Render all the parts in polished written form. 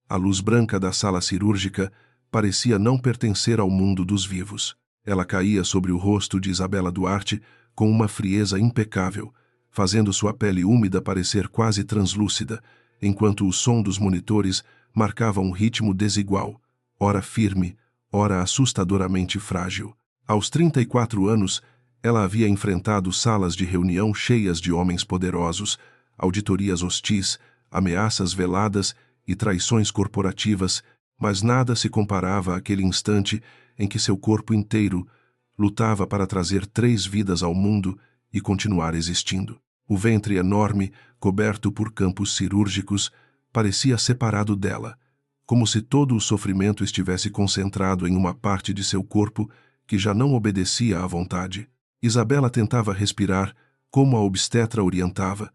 A luz branca da sala cirúrgica parecia não pertencer ao mundo dos vivos. Ela caía sobre o rosto de Isabela Duarte com uma frieza impecável, fazendo sua pele úmida parecer quase translúcida, enquanto o som dos monitores marcava um ritmo desigual, ora firme, ora assustadoramente frágil. Aos 34 anos, ela havia enfrentado salas de reunião cheias de homens poderosos, auditorias hostis, ameaças veladas e traições corporativas, mas nada se comparava àquele instante em que seu corpo inteiro lutava para trazer 3 vidas ao mundo e continuar existindo. O ventre enorme, coberto por campos cirúrgicos, parecia separado dela, como se todo o sofrimento estivesse concentrado em uma parte de seu corpo que já não obedecia à vontade. Isabela tentava respirar, como a obstetra orientava,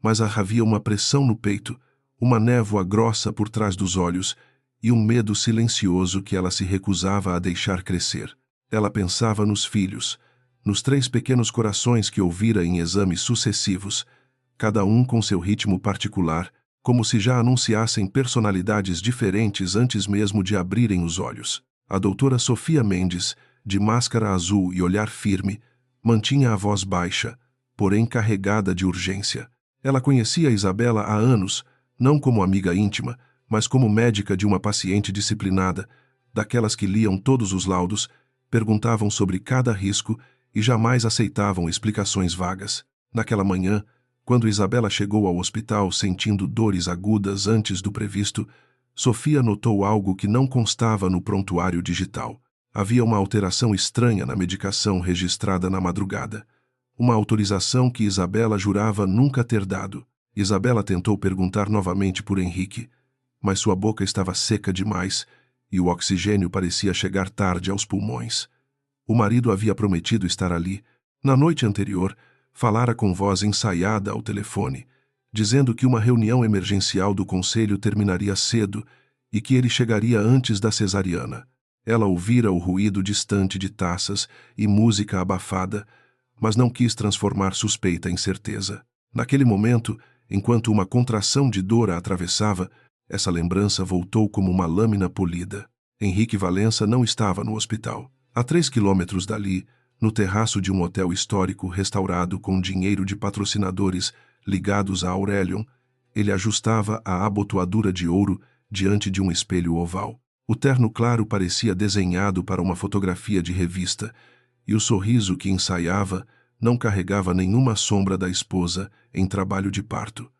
mas havia uma pressão no peito, uma névoa grossa por trás dos olhos e um medo silencioso que ela se recusava a deixar crescer. Ela pensava nos filhos, nos 3 pequenos corações que ouvira em exames sucessivos, cada um com seu ritmo particular, como se já anunciassem personalidades diferentes antes mesmo de abrirem os olhos. A doutora Sofia Mendes, de máscara azul e olhar firme, mantinha a voz baixa, porém carregada de urgência. Ela conhecia Isabela há anos, não como amiga íntima, mas como médica de uma paciente disciplinada, daquelas que liam todos os laudos, perguntavam sobre cada risco e jamais aceitavam explicações vagas. Naquela manhã, quando Isabela chegou ao hospital sentindo dores agudas antes do previsto, Sofia notou algo que não constava no prontuário digital. Havia uma alteração estranha na medicação registrada na madrugada. Uma autorização que Isabela jurava nunca ter dado. Isabela tentou perguntar novamente por Henrique, mas sua boca estava seca demais e o oxigênio parecia chegar tarde aos pulmões. O marido havia prometido estar ali. Na noite anterior, falara com voz ensaiada ao telefone, dizendo que uma reunião emergencial do conselho terminaria cedo e que ele chegaria antes da cesariana. Ela ouvira o ruído distante de taças e música abafada, mas não quis transformar suspeita em certeza. Naquele momento, enquanto uma contração de dor a atravessava, essa lembrança voltou como uma lâmina polida. Henrique Valença não estava no hospital. A 3 quilômetros dali, no terraço de um hotel histórico restaurado com dinheiro de patrocinadores ligados a Aurelion, ele ajustava a abotoadura de ouro diante de um espelho oval. O terno claro parecia desenhado para uma fotografia de revista, e o sorriso que ensaiava não carregava nenhuma sombra da esposa em trabalho de parto.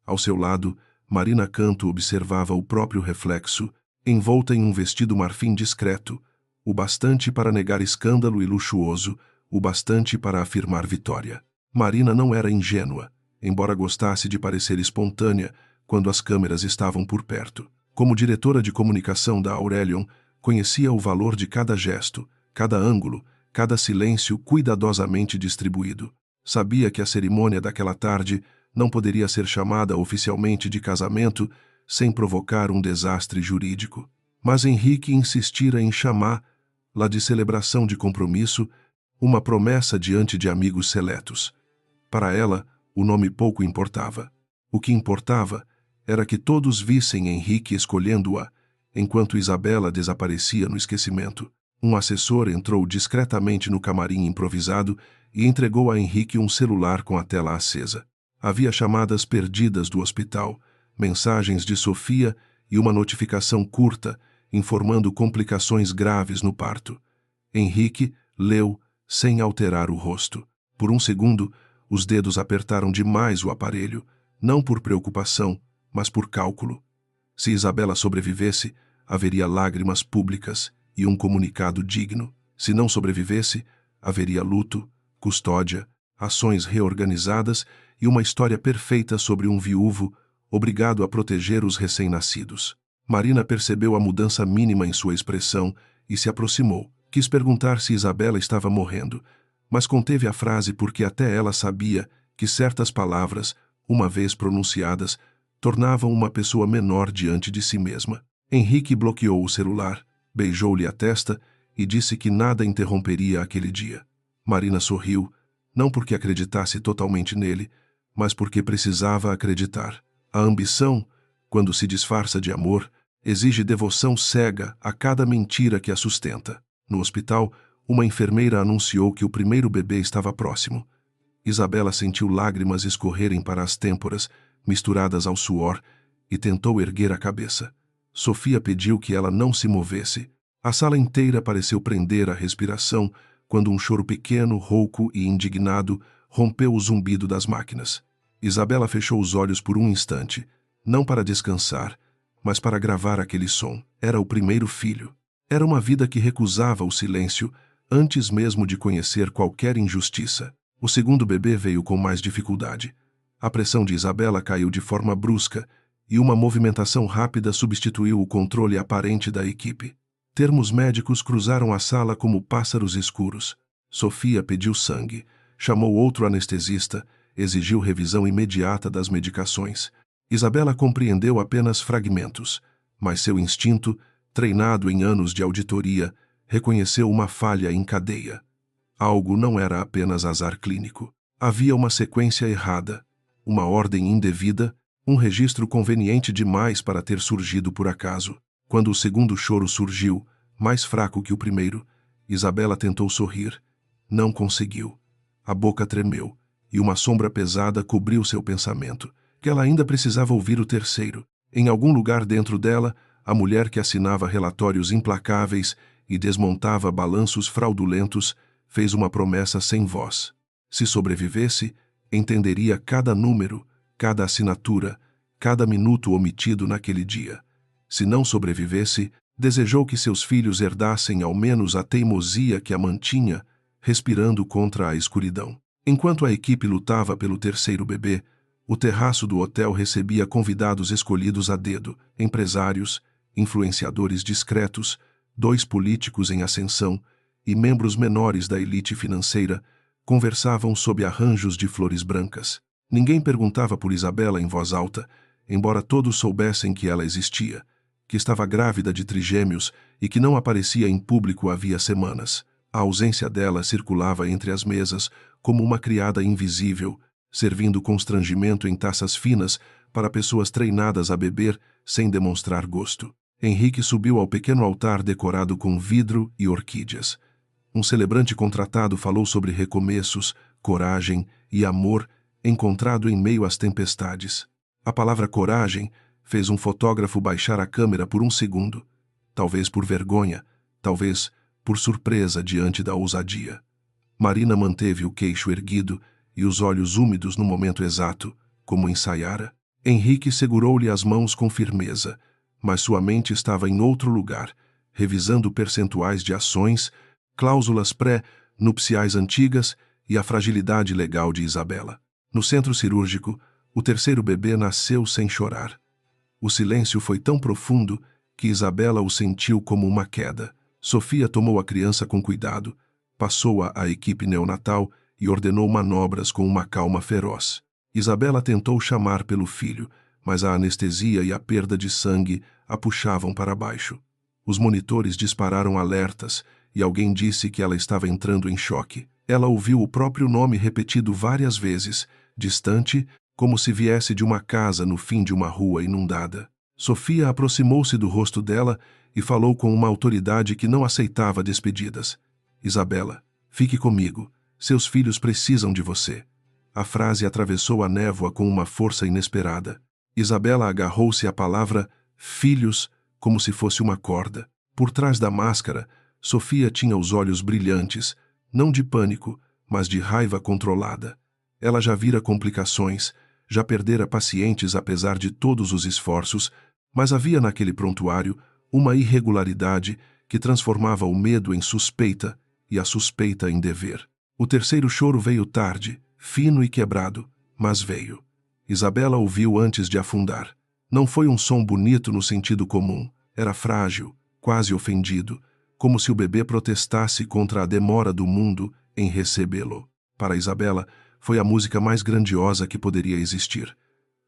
Ao seu lado, Marina Canto observava o próprio reflexo, envolta em um vestido marfim discreto, o bastante para negar escândalo e luxuoso, o bastante para afirmar vitória. Marina não era ingênua, embora gostasse de parecer espontânea quando as câmeras estavam por perto. Como diretora de comunicação da Aurelion, conhecia o valor de cada gesto, cada ângulo, cada silêncio cuidadosamente distribuído. Sabia que a cerimônia daquela tarde não poderia ser chamada oficialmente de casamento sem provocar um desastre jurídico. Mas Henrique insistira em chamá-la de celebração de compromisso, uma promessa diante de amigos seletos. Para ela, o nome pouco importava. O que importava era que todos vissem Henrique escolhendo-a, enquanto Isabela desaparecia no esquecimento. Um assessor entrou discretamente no camarim improvisado e entregou a Henrique um celular com a tela acesa. Havia chamadas perdidas do hospital, mensagens de Sofia e uma notificação curta informando complicações graves no parto. Henrique leu sem alterar o rosto. Por um segundo, os dedos apertaram demais o aparelho, não por preocupação, mas por cálculo. Se Isabela sobrevivesse, haveria lágrimas públicas e um comunicado digno. Se não sobrevivesse, haveria luto, custódia, ações reorganizadas e uma história perfeita sobre um viúvo obrigado a proteger os recém-nascidos. Marina percebeu a mudança mínima em sua expressão e se aproximou. Quis perguntar se Isabela estava morrendo, mas conteve a frase porque até ela sabia que certas palavras, uma vez pronunciadas, tornavam uma pessoa menor diante de si mesma. Henrique bloqueou o celular, beijou-lhe a testa e disse que nada interromperia aquele dia. Marina sorriu, não porque acreditasse totalmente nele, mas porque precisava acreditar. A ambição, quando se disfarça de amor, Exige devoção cega a cada mentira que a sustenta. No hospital, uma enfermeira anunciou que o primeiro bebê estava próximo. Isabela sentiu lágrimas escorrerem para as têmporas, misturadas ao suor, e tentou erguer a cabeça. Sofia pediu que ela não se movesse. A sala inteira pareceu prender a respiração quando um choro pequeno, rouco e indignado rompeu o zumbido das máquinas. Isabela fechou os olhos por um instante, não para descansar, mas para gravar aquele som. Era o primeiro filho. Era uma vida que recusava o silêncio antes mesmo de conhecer qualquer injustiça. O segundo bebê veio com mais dificuldade. A pressão de Isabela caiu de forma brusca e uma movimentação rápida substituiu o controle aparente da equipe. Termos médicos cruzaram a sala como pássaros escuros. Sofia pediu sangue, chamou outro anestesista, exigiu revisão imediata das medicações. Isabela compreendeu apenas fragmentos, mas seu instinto, treinado em anos de auditoria, reconheceu uma falha em cadeia. Algo não era apenas azar clínico. Havia uma sequência errada, uma ordem indevida, um registro conveniente demais para ter surgido por acaso. Quando o segundo choro surgiu, mais fraco que o primeiro, Isabela tentou sorrir. Não conseguiu. A boca tremeu, e uma sombra pesada cobriu seu pensamento, que ela ainda precisava ouvir o terceiro. Em algum lugar dentro dela, a mulher que assinava relatórios implacáveis e desmontava balanços fraudulentos fez uma promessa sem voz. Se sobrevivesse, entenderia cada número, cada assinatura, cada minuto omitido naquele dia. Se não sobrevivesse, desejou que seus filhos herdassem ao menos a teimosia que a mantinha, respirando contra a escuridão. Enquanto a equipe lutava pelo terceiro bebê, o terraço do hotel recebia convidados escolhidos a dedo, empresários, influenciadores discretos, 2 políticos em ascensão e membros menores da elite financeira conversavam sob arranjos de flores brancas. Ninguém perguntava por Isabela em voz alta, embora todos soubessem que ela existia, que estava grávida de trigêmeos e que não aparecia em público havia semanas. A ausência dela circulava entre as mesas como uma criada invisível, servindo constrangimento em taças finas para pessoas treinadas a beber sem demonstrar gosto. Henrique subiu ao pequeno altar decorado com vidro e orquídeas. Um celebrante contratado falou sobre recomeços, coragem e amor encontrado em meio às tempestades. A palavra coragem fez um fotógrafo baixar a câmera por um segundo, talvez por vergonha, talvez por surpresa diante da ousadia. Marina manteve o queixo erguido e os olhos úmidos no momento exato, como ensaiara. Henrique segurou-lhe as mãos com firmeza, mas sua mente estava em outro lugar, revisando percentuais de ações, cláusulas pré-nupciais antigas e a fragilidade legal de Isabela. No centro cirúrgico, o terceiro bebê nasceu sem chorar. O silêncio foi tão profundo que Isabela o sentiu como uma queda. Sofia tomou a criança com cuidado, passou-a à equipe neonatal e ordenou manobras com uma calma feroz. Isabela tentou chamar pelo filho, mas a anestesia e a perda de sangue a puxavam para baixo. Os monitores dispararam alertas e alguém disse que ela estava entrando em choque. Ela ouviu o próprio nome repetido várias vezes, distante, como se viesse de uma casa no fim de uma rua inundada. Sofia aproximou-se do rosto dela e falou com uma autoridade que não aceitava despedidas. Isabela, fique comigo. Seus filhos precisam de você. A frase atravessou a névoa com uma força inesperada. Isabela agarrou-se à palavra filhos como se fosse uma corda. Por trás da máscara, Sofia tinha os olhos brilhantes, não de pânico, mas de raiva controlada. Ela já vira complicações, já perdera pacientes apesar de todos os esforços, mas havia naquele prontuário uma irregularidade que transformava o medo em suspeita e a suspeita em dever. O terceiro choro veio tarde, fino e quebrado, mas veio. Isabela ouviu antes de afundar. Não foi um som bonito no sentido comum. Era frágil, quase ofendido, como se o bebê protestasse contra a demora do mundo em recebê-lo. Para Isabela, foi a música mais grandiosa que poderia existir.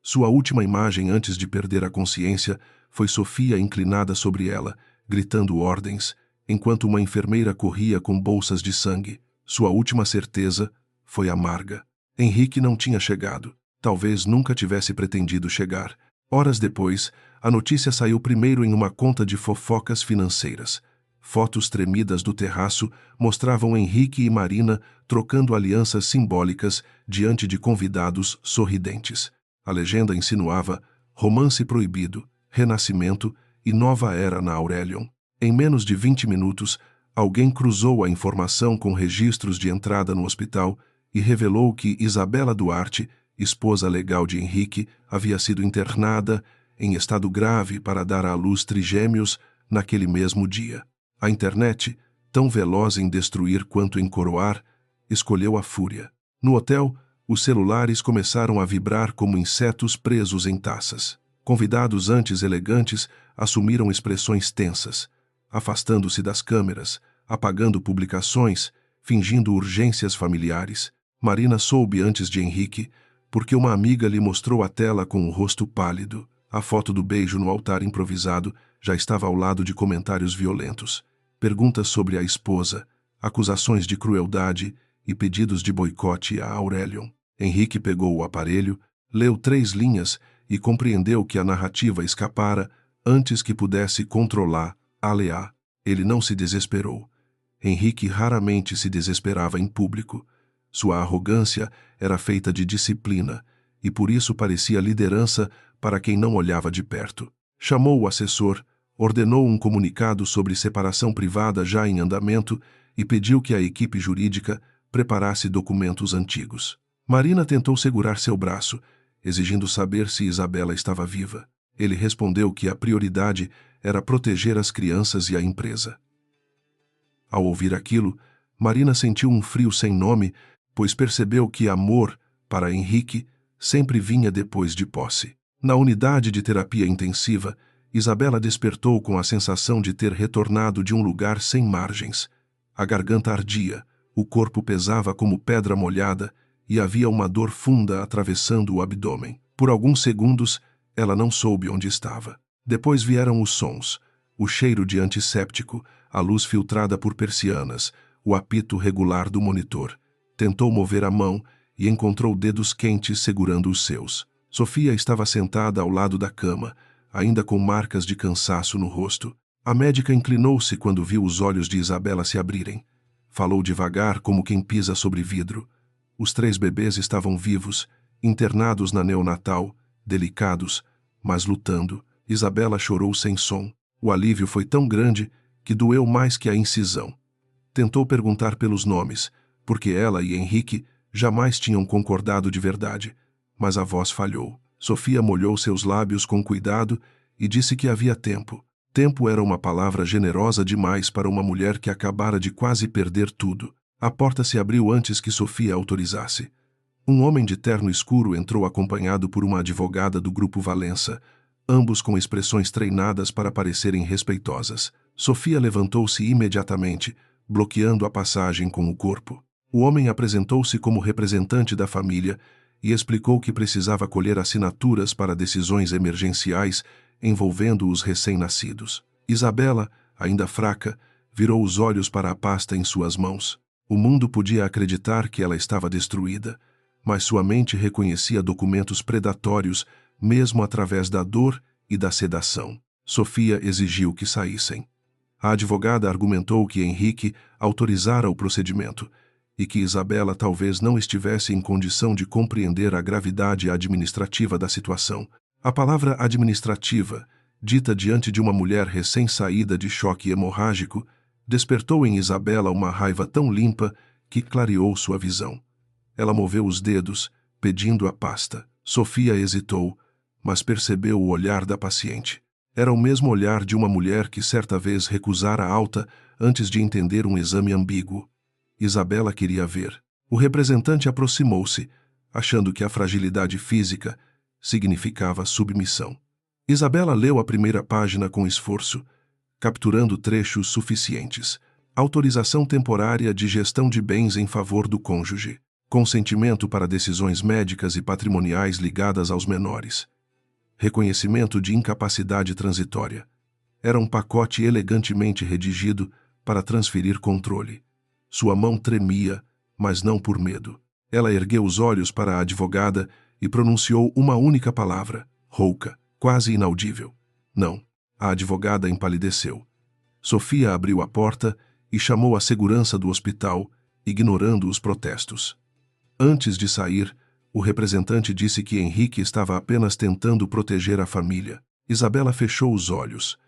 Sua última imagem antes de perder a consciência foi Sofia inclinada sobre ela, gritando ordens, enquanto uma enfermeira corria com bolsas de sangue. Sua última certeza foi amarga. Henrique não tinha chegado. Talvez nunca tivesse pretendido chegar. Horas depois, a notícia saiu primeiro em uma conta de fofocas financeiras. Fotos tremidas do terraço mostravam Henrique e Marina trocando alianças simbólicas diante de convidados sorridentes. A legenda insinuava romance proibido, renascimento e nova era na Aurelion. Em menos de 20 minutos, alguém cruzou a informação com registros de entrada no hospital e revelou que Isabela Duarte, esposa legal de Henrique, havia sido internada em estado grave para dar à luz trigêmeos naquele mesmo dia. A internet, tão veloz em destruir quanto em coroar, escolheu a fúria. No hotel, os celulares começaram a vibrar como insetos presos em taças. Convidados antes elegantes assumiram expressões tensas, afastando-se das câmeras, apagando publicações, fingindo urgências familiares. Marina soube antes de Henrique, porque uma amiga lhe mostrou a tela com o rosto pálido. A foto do beijo no altar improvisado já estava ao lado de comentários violentos, perguntas sobre a esposa, acusações de crueldade e pedidos de boicote a Aurelion. Henrique pegou o aparelho, leu 3 linhas e compreendeu que a narrativa escapara antes que pudesse controlar a Leá. Ele não se desesperou. Henrique raramente se desesperava em público. Sua arrogância era feita de disciplina e por isso parecia liderança para quem não olhava de perto. Chamou o assessor, ordenou um comunicado sobre separação privada já em andamento e pediu que a equipe jurídica preparasse documentos antigos. Marina tentou segurar seu braço, exigindo saber se Isabela estava viva. Ele respondeu que a prioridade era proteger as crianças e a empresa. Ao ouvir aquilo, Marina sentiu um frio sem nome, pois percebeu que amor, para Henrique, sempre vinha depois de posse. Na unidade de terapia intensiva, Isabela despertou com a sensação de ter retornado de um lugar sem margens. A garganta ardia, o corpo pesava como pedra molhada e havia uma dor funda atravessando o abdômen. Por alguns segundos, ela não soube onde estava. Depois vieram os sons, o cheiro de antisséptico, a luz filtrada por persianas, o apito regular do monitor. Tentou mover a mão e encontrou dedos quentes segurando os seus. Sofia estava sentada ao lado da cama, ainda com marcas de cansaço no rosto. A médica inclinou-se quando viu os olhos de Isabela se abrirem. Falou devagar como quem pisa sobre vidro. Os 3 bebês estavam vivos, internados na neonatal, delicados, mas lutando. Isabela chorou sem som. O alívio foi tão grande que doeu mais que a incisão. Tentou perguntar pelos nomes, porque ela e Henrique jamais tinham concordado de verdade, mas a voz falhou. Sofia molhou seus lábios com cuidado e disse que havia tempo. Tempo era uma palavra generosa demais para uma mulher que acabara de quase perder tudo. A porta se abriu antes que Sofia autorizasse. Um homem de terno escuro entrou acompanhado por uma advogada do Grupo Valença, ambos com expressões treinadas para parecerem respeitosas. Sofia levantou-se imediatamente, bloqueando a passagem com o corpo. O homem apresentou-se como representante da família e explicou que precisava colher assinaturas para decisões emergenciais envolvendo os recém-nascidos. Isabela, ainda fraca, virou os olhos para a pasta em suas mãos. O mundo podia acreditar que ela estava destruída, mas sua mente reconhecia documentos predatórios mesmo através da dor e da sedação. Sofia exigiu que saíssem. A advogada argumentou que Henrique autorizara o procedimento e que Isabela talvez não estivesse em condição de compreender a gravidade administrativa da situação. A palavra administrativa, dita diante de uma mulher recém-saída de choque hemorrágico, despertou em Isabela uma raiva tão limpa que clareou sua visão. Ela moveu os dedos, pedindo a pasta. Sofia hesitou, mas percebeu o olhar da paciente. Era o mesmo olhar de uma mulher que certa vez recusara alta antes de entender um exame ambíguo. Isabela queria ver. O representante aproximou-se, achando que a fragilidade física significava submissão. Isabela leu a primeira página com esforço, capturando trechos suficientes. Autorização temporária de gestão de bens em favor do cônjuge. Consentimento para decisões médicas e patrimoniais ligadas aos menores. Reconhecimento de incapacidade transitória. Era um pacote elegantemente redigido para transferir controle. Sua mão tremia, mas não por medo. Ela ergueu os olhos para a advogada e pronunciou uma única palavra, rouca. quase inaudível. Não. A advogada empalideceu. Sofia abriu a porta e chamou a segurança do hospital, ignorando os protestos. Antes de sair, o representante disse que Henrique estava apenas tentando proteger a família. Isabela fechou os olhos.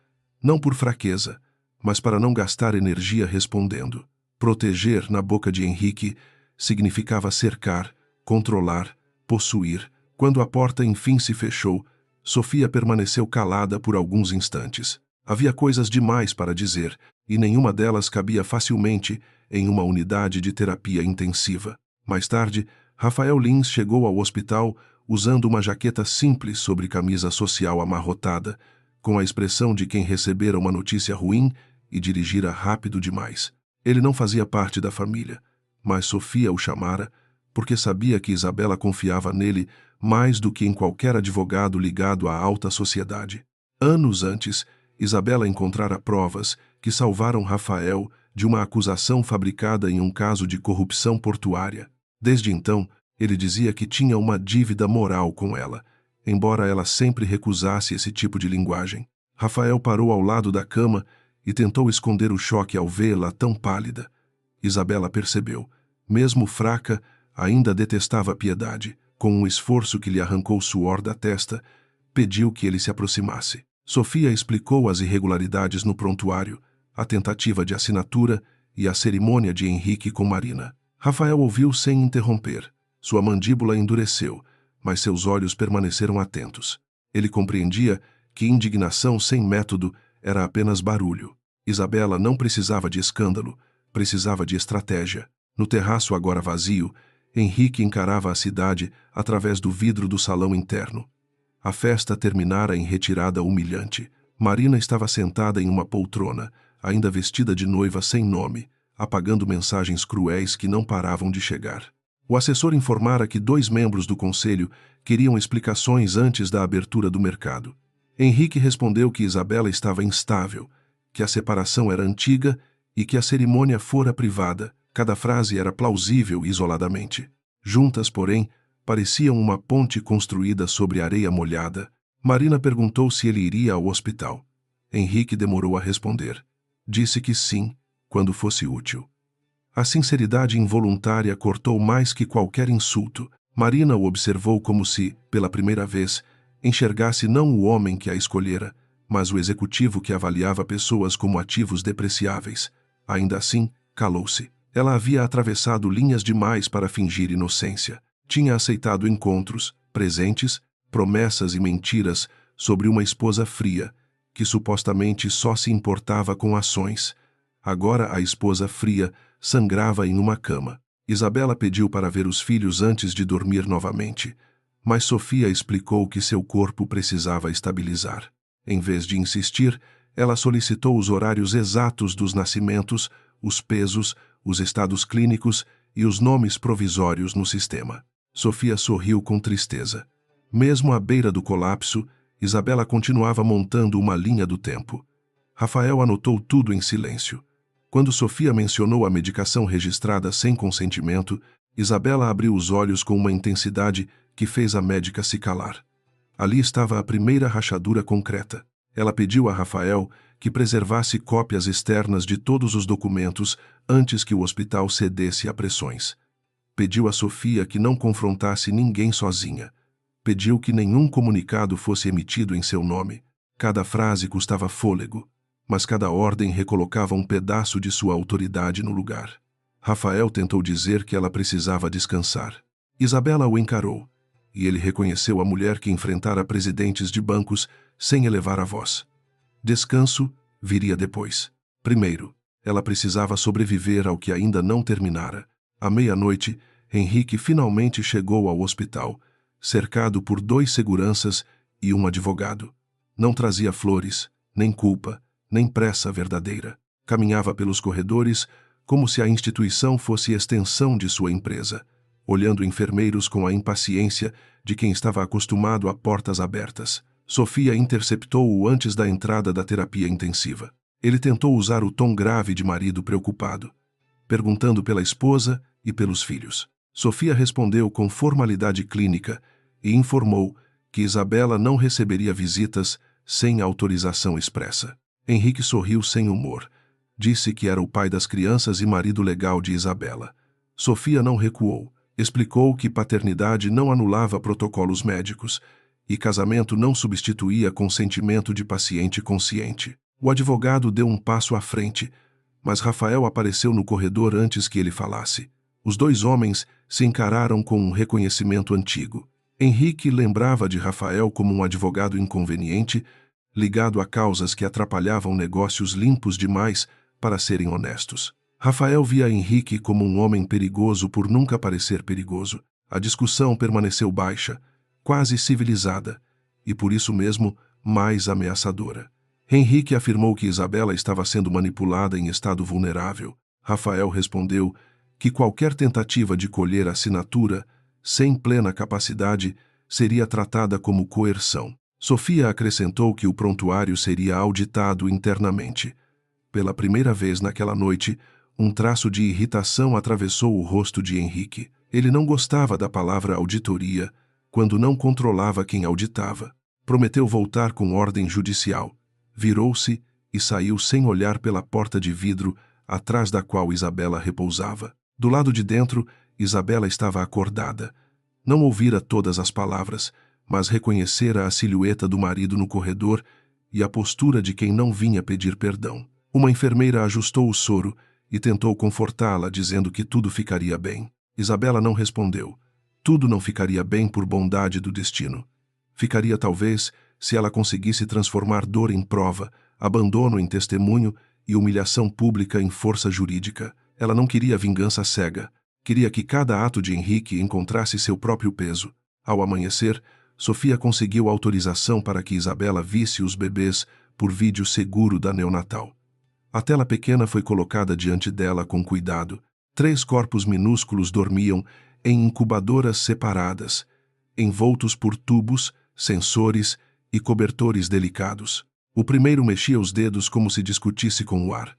Não por fraqueza, mas para não gastar energia respondendo. Proteger, na boca de Henrique, significava cercar, controlar, possuir. Quando a porta enfim se fechou, Sofia permaneceu calada por alguns instantes. Havia coisas demais para dizer, e nenhuma delas cabia facilmente em uma unidade de terapia intensiva. Mais tarde, Rafael Lins chegou ao hospital usando uma jaqueta simples sobre camisa social amarrotada, com a expressão de quem recebera uma notícia ruim e dirigira rápido demais. Ele não fazia parte da família, mas Sofia o chamara porque sabia que Isabela confiava nele mais do que em qualquer advogado ligado à alta sociedade. Anos antes, Isabela encontrara provas que salvaram Rafael de uma acusação fabricada em um caso de corrupção portuária. Desde então, ele dizia que tinha uma dívida moral com ela, embora ela sempre recusasse esse tipo de linguagem. Rafael parou ao lado da cama e tentou esconder o choque ao vê-la tão pálida. Isabela percebeu. Mesmo fraca, ainda detestava Piedade. Com um esforço que lhe arrancou suor da testa, pediu que ele se aproximasse. Sofia explicou as irregularidades no prontuário, a tentativa de assinatura e a cerimônia de Henrique com Marina. Rafael ouviu sem interromper. Sua mandíbula endureceu, mas seus olhos permaneceram atentos. Ele compreendia que indignação sem método era apenas barulho. Isabela não precisava de escândalo, precisava de estratégia. No terraço agora vazio, Henrique encarava a cidade através do vidro do salão interno. A festa terminara em retirada humilhante. Marina estava sentada em uma poltrona, ainda vestida de noiva sem nome, apagando mensagens cruéis que não paravam de chegar. O assessor informara que 2 membros do conselho queriam explicações antes da abertura do mercado. Henrique respondeu que Isabela estava instável, que a separação era antiga e que a cerimônia fora privada. Cada frase era plausível isoladamente. Juntas, porém, pareciam uma ponte construída sobre areia molhada. Marina perguntou se ele iria ao hospital. Henrique demorou a responder. Disse que sim, quando fosse útil. A sinceridade involuntária cortou mais que qualquer insulto. Marina o observou como se, pela primeira vez, enxergasse não o homem que a escolhera, mas o executivo que avaliava pessoas como ativos depreciáveis. Ainda assim, calou-se. Ela havia atravessado linhas demais para fingir inocência. Tinha aceitado encontros, presentes, promessas e mentiras sobre uma esposa fria, que supostamente só se importava com ações. Agora a esposa fria sangrava em uma cama. Isabela pediu para ver os filhos antes de dormir novamente, mas Sofia explicou que seu corpo precisava estabilizar. Em vez de insistir, ela solicitou os horários exatos dos nascimentos, os pesos, os estados clínicos e os nomes provisórios no sistema. Sofia sorriu com tristeza. Mesmo à beira do colapso, Isabela continuava montando uma linha do tempo. Rafael anotou tudo em silêncio. Quando Sofia mencionou a medicação registrada sem consentimento, Isabela abriu os olhos com uma intensidade que fez a médica se calar. Ali estava a primeira rachadura concreta. Ela pediu a Rafael que preservasse cópias externas de todos os documentos antes que o hospital cedesse a pressões. Pediu a Sofia que não confrontasse ninguém sozinha. Pediu que nenhum comunicado fosse emitido em seu nome. Cada frase custava fôlego, mas cada ordem recolocava um pedaço de sua autoridade no lugar. Rafael tentou dizer que ela precisava descansar. Isabela o encarou, e ele reconheceu a mulher que enfrentara presidentes de bancos sem elevar a voz. Descanso viria depois. Primeiro, ela precisava sobreviver ao que ainda não terminara. À meia-noite, Henrique finalmente chegou ao hospital, cercado por 2 seguranças e um advogado. Não trazia flores, nem culpa, nem pressa verdadeira. Caminhava pelos corredores como se a instituição fosse extensão de sua empresa, olhando enfermeiros com a impaciência de quem estava acostumado a portas abertas. Sofia interceptou-o antes da entrada da terapia intensiva. Ele tentou usar o tom grave de marido preocupado, perguntando pela esposa e pelos filhos. Sofia respondeu com formalidade clínica e informou que Isabela não receberia visitas sem autorização expressa. Henrique sorriu sem humor. Disse que era o pai das crianças e marido legal de Isabela. Sofia não recuou. Explicou que paternidade não anulava protocolos médicos e casamento não substituía consentimento de paciente consciente. O advogado deu um passo à frente, mas Rafael apareceu no corredor antes que ele falasse. Os dois homens se encararam com um reconhecimento antigo. Henrique lembrava de Rafael como um advogado inconveniente, ligado a causas que atrapalhavam negócios limpos demais para serem honestos. Rafael via Henrique como um homem perigoso por nunca parecer perigoso. A discussão permaneceu baixa, quase civilizada, e por isso mesmo mais ameaçadora. Henrique afirmou que Isabela estava sendo manipulada em estado vulnerável. Rafael respondeu que qualquer tentativa de colher a assinatura, sem plena capacidade, seria tratada como coerção. Sofia acrescentou que o prontuário seria auditado internamente. Pela primeira vez naquela noite, um traço de irritação atravessou o rosto de Henrique. Ele não gostava da palavra auditoria, quando não controlava quem auditava. Prometeu voltar com ordem judicial. Virou-se e saiu sem olhar pela porta de vidro atrás da qual Isabela repousava. Do lado de dentro, Isabela estava acordada. Não ouvira todas as palavras, mas reconhecera a silhueta do marido no corredor e a postura de quem não vinha pedir perdão. Uma enfermeira ajustou o soro e tentou confortá-la, dizendo que tudo ficaria bem. Isabela não respondeu. Tudo não ficaria bem por bondade do destino. Ficaria talvez se ela conseguisse transformar dor em prova, abandono em testemunho e humilhação pública em força jurídica. Ela não queria vingança cega. Queria que cada ato de Henrique encontrasse seu próprio peso. Ao amanhecer, Sofia conseguiu autorização para que Isabela visse os bebês por vídeo seguro da neonatal. A tela pequena foi colocada diante dela com cuidado. 3 corpos minúsculos dormiam em incubadoras separadas, envoltos por tubos, sensores e cobertores delicados. O primeiro mexia os dedos como se discutisse com o ar.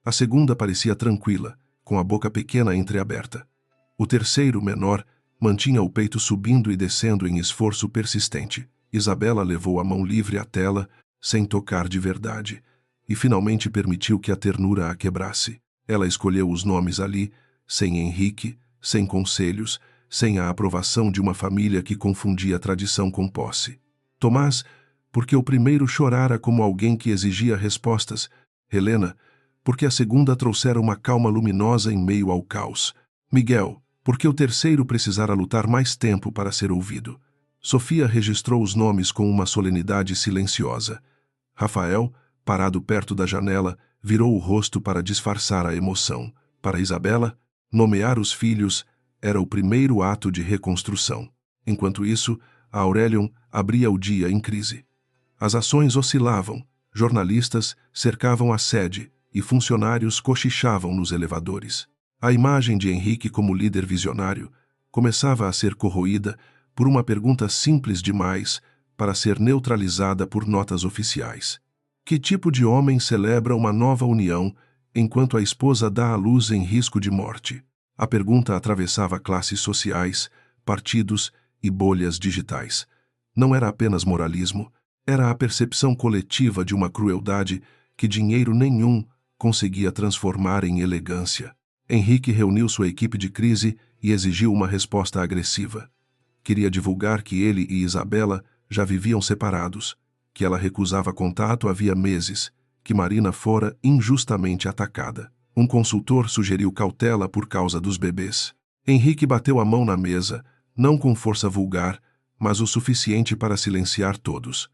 A segunda parecia tranquila, com a boca pequena entreaberta. O terceiro, menor, mantinha o peito subindo e descendo em esforço persistente. Isabela levou a mão livre à tela, sem tocar de verdade, e finalmente permitiu que a ternura a quebrasse. Ela escolheu os nomes ali, sem Henrique, sem conselhos, sem a aprovação de uma família que confundia tradição com posse. Tomás, porque o primeiro chorara como alguém que exigia respostas. Helena, porque a segunda trouxera uma calma luminosa em meio ao caos. Miguel, porque o terceiro precisara lutar mais tempo para ser ouvido. Sofia registrou os nomes com uma solenidade silenciosa. Rafael, parado perto da janela, virou o rosto para disfarçar a emoção. Para Isabela, nomear os filhos era o primeiro ato de reconstrução. Enquanto isso, a Aurelion abria o dia em crise. As ações oscilavam, jornalistas cercavam a sede e funcionários cochichavam nos elevadores. A imagem de Henrique como líder visionário começava a ser corroída por uma pergunta simples demais para ser neutralizada por notas oficiais. Que tipo de homem celebra uma nova união enquanto a esposa dá à luz em risco de morte? A pergunta atravessava classes sociais, partidos e bolhas digitais. Não era apenas moralismo, era a percepção coletiva de uma crueldade que dinheiro nenhum conseguia transformar em elegância. Henrique reuniu sua equipe de crise e exigiu uma resposta agressiva. Queria divulgar que ele e Isabela já viviam separados, que ela recusava contato havia meses, que Marina fora injustamente atacada. Um consultor sugeriu cautela por causa dos bebês. Henrique bateu a mão na mesa, não com força vulgar, mas o suficiente para silenciar todos.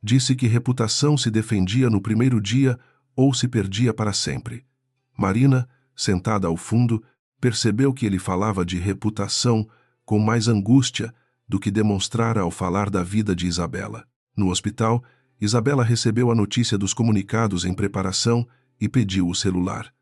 Disse que reputação se defendia no primeiro dia ou se perdia para sempre. Marina, sentada ao fundo, percebeu que ele falava de reputação com mais angústia do que demonstrara ao falar da vida de Isabela. No hospital, Isabela recebeu a notícia dos comunicados em preparação e pediu o celular.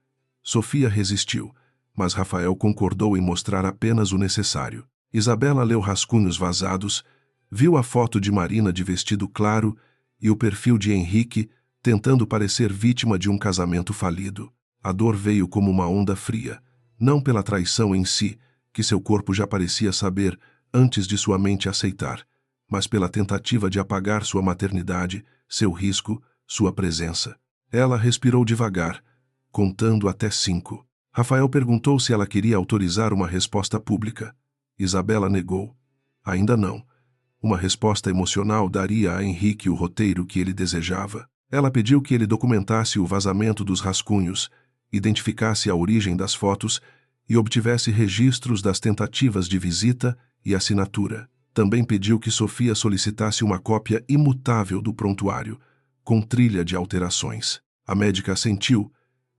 Sofia resistiu, mas Rafael concordou em mostrar apenas o necessário. Isabela leu rascunhos vazados, viu a foto de Marina de vestido claro e o perfil de Henrique tentando parecer vítima de um casamento falido. A dor veio como uma onda fria, não pela traição em si, que seu corpo já parecia saber antes de sua mente aceitar, mas pela tentativa de apagar sua maternidade, seu risco, sua presença. Ela respirou devagar, contando até 5. Rafael perguntou se ela queria autorizar uma resposta pública. Isabela negou. Ainda não. Uma resposta emocional daria a Henrique o roteiro que ele desejava. Ela pediu que ele documentasse o vazamento dos rascunhos, identificasse a origem das fotos e obtivesse registros das tentativas de visita e assinatura. Também pediu que Sofia solicitasse uma cópia imutável do prontuário, com trilha de alterações. A médica assentiu,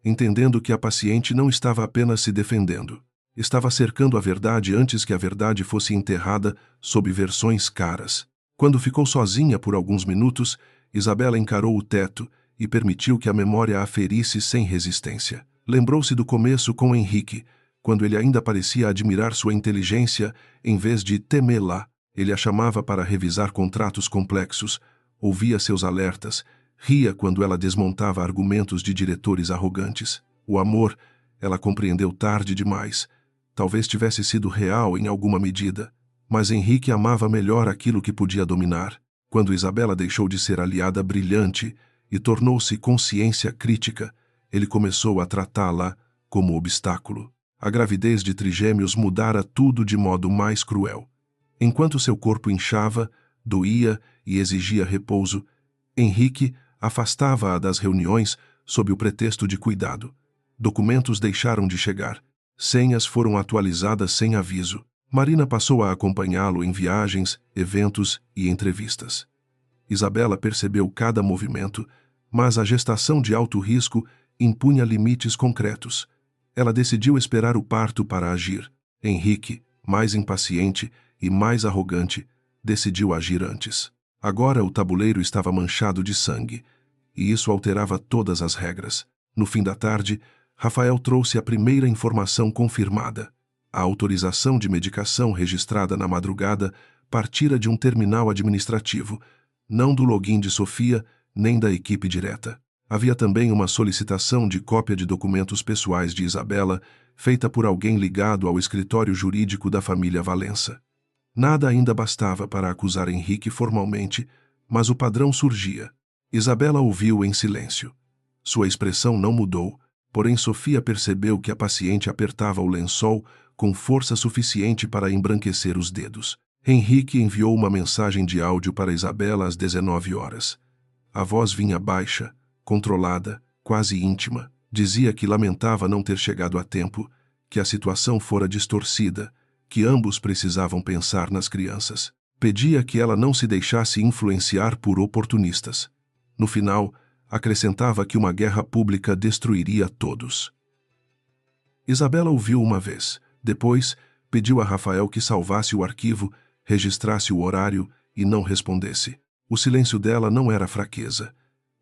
entendendo que a paciente não estava apenas se defendendo. Estava cercando a verdade antes que a verdade fosse enterrada sob versões caras. Quando ficou sozinha por alguns minutos, Isabela encarou o teto e permitiu que a memória a ferisse sem resistência. Lembrou-se do começo com Henrique, quando ele ainda parecia admirar sua inteligência em vez de temê-la. Ele a chamava para revisar contratos complexos, ouvia seus alertas, ria quando ela desmontava argumentos de diretores arrogantes. O amor, ela compreendeu tarde demais. Talvez tivesse sido real em alguma medida, mas Henrique amava melhor aquilo que podia dominar. Quando Isabela deixou de ser aliada brilhante e tornou-se consciência crítica, ele começou a tratá-la como obstáculo. A gravidez de trigêmeos mudara tudo de modo mais cruel. Enquanto seu corpo inchava, doía e exigia repouso, Henrique afastava-a das reuniões sob o pretexto de cuidado. Documentos deixaram de chegar. Senhas foram atualizadas sem aviso. Marina passou a acompanhá-lo em viagens, eventos e entrevistas. Isabela percebeu cada movimento, mas a gestação de alto risco impunha limites concretos. Ela decidiu esperar o parto para agir. Henrique, mais impaciente e mais arrogante, decidiu agir antes. Agora o tabuleiro estava manchado de sangue, e isso alterava todas as regras. No fim da tarde, Rafael trouxe a primeira informação confirmada. A autorização de medicação registrada na madrugada partira de um terminal administrativo, não do login de Sofia nem da equipe direta. Havia também uma solicitação de cópia de documentos pessoais de Isabela, feita por alguém ligado ao escritório jurídico da família Valença. Nada ainda bastava para acusar Henrique formalmente, mas o padrão surgia. Isabela ouviu em silêncio. Sua expressão não mudou, porém Sofia percebeu que a paciente apertava o lençol com força suficiente para embranquecer os dedos. Henrique enviou uma mensagem de áudio para Isabela às 19 horas. A voz vinha baixa, controlada, quase íntima. Dizia que lamentava não ter chegado a tempo, que a situação fora distorcida, que ambos precisavam pensar nas crianças. Pedia que ela não se deixasse influenciar por oportunistas. No final, acrescentava que uma guerra pública destruiria todos. Isabela ouviu uma vez. Depois, pediu a Rafael que salvasse o arquivo, registrasse o horário e não respondesse. O silêncio dela não era fraqueza.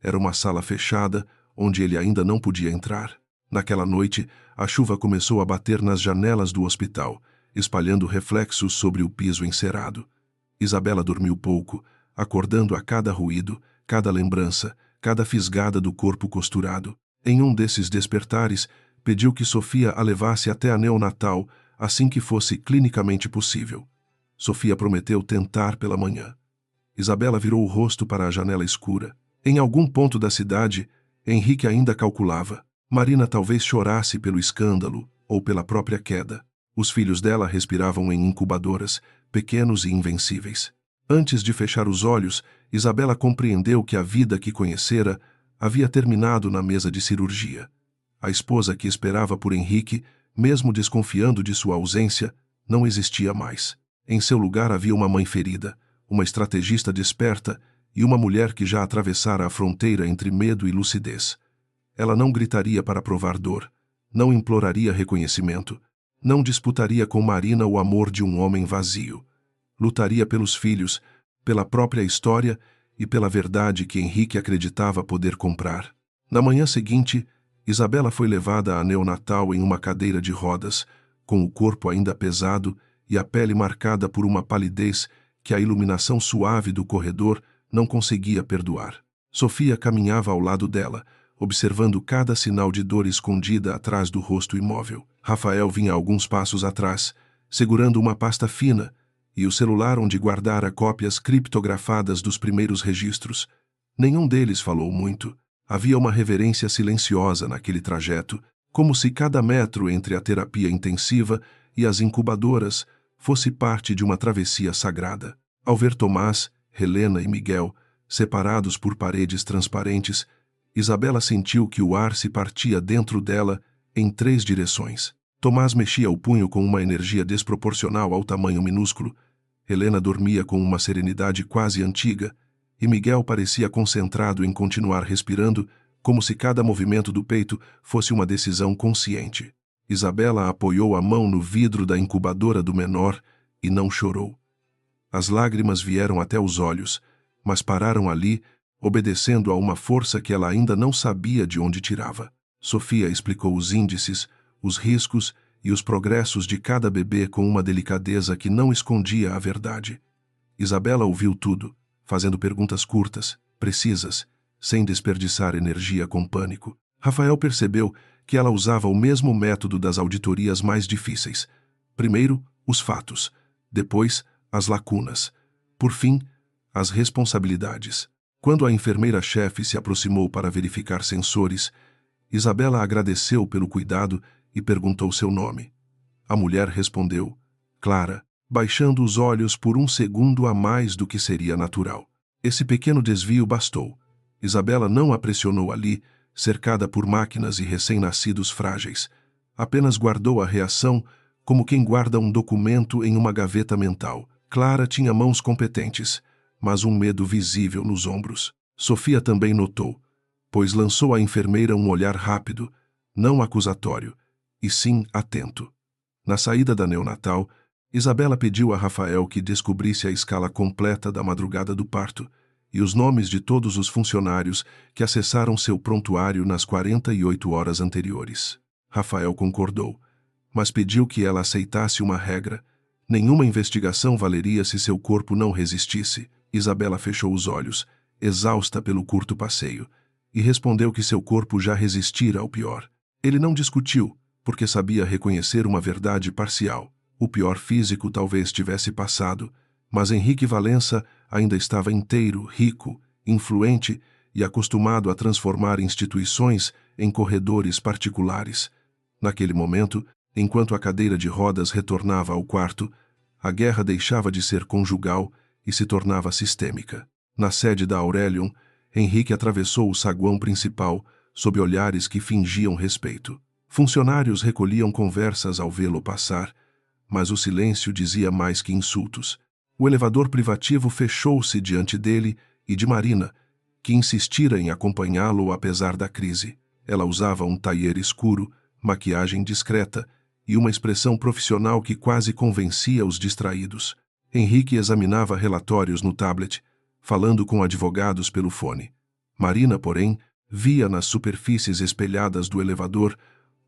Era uma sala fechada, onde ele ainda não podia entrar. Naquela noite, a chuva começou a bater nas janelas do hospital, espalhando reflexos sobre o piso encerado. Isabela dormiu pouco, acordando a cada ruído, cada lembrança, cada fisgada do corpo costurado. Em um desses despertares, pediu que Sofia a levasse até a neonatal assim que fosse clinicamente possível. Sofia prometeu tentar pela manhã. Isabela virou o rosto para a janela escura. Em algum ponto da cidade, Henrique ainda calculava. Marina talvez chorasse pelo escândalo ou pela própria queda. Os filhos dela respiravam em incubadoras, pequenos e invencíveis. Antes de fechar os olhos, Isabela compreendeu que a vida que conhecera havia terminado na mesa de cirurgia. A esposa que esperava por Henrique, mesmo desconfiando de sua ausência, não existia mais. Em seu lugar havia uma mãe ferida, uma estrategista desperta e uma mulher que já atravessara a fronteira entre medo e lucidez. Ela não gritaria para provar dor, não imploraria reconhecimento, não disputaria com Marina o amor de um homem vazio. Lutaria pelos filhos, pela própria história e pela verdade que Henrique acreditava poder comprar. Na manhã seguinte, Isabela foi levada à neonatal em uma cadeira de rodas, com o corpo ainda pesado e a pele marcada por uma palidez que a iluminação suave do corredor não conseguia perdoar. Sofia caminhava ao lado dela, observando cada sinal de dor escondida atrás do rosto imóvel. Rafael vinha alguns passos atrás, segurando uma pasta fina, e o celular onde guardara cópias criptografadas dos primeiros registros. Nenhum deles falou muito. Havia uma reverência silenciosa naquele trajeto, como se cada metro entre a terapia intensiva e as incubadoras fosse parte de uma travessia sagrada. Ao ver Tomás, Helena e Miguel, separados por paredes transparentes, Isabela sentiu que o ar se partia dentro dela em 3 direções. Tomás mexia o punho com uma energia desproporcional ao tamanho minúsculo. Helena dormia com uma serenidade quase antiga, e Miguel parecia concentrado em continuar respirando, como se cada movimento do peito fosse uma decisão consciente. Isabela apoiou a mão no vidro da incubadora do menor e não chorou. As lágrimas vieram até os olhos, mas pararam ali, obedecendo a uma força que ela ainda não sabia de onde tirava. Sofia explicou os índices, os riscos e os progressos de cada bebê com uma delicadeza que não escondia a verdade. Isabela ouviu tudo, fazendo perguntas curtas, precisas, sem desperdiçar energia com pânico. Rafael percebeu que ela usava o mesmo método das auditorias mais difíceis. Primeiro, os fatos. Depois, as lacunas. Por fim, as responsabilidades. Quando a enfermeira-chefe se aproximou para verificar sensores, Isabela agradeceu pelo cuidado e perguntou seu nome. A mulher respondeu, Clara, baixando os olhos por um segundo a mais do que seria natural. Esse pequeno desvio bastou. Isabela não a pressionou ali, cercada por máquinas e recém-nascidos frágeis. Apenas guardou a reação como quem guarda um documento em uma gaveta mental. Clara tinha mãos competentes, mas um medo visível nos ombros. Sofia também notou, pois lançou à enfermeira um olhar rápido, não acusatório, e sim atento. Na saída da neonatal, Isabela pediu a Rafael que descobrisse a escala completa da madrugada do parto e os nomes de todos os funcionários que acessaram seu prontuário nas 48 horas anteriores. Rafael concordou, mas pediu que ela aceitasse uma regra. Nenhuma investigação valeria se seu corpo não resistisse. Isabela fechou os olhos, exausta pelo curto passeio, e respondeu que seu corpo já resistira ao pior. Ele não discutiu, porque sabia reconhecer uma verdade parcial. O pior físico talvez tivesse passado, mas Henrique Valença ainda estava inteiro, rico, influente e acostumado a transformar instituições em corredores particulares. Naquele momento, enquanto a cadeira de rodas retornava ao quarto, a guerra deixava de ser conjugal e se tornava sistêmica. Na sede da Aurelion, Henrique atravessou o saguão principal, sob olhares que fingiam respeito. Funcionários recolhiam conversas ao vê-lo passar, mas o silêncio dizia mais que insultos. O elevador privativo fechou-se diante dele e de Marina, que insistira em acompanhá-lo apesar da crise. Ela usava um taier escuro, maquiagem discreta e uma expressão profissional que quase convencia os distraídos. Henrique examinava relatórios no tablet, falando com advogados pelo fone. Marina, porém, via nas superfícies espelhadas do elevador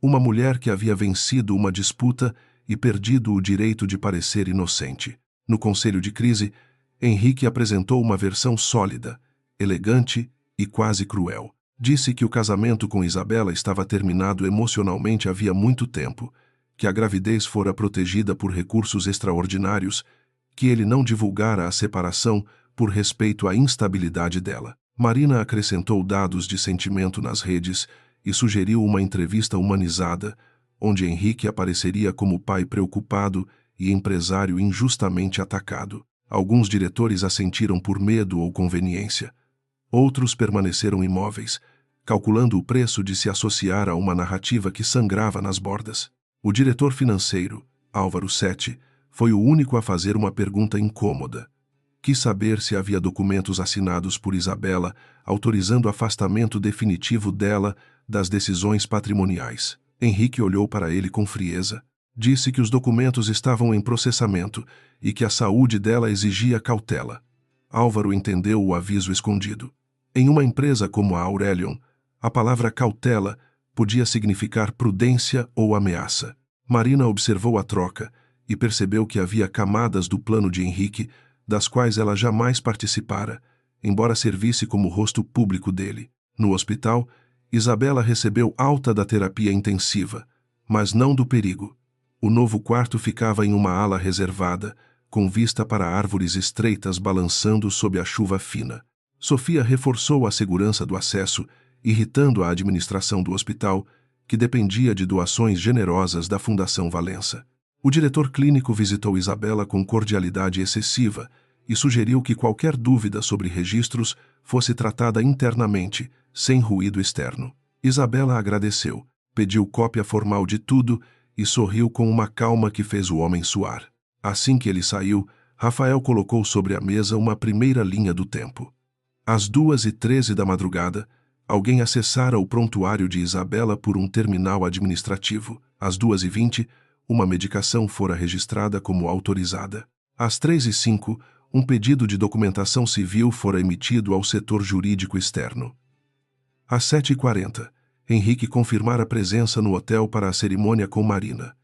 uma mulher que havia vencido uma disputa e perdido o direito de parecer inocente. No conselho de crise, Henrique apresentou uma versão sólida, elegante e quase cruel. Disse que o casamento com Isabela estava terminado emocionalmente havia muito tempo, que a gravidez fora protegida por recursos extraordinários, que ele não divulgara a separação por respeito à instabilidade dela. Marina acrescentou dados de sentimento nas redes e sugeriu uma entrevista humanizada, onde Henrique apareceria como pai preocupado e empresário injustamente atacado. Alguns diretores assentiram por medo ou conveniência. Outros permaneceram imóveis, calculando o preço de se associar a uma narrativa que sangrava nas bordas. O diretor financeiro, Álvaro Sete, foi o único a fazer uma pergunta incômoda. Quis saber se havia documentos assinados por Isabela autorizando o afastamento definitivo dela das decisões patrimoniais. Henrique olhou para ele com frieza. Disse que os documentos estavam em processamento e que a saúde dela exigia cautela. Álvaro entendeu o aviso escondido. Em uma empresa como a Aurelion, a palavra cautela podia significar prudência ou ameaça. Marina observou a troca e percebeu que havia camadas do plano de Henrique das quais ela jamais participara, embora servisse como rosto público dele. No hospital, Isabela recebeu alta da terapia intensiva, mas não do perigo. O novo quarto ficava em uma ala reservada, com vista para árvores estreitas balançando sob a chuva fina. Sofia reforçou a segurança do acesso, irritando a administração do hospital, que dependia de doações generosas da Fundação Valença. O diretor clínico visitou Isabela com cordialidade excessiva e sugeriu que qualquer dúvida sobre registros fosse tratada internamente, sem ruído externo. Isabela agradeceu, pediu cópia formal de tudo e sorriu com uma calma que fez o homem suar. Assim que ele saiu, Rafael colocou sobre a mesa uma primeira linha do tempo. Às 2h13 da madrugada, alguém acessara o prontuário de Isabela por um terminal administrativo. Às 2h20, uma medicação fora registrada como autorizada. Às 3h05, um pedido de documentação civil fora emitido ao setor jurídico externo. Às 7h40, Henrique confirmara presença no hotel para a cerimônia com Marina.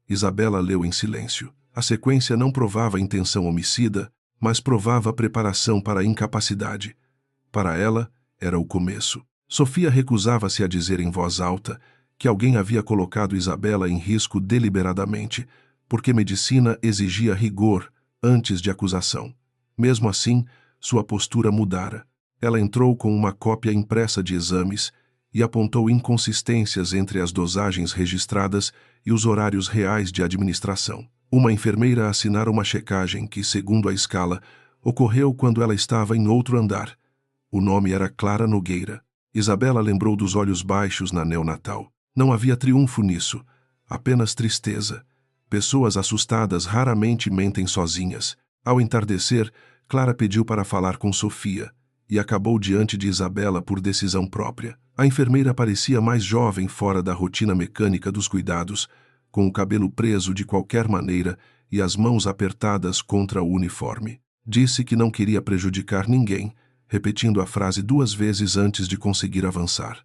Isabela leu em silêncio. A sequência não provava intenção homicida, mas provava preparação para a incapacidade. Para ela, era o começo. Sofia recusava-se a dizer em voz alta que alguém havia colocado Isabela em risco deliberadamente, porque medicina exigia rigor antes de acusação. Mesmo assim, sua postura mudara. Ela entrou com uma cópia impressa de exames e apontou inconsistências entre as dosagens registradas e os horários reais de administração. Uma enfermeira assinara uma checagem que, segundo a escala, ocorreu quando ela estava em outro andar. O nome era Clara Nogueira. Isabela lembrou dos olhos baixos na neonatal. Não havia triunfo nisso, apenas tristeza. Pessoas assustadas raramente mentem sozinhas. Ao entardecer, Clara pediu para falar com Sofia e acabou diante de Isabela por decisão própria. A enfermeira parecia mais jovem fora da rotina mecânica dos cuidados, com o cabelo preso de qualquer maneira e as mãos apertadas contra o uniforme. Disse que não queria prejudicar ninguém, repetindo a frase 2 vezes antes de conseguir avançar.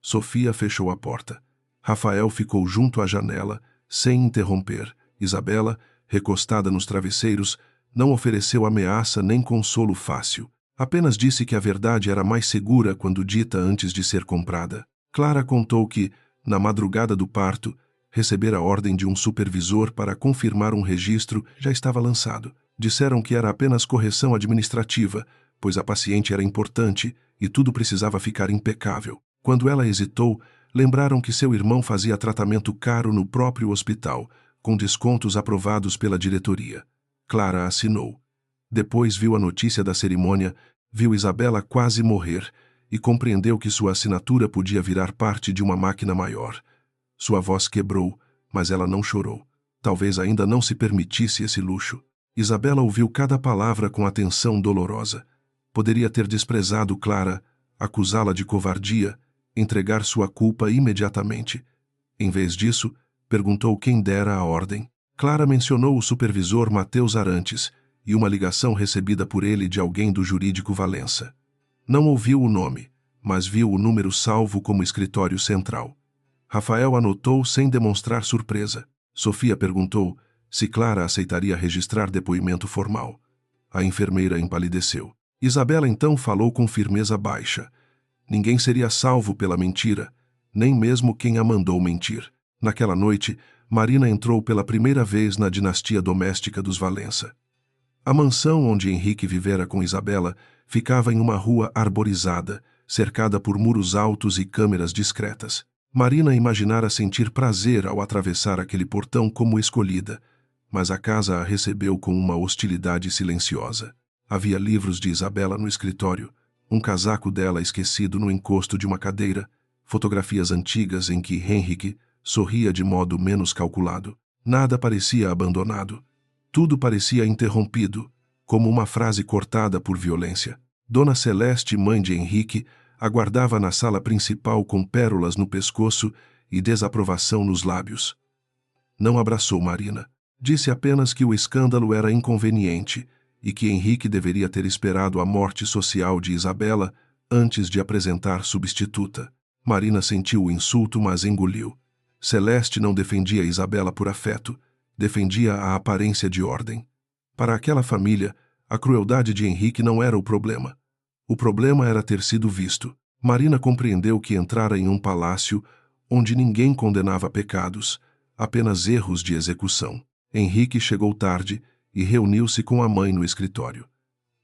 Sofia fechou a porta. Rafael ficou junto à janela, sem interromper. Isabela, recostada nos travesseiros, não ofereceu ameaça nem consolo fácil. Apenas disse que a verdade era mais segura quando dita antes de ser comprada. Clara contou que, na madrugada do parto, recebera ordem de um supervisor para confirmar um registro já estava lançado. Disseram que era apenas correção administrativa, pois a paciente era importante e tudo precisava ficar impecável. Quando ela hesitou, lembraram que seu irmão fazia tratamento caro no próprio hospital, com descontos aprovados pela diretoria. Clara assinou. Depois viu a notícia da cerimônia, viu Isabela quase morrer e compreendeu que sua assinatura podia virar parte de uma máquina maior. Sua voz quebrou, mas ela não chorou. Talvez ainda não se permitisse esse luxo. Isabela ouviu cada palavra com atenção dolorosa. Poderia ter desprezado Clara, acusá-la de covardia, entregar sua culpa imediatamente. Em vez disso, perguntou quem dera a ordem. Clara mencionou o supervisor Mateus Arantes e uma ligação recebida por ele de alguém do jurídico Valença. Não ouviu o nome, mas viu o número salvo como escritório central. Rafael anotou sem demonstrar surpresa. Sofia perguntou se Clara aceitaria registrar depoimento formal. A enfermeira empalideceu. Isabela então falou com firmeza baixa. Ninguém seria salvo pela mentira, nem mesmo quem a mandou mentir. Naquela noite, Marina entrou pela primeira vez na dinastia doméstica dos Valença. A mansão onde Henrique vivera com Isabela ficava em uma rua arborizada, cercada por muros altos e câmeras discretas. Marina imaginara sentir prazer ao atravessar aquele portão como escolhida, mas a casa a recebeu com uma hostilidade silenciosa. Havia livros de Isabela no escritório, um casaco dela esquecido no encosto de uma cadeira, fotografias antigas em que Henrique sorria de modo menos calculado. Nada parecia abandonado. Tudo parecia interrompido, como uma frase cortada por violência. Dona Celeste, mãe de Henrique, aguardava na sala principal com pérolas no pescoço e desaprovação nos lábios. Não abraçou Marina. Disse apenas que o escândalo era inconveniente e que Henrique deveria ter esperado a morte social de Isabela antes de apresentar substituta. Marina sentiu o insulto, mas engoliu. Celeste não defendia Isabela por afeto, defendia a aparência de ordem. Para aquela família, a crueldade de Henrique não era o problema. O problema era ter sido visto. Marina compreendeu que entrara em um palácio onde ninguém condenava pecados, apenas erros de execução. Henrique chegou tarde e reuniu-se com a mãe no escritório.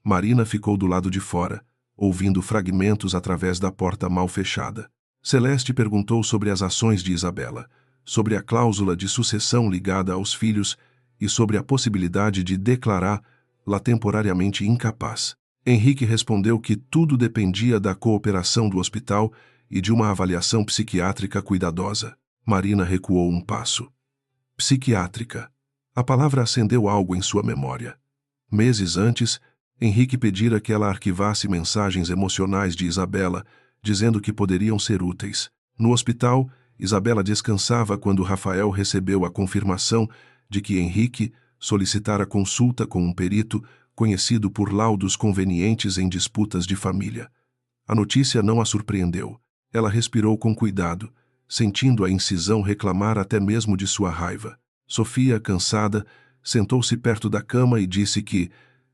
Marina ficou do lado de fora, ouvindo fragmentos através da porta mal fechada. Celeste perguntou sobre as ações de Isabela, sobre a cláusula de sucessão ligada aos filhos e sobre a possibilidade de declará-la temporariamente incapaz. Henrique respondeu que tudo dependia da cooperação do hospital e de uma avaliação psiquiátrica cuidadosa. Marina recuou um passo. Psiquiátrica. A palavra acendeu algo em sua memória. Meses antes, Henrique pedira que ela arquivasse mensagens emocionais de Isabela, dizendo que poderiam ser úteis. No hospital, Isabela descansava quando Rafael recebeu a confirmação de que Henrique solicitara consulta com um perito conhecido por laudos convenientes em disputas de família. A notícia não a surpreendeu. Ela respirou com cuidado, sentindo a incisão reclamar até mesmo de sua raiva. Sofia, cansada, sentou-se perto da cama e disse que,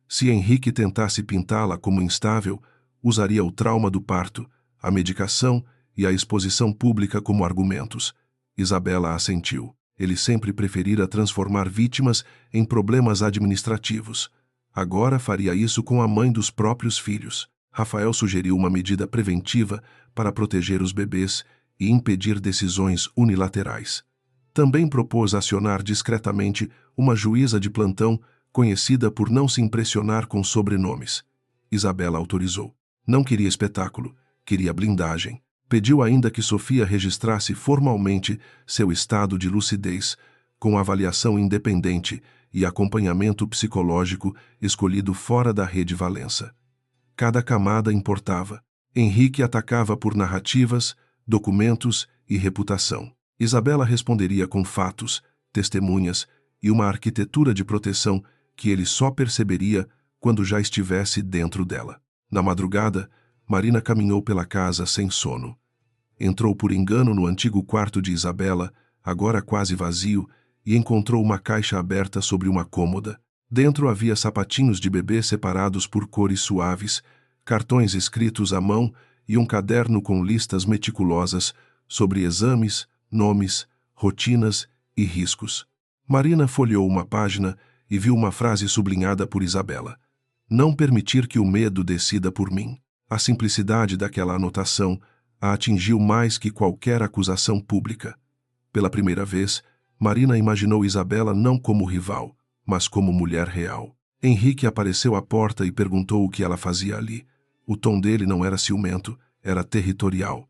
se Henrique tentasse pintá-la como instável, usaria o trauma do parto, a medicação e a exposição pública como argumentos. Isabela assentiu. Ele sempre preferira transformar vítimas em problemas administrativos. Agora faria isso com a mãe dos próprios filhos. Rafael sugeriu uma medida preventiva para proteger os bebês e impedir decisões unilaterais. Também propôs acionar discretamente uma juíza de plantão conhecida por não se impressionar com sobrenomes. Isabela autorizou. Não queria espetáculo, queria blindagem. Pediu ainda que Sofia registrasse formalmente seu estado de lucidez, com avaliação independente e acompanhamento psicológico escolhido fora da rede Valença. Cada camada importava. Henrique atacava por narrativas, documentos e reputação. Isabela responderia com fatos, testemunhas e uma arquitetura de proteção que ele só perceberia quando já estivesse dentro dela. Na madrugada, Marina caminhou pela casa sem sono. Entrou por engano no antigo quarto de Isabela, agora quase vazio, e encontrou uma caixa aberta sobre uma cômoda. Dentro havia sapatinhos de bebê separados por cores suaves, cartões escritos à mão e um caderno com listas meticulosas sobre exames, nomes, rotinas e riscos. Marina folheou uma página e viu uma frase sublinhada por Isabela. Não permitir que o medo decida por mim. A simplicidade daquela anotação a atingiu mais que qualquer acusação pública. Pela primeira vez, Marina imaginou Isabela não como rival, mas como mulher real. Henrique apareceu à porta e perguntou o que ela fazia ali. O tom dele não era ciumento, era territorial.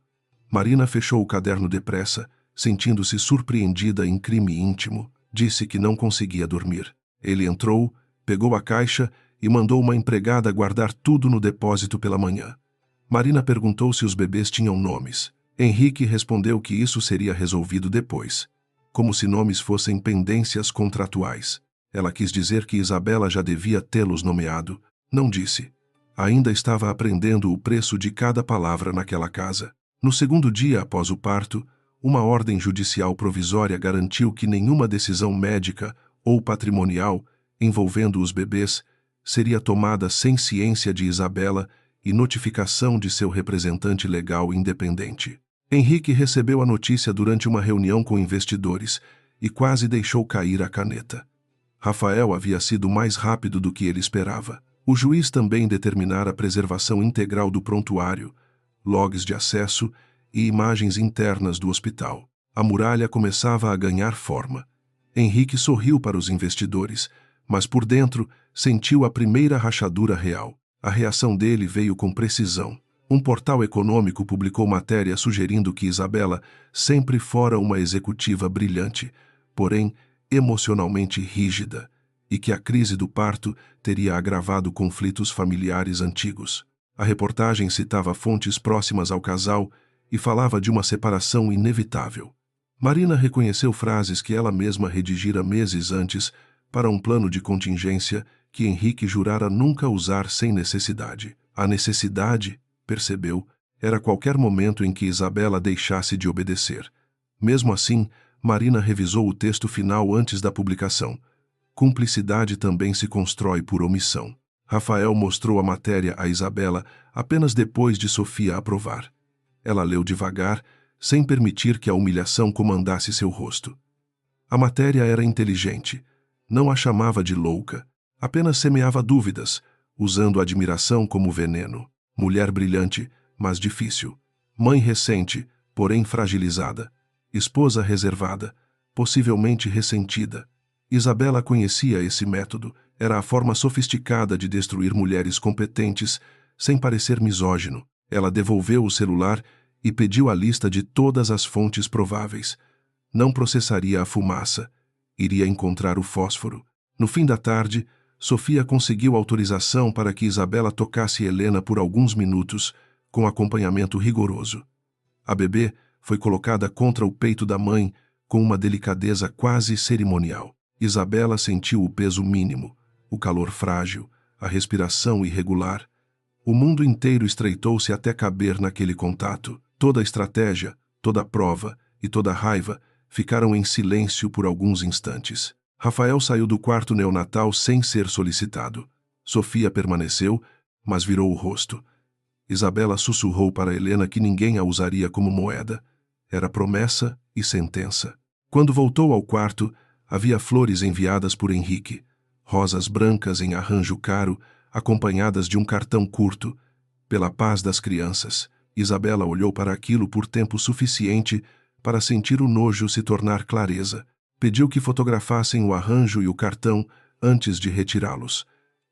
Marina fechou o caderno depressa, sentindo-se surpreendida em crime íntimo. Disse que não conseguia dormir. Ele entrou, pegou a caixa e mandou uma empregada guardar tudo no depósito pela manhã. Marina perguntou se os bebês tinham nomes. Henrique respondeu que isso seria resolvido depois, como se nomes fossem pendências contratuais. Ela quis dizer que Isabela já devia tê-los nomeado. Não disse. Ainda estava aprendendo o preço de cada palavra naquela casa. No segundo dia após o parto, uma ordem judicial provisória garantiu que nenhuma decisão médica ou patrimonial envolvendo os bebês seria tomada sem ciência de Isabela e notificação de seu representante legal independente. Henrique recebeu a notícia durante uma reunião com investidores e quase deixou cair a caneta. Rafael havia sido mais rápido do que ele esperava. O juiz também determinara a preservação integral do prontuário, logs de acesso e imagens internas do hospital. A muralha começava a ganhar forma. Henrique sorriu para os investidores, mas por dentro sentiu a primeira rachadura real. A reação dele veio com precisão. Um portal econômico publicou matéria sugerindo que Isabela sempre fora uma executiva brilhante, porém emocionalmente rígida, e que a crise do parto teria agravado conflitos familiares antigos. A reportagem citava fontes próximas ao casal e falava de uma separação inevitável. Marina reconheceu frases que ela mesma redigira meses antes para um plano de contingência que Henrique jurara nunca usar sem necessidade. A necessidade, percebeu, era qualquer momento em que Isabela deixasse de obedecer. Mesmo assim, Marina revisou o texto final antes da publicação. Cumplicidade também se constrói por omissão. Rafael mostrou a matéria a Isabela apenas depois de Sofia aprovar. Ela leu devagar, sem permitir que a humilhação comandasse seu rosto. A matéria era inteligente. Não a chamava de louca, Apenas semeava dúvidas, usando a admiração como veneno. Mulher brilhante, mas difícil. Mãe recente, porém fragilizada. Esposa reservada, possivelmente ressentida. Isabela conhecia esse método. Era a forma sofisticada de destruir mulheres competentes, sem parecer misógino. Ela devolveu o celular e pediu a lista de todas as fontes prováveis. Não processaria a fumaça. Iria encontrar o fósforo. No fim da tarde, Sofia conseguiu autorização para que Isabela tocasse Helena por alguns minutos, com acompanhamento rigoroso. A bebê foi colocada contra o peito da mãe, com uma delicadeza quase cerimonial. Isabela sentiu o peso mínimo, o calor frágil, a respiração irregular. O mundo inteiro estreitou-se até caber naquele contato. Toda a estratégia, toda a prova e toda a raiva ficaram em silêncio por alguns instantes. Rafael saiu do quarto neonatal sem ser solicitado. Sofia permaneceu, mas virou o rosto. Isabela sussurrou para Helena que ninguém a usaria como moeda. Era promessa e sentença. Quando voltou ao quarto, havia flores enviadas por Henrique. Rosas brancas em arranjo caro, acompanhadas de um cartão curto. Pela paz das crianças. Isabela olhou para aquilo por tempo suficiente para sentir o nojo se tornar clareza. Pediu que fotografassem o arranjo e o cartão antes de retirá-los.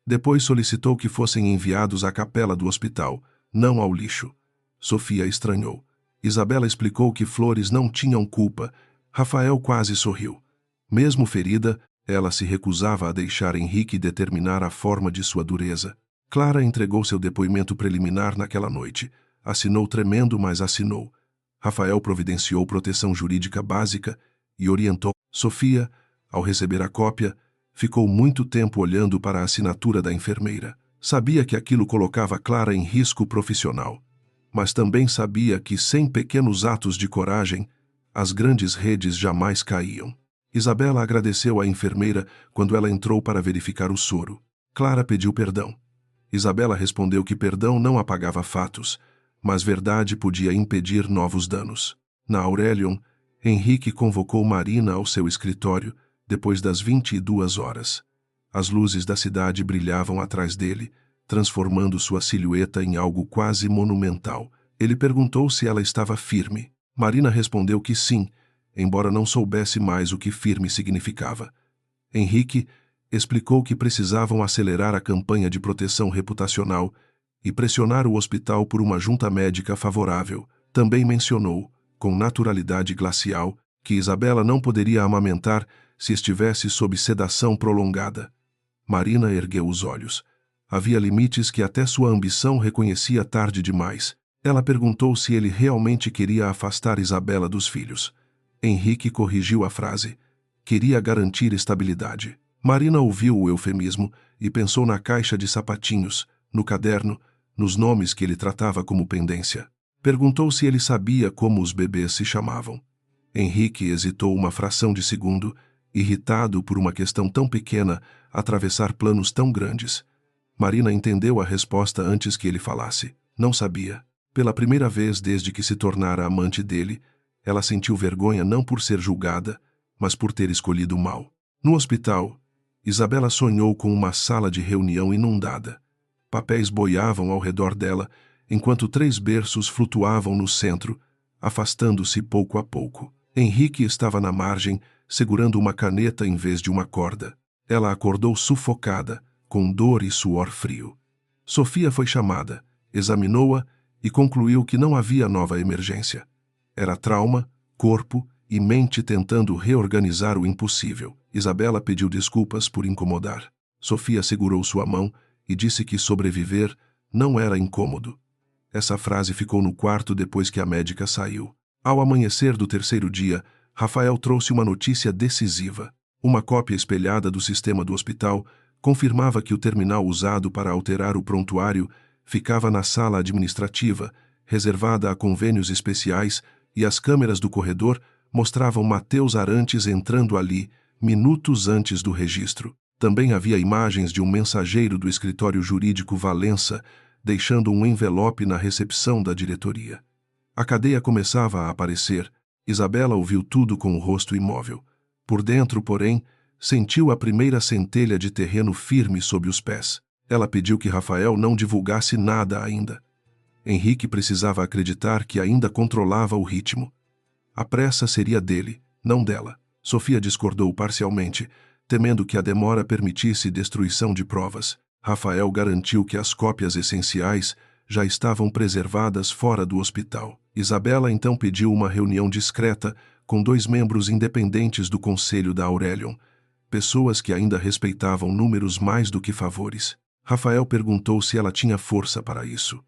Depois solicitou que fossem enviados à capela do hospital, não ao lixo. Sofia estranhou. Isabela explicou que flores não tinham culpa. Rafael quase sorriu. Mesmo ferida, ela se recusava a deixar Henrique determinar a forma de sua dureza. Clara entregou seu depoimento preliminar naquela noite. Assinou tremendo, mas assinou. Rafael providenciou proteção jurídica básica e orientou. Sofia, ao receber a cópia, ficou muito tempo olhando para a assinatura da enfermeira. Sabia que aquilo colocava Clara em risco profissional, mas também sabia que, sem pequenos atos de coragem, as grandes redes jamais caíam. Isabela agradeceu à enfermeira quando ela entrou para verificar o soro. Clara pediu perdão. Isabela respondeu que perdão não apagava fatos, mas verdade podia impedir novos danos. Na Aurelion, Henrique convocou Marina ao seu escritório, depois das 22 horas. As luzes da cidade brilhavam atrás dele, transformando sua silhueta em algo quase monumental. Ele perguntou se ela estava firme. Marina respondeu que sim, embora não soubesse mais o que firme significava. Henrique explicou que precisavam acelerar a campanha de proteção reputacional e pressionar o hospital por uma junta médica favorável. Também mencionou, com naturalidade glacial, que Isabela não poderia amamentar se estivesse sob sedação prolongada. Marina ergueu os olhos. Havia limites que até sua ambição reconhecia tarde demais. Ela perguntou se ele realmente queria afastar Isabela dos filhos. Henrique corrigiu a frase. Queria garantir estabilidade. Marina ouviu o eufemismo e pensou na caixa de sapatinhos, no caderno, nos nomes que ele tratava como pendência. Perguntou se ele sabia como os bebês se chamavam. Henrique hesitou uma fração de segundo, irritado por uma questão tão pequena atravessar planos tão grandes. Marina entendeu a resposta antes que ele falasse. Não sabia. Pela primeira vez desde que se tornara amante dele, ela sentiu vergonha não por ser julgada, mas por ter escolhido mal. No hospital, Isabela sonhou com uma sala de reunião inundada. Papéis boiavam ao redor dela, enquanto 3 berços flutuavam no centro, afastando-se pouco a pouco. Henrique estava na margem, segurando uma caneta em vez de uma corda. Ela acordou sufocada, com dor e suor frio. Sofia foi chamada, examinou-a e concluiu que não havia nova emergência. Era trauma, corpo e mente tentando reorganizar o impossível. Isabela pediu desculpas por incomodar. Sofia segurou sua mão e disse que sobreviver não era incômodo. Essa frase ficou no quarto depois que a médica saiu. Ao amanhecer do 3º dia, Rafael trouxe uma notícia decisiva. Uma cópia espelhada do sistema do hospital confirmava que o terminal usado para alterar o prontuário ficava na sala administrativa, reservada a convênios especiais, e as câmeras do corredor mostravam Mateus Arantes entrando ali, minutos antes do registro. Também havia imagens de um mensageiro do escritório jurídico Valença, deixando um envelope na recepção da diretoria. A cadeia começava a aparecer. Isabela ouviu tudo com o rosto imóvel. Por dentro, porém, sentiu a primeira centelha de terreno firme sob os pés. Ela pediu que Rafael não divulgasse nada ainda. Henrique precisava acreditar que ainda controlava o ritmo. A pressa seria dele, não dela. Sofia discordou parcialmente, temendo que a demora permitisse destruição de provas. Rafael garantiu que as cópias essenciais já estavam preservadas fora do hospital. Isabela então pediu uma reunião discreta com 2 membros independentes do Conselho da Aurelion, pessoas que ainda respeitavam números mais do que favores. Rafael perguntou se ela tinha força para isso.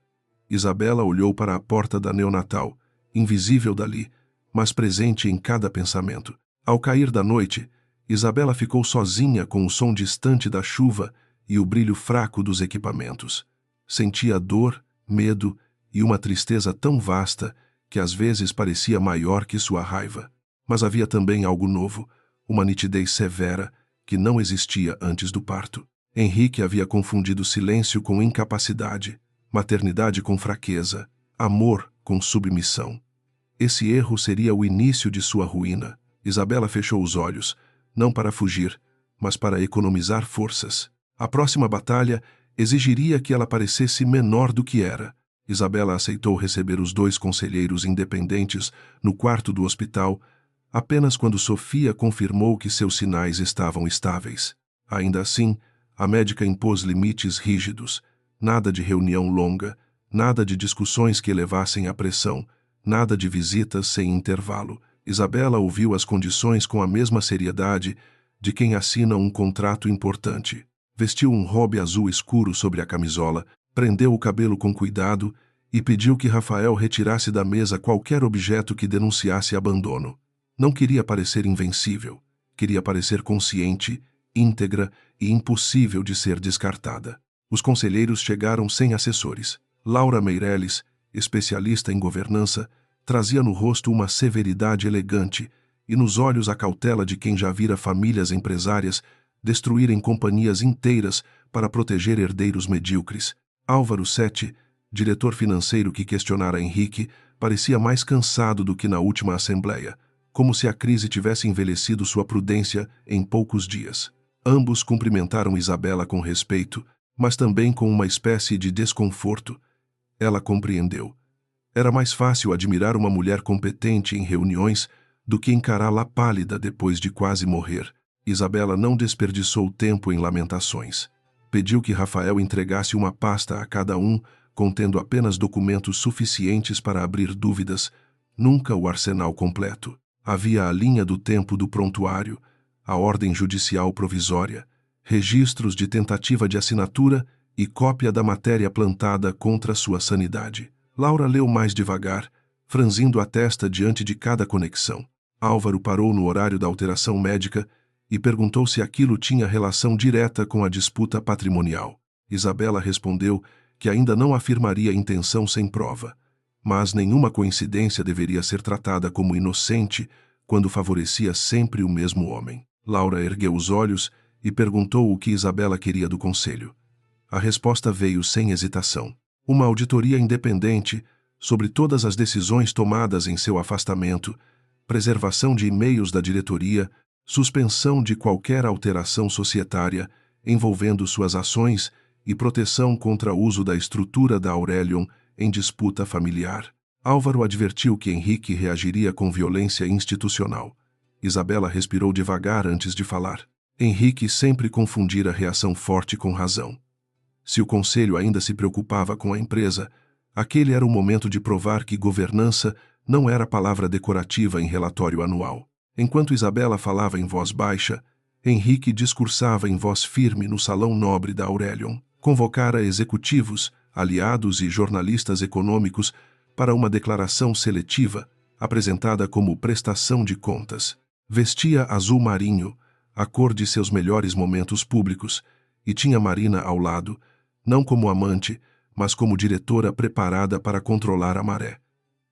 Isabela olhou para a porta da neonatal, invisível dali, mas presente em cada pensamento. Ao cair da noite, Isabela ficou sozinha com o som distante da chuva e o brilho fraco dos equipamentos. Sentia dor, medo e uma tristeza tão vasta que às vezes parecia maior que sua raiva. Mas havia também algo novo, uma nitidez severa que não existia antes do parto. Henrique havia confundido silêncio com incapacidade, maternidade com fraqueza, amor com submissão. Esse erro seria o início de sua ruína. Isabela fechou os olhos, não para fugir, mas para economizar forças. A próxima batalha exigiria que ela parecesse menor do que era. Isabela aceitou receber os 2 conselheiros independentes no quarto do hospital, apenas quando Sofia confirmou que seus sinais estavam estáveis. Ainda assim, a médica impôs limites rígidos. Nada de reunião longa, nada de discussões que elevassem a pressão, nada de visitas sem intervalo. Isabela ouviu as condições com a mesma seriedade de quem assina um contrato importante. Vestiu um robe azul escuro sobre a camisola, prendeu o cabelo com cuidado e pediu que Rafael retirasse da mesa qualquer objeto que denunciasse abandono. Não queria parecer invencível, queria parecer consciente, íntegra e impossível de ser descartada. Os conselheiros chegaram sem assessores. Laura Meirelles, especialista em governança, trazia no rosto uma severidade elegante e nos olhos a cautela de quem já vira famílias empresárias destruírem companhias inteiras para proteger herdeiros medíocres. Álvaro Sete, diretor financeiro que questionara Henrique, parecia mais cansado do que na última assembleia, como se a crise tivesse envelhecido sua prudência em poucos dias. Ambos cumprimentaram Isabela com respeito, mas também com uma espécie de desconforto. Ela compreendeu. Era mais fácil admirar uma mulher competente em reuniões do que encará-la pálida depois de quase morrer. Isabela não desperdiçou tempo em lamentações. Pediu que Rafael entregasse uma pasta a cada um, contendo apenas documentos suficientes para abrir dúvidas, nunca o arsenal completo. Havia a linha do tempo do prontuário, a ordem judicial provisória, registros de tentativa de assinatura e cópia da matéria plantada contra sua sanidade. Laura leu mais devagar, franzindo a testa diante de cada conexão. Álvaro parou no horário da alteração médica e perguntou se aquilo tinha relação direta com a disputa patrimonial. Isabela respondeu que ainda não afirmaria intenção sem prova, mas nenhuma coincidência deveria ser tratada como inocente quando favorecia sempre o mesmo homem. Laura ergueu os olhos e perguntou o que Isabela queria do conselho. A resposta veio sem hesitação. Uma auditoria independente sobre todas as decisões tomadas em seu afastamento, preservação de e-mails da diretoria, suspensão de qualquer alteração societária envolvendo suas ações e proteção contra o uso da estrutura da Aurelion em disputa familiar. Álvaro advertiu que Henrique reagiria com violência institucional. Isabela respirou devagar antes de falar. Henrique sempre confundira reação forte com razão. Se o conselho ainda se preocupava com a empresa, aquele era o momento de provar que governança não era palavra decorativa em relatório anual. Enquanto Isabela falava em voz baixa, Henrique discursava em voz firme no salão nobre da Aurelion. Convocara executivos, aliados e jornalistas econômicos para uma declaração seletiva, apresentada como prestação de contas. Vestia azul marinho, a cor de seus melhores momentos públicos, e tinha Marina ao lado, não como amante, mas como diretora preparada para controlar a maré.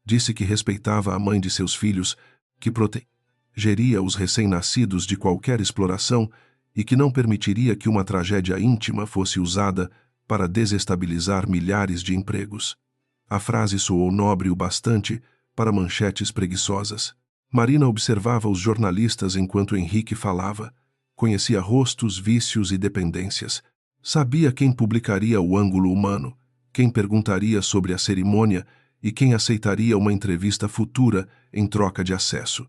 Disse que respeitava a mãe de seus filhos, que protegeria os recém-nascidos de qualquer exploração e que não permitiria que uma tragédia íntima fosse usada para desestabilizar milhares de empregos. A frase soou nobre o bastante para manchetes preguiçosas. Marina observava os jornalistas enquanto Henrique falava, Conhecia rostos, vícios e dependências. Sabia quem publicaria o ângulo humano, quem perguntaria sobre a cerimônia e quem aceitaria uma entrevista futura em troca de acesso.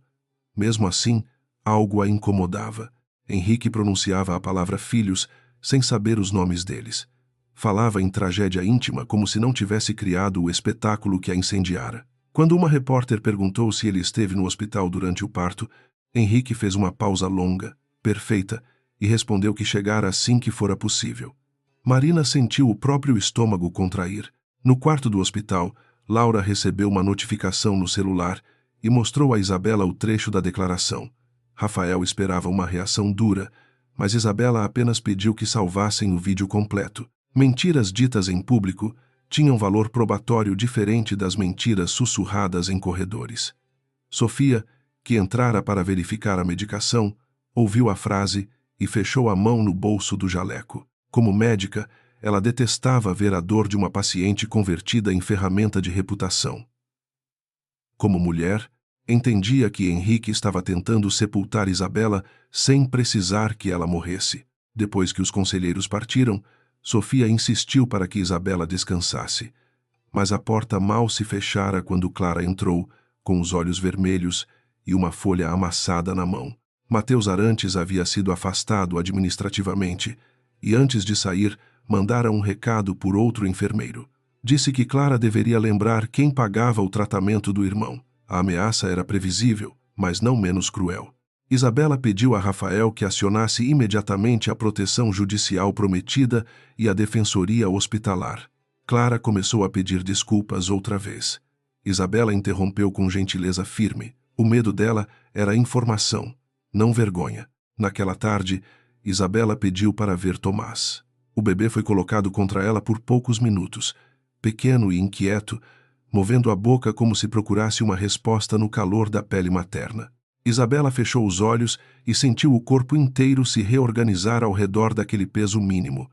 Mesmo assim, algo a incomodava. Henrique pronunciava a palavra filhos sem saber os nomes deles. Falava em tragédia íntima como se não tivesse criado o espetáculo que a incendiara. Quando uma repórter perguntou se ele esteve no hospital durante o parto, Henrique fez uma pausa longa, perfeita, e respondeu que chegara assim que fora possível. Marina sentiu o próprio estômago contrair. No quarto do hospital, Laura recebeu uma notificação no celular e mostrou a Isabela o trecho da declaração. Rafael esperava uma reação dura, mas Isabela apenas pediu que salvassem o vídeo completo. Mentiras ditas em público tinham valor probatório diferente das mentiras sussurradas em corredores. Sofia, que entrara para verificar a medicação, ouviu a frase e fechou a mão no bolso do jaleco. Como médica, ela detestava ver a dor de uma paciente convertida em ferramenta de reputação. Como mulher, entendia que Henrique estava tentando sepultar Isabela sem precisar que ela morresse. Depois que os conselheiros partiram, Sofia insistiu para que Isabela descansasse. Mas a porta mal se fechara quando Clara entrou, com os olhos vermelhos e uma folha amassada na mão. Mateus Arantes havia sido afastado administrativamente e, antes de sair, mandara um recado por outro enfermeiro. Disse que Clara deveria lembrar quem pagava o tratamento do irmão. A ameaça era previsível, mas não menos cruel. Isabela pediu a Rafael que acionasse imediatamente a proteção judicial prometida e a defensoria hospitalar. Clara começou a pedir desculpas outra vez. Isabela interrompeu com gentileza firme. O medo dela era informação, não vergonha. Naquela tarde, Isabela pediu para ver Tomás. O bebê foi colocado contra ela por poucos minutos, pequeno e inquieto, movendo a boca como se procurasse uma resposta no calor da pele materna. Isabela fechou os olhos e sentiu o corpo inteiro se reorganizar ao redor daquele peso mínimo.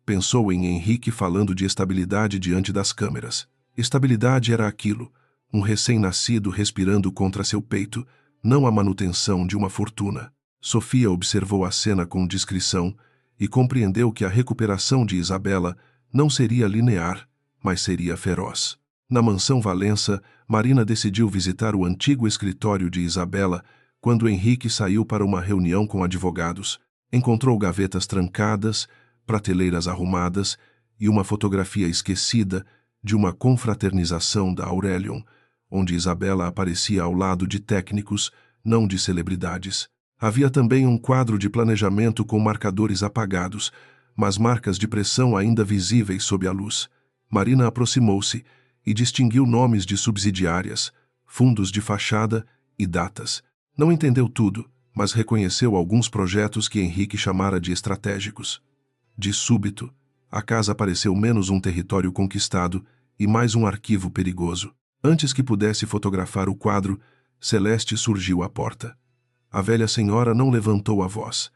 Pensou em Henrique falando de estabilidade diante das câmeras. Estabilidade era aquilo, um recém-nascido respirando contra seu peito, não a manutenção de uma fortuna. Sofia observou a cena com discrição e compreendeu que a recuperação de Isabela não seria linear, mas seria feroz. Na mansão Valença, Marina decidiu visitar o antigo escritório de Isabela quando Henrique saiu para uma reunião com advogados. Encontrou gavetas trancadas, prateleiras arrumadas e uma fotografia esquecida de uma confraternização da Aurelion, onde Isabela aparecia ao lado de técnicos, não de celebridades. Havia também um quadro de planejamento com marcadores apagados, mas marcas de pressão ainda visíveis sob a luz. Marina aproximou-se e distinguiu nomes de subsidiárias, fundos de fachada e datas. Não entendeu tudo, mas reconheceu alguns projetos que Henrique chamara de estratégicos. De súbito, a casa pareceu menos um território conquistado e mais um arquivo perigoso. Antes que pudesse fotografar o quadro, Celeste surgiu à porta. A velha senhora não levantou a voz.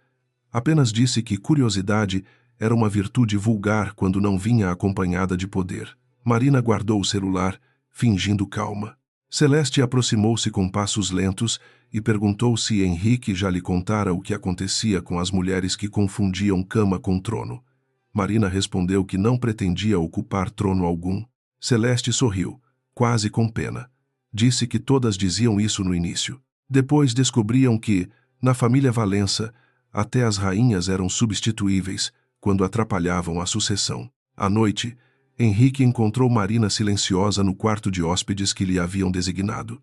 Apenas disse que curiosidade era uma virtude vulgar quando não vinha acompanhada de poder. Marina guardou o celular, fingindo calma. Celeste aproximou-se com passos lentos e perguntou se Henrique já lhe contara o que acontecia com as mulheres que confundiam cama com trono. Marina respondeu que não pretendia ocupar trono algum. Celeste sorriu, quase com pena. Disse que todas diziam isso no início. Depois descobriam que, na família Valença, até as rainhas eram substituíveis quando atrapalhavam a sucessão. À noite, Henrique encontrou Marina silenciosa no quarto de hóspedes que lhe haviam designado.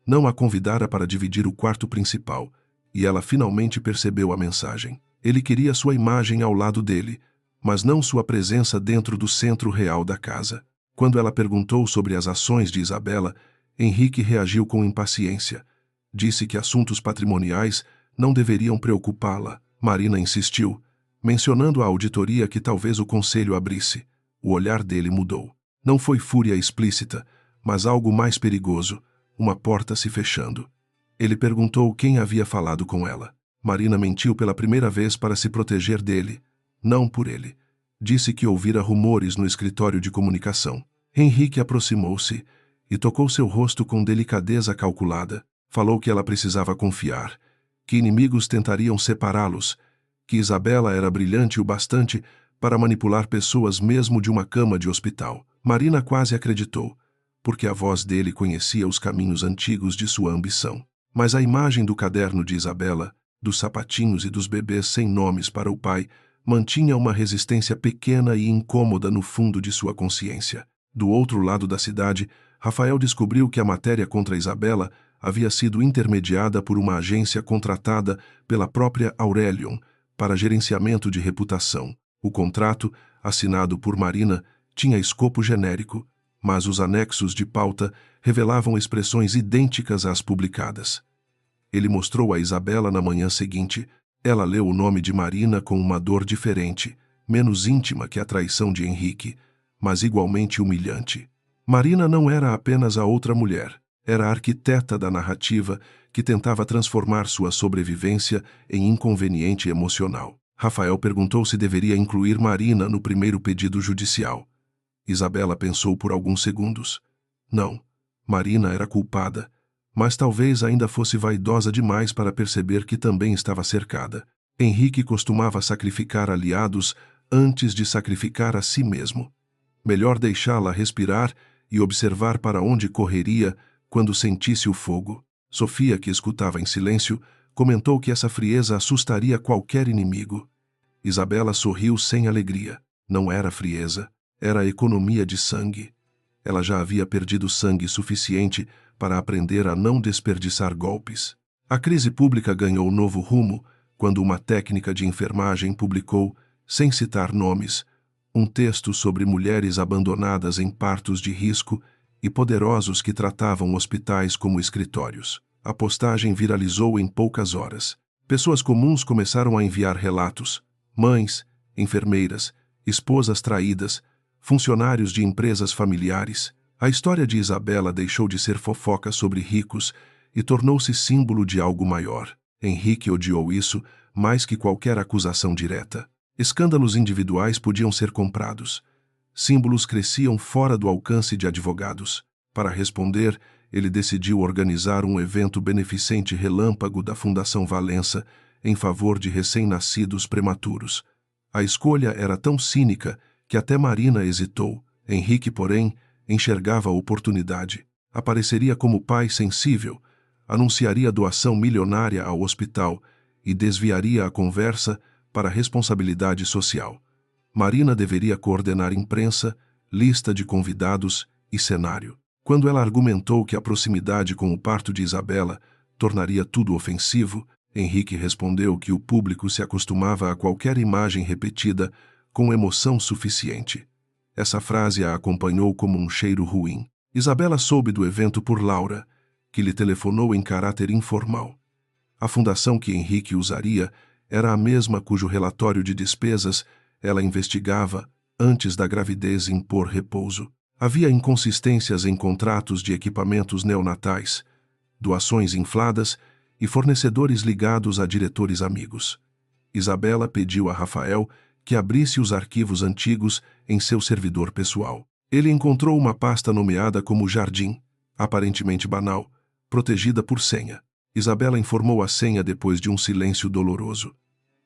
Não a convidara para dividir o quarto principal, e ela finalmente percebeu a mensagem. Ele queria sua imagem ao lado dele, mas não sua presença dentro do centro real da casa. Quando ela perguntou sobre as ações de Isabela, Henrique reagiu com impaciência. Disse que assuntos patrimoniais não deveriam preocupá-la. Marina insistiu, mencionando a auditoria que talvez o conselho abrisse. O olhar dele mudou. Não foi fúria explícita, mas algo mais perigoso, uma porta se fechando. Ele perguntou quem havia falado com ela. Marina mentiu pela primeira vez para se proteger dele, não por ele. Disse que ouvira rumores no escritório de comunicação. Henrique aproximou-se e tocou seu rosto com delicadeza calculada. Falou que ela precisava confiar, que inimigos tentariam separá-los que Isabela era brilhante o bastante para manipular pessoas mesmo de uma cama de hospital. Marina quase acreditou, porque a voz dele conhecia os caminhos antigos de sua ambição. Mas a imagem do caderno de Isabela, dos sapatinhos e dos bebês sem nomes para o pai, mantinha uma resistência pequena e incômoda no fundo de sua consciência. Do outro lado da cidade, Rafael descobriu que a matéria contra Isabela havia sido intermediada por uma agência contratada pela própria Aurelion para gerenciamento de reputação. O contrato, assinado por Marina, tinha escopo genérico, mas os anexos de pauta revelavam expressões idênticas às publicadas. Ele mostrou a Isabela na manhã seguinte. Ela leu o nome de Marina com uma dor diferente, menos íntima que a traição de Henrique, mas igualmente humilhante. Marina não era apenas a outra mulher, era a arquiteta da narrativa que tentava transformar sua sobrevivência em inconveniente emocional. Rafael perguntou se deveria incluir Marina no primeiro pedido judicial. Isabela pensou por alguns segundos. Não, Marina era culpada, mas talvez ainda fosse vaidosa demais para perceber que também estava cercada. Henrique costumava sacrificar aliados antes de sacrificar a si mesmo. Melhor deixá-la respirar e observar para onde correria quando sentisse o fogo. Sofia, que escutava em silêncio, comentou que essa frieza assustaria qualquer inimigo. Isabela sorriu sem alegria. Não era frieza, era economia de sangue. Ela já havia perdido sangue suficiente para aprender a não desperdiçar golpes. A crise pública ganhou novo rumo quando uma técnica de enfermagem publicou, sem citar nomes, um texto sobre mulheres abandonadas em partos de risco e poderosos que tratavam hospitais como escritórios. A postagem viralizou em poucas horas. Pessoas comuns começaram a enviar relatos. Mães, enfermeiras, esposas traídas, funcionários de empresas familiares. A história de Isabela deixou de ser fofoca sobre ricos e tornou-se símbolo de algo maior. Henrique odiou isso mais que qualquer acusação direta. Escândalos individuais podiam ser comprados. Símbolos cresciam fora do alcance de advogados. Para responder, ele decidiu organizar um evento beneficente relâmpago da Fundação Valença em favor de recém-nascidos prematuros. A escolha era tão cínica que até Marina hesitou. Henrique, porém, enxergava a oportunidade. Apareceria como pai sensível, anunciaria doação milionária ao hospital e desviaria a conversa para a responsabilidade social. Marina deveria coordenar imprensa, lista de convidados e cenário. Quando ela argumentou que a proximidade com o parto de Isabela tornaria tudo ofensivo, Henrique respondeu que o público se acostumava a qualquer imagem repetida com emoção suficiente. Essa frase a acompanhou como um cheiro ruim. Isabela soube do evento por Laura, que lhe telefonou em caráter informal. A fundação que Henrique usaria era a mesma cujo relatório de despesas ela investigava antes da gravidez impor repouso. Havia inconsistências em contratos de equipamentos neonatais, doações infladas e fornecedores ligados a diretores amigos. Isabela pediu a Rafael que abrisse os arquivos antigos em seu servidor pessoal. Ele encontrou uma pasta nomeada como Jardim, aparentemente banal, protegida por senha. Isabela informou a senha depois de um silêncio doloroso.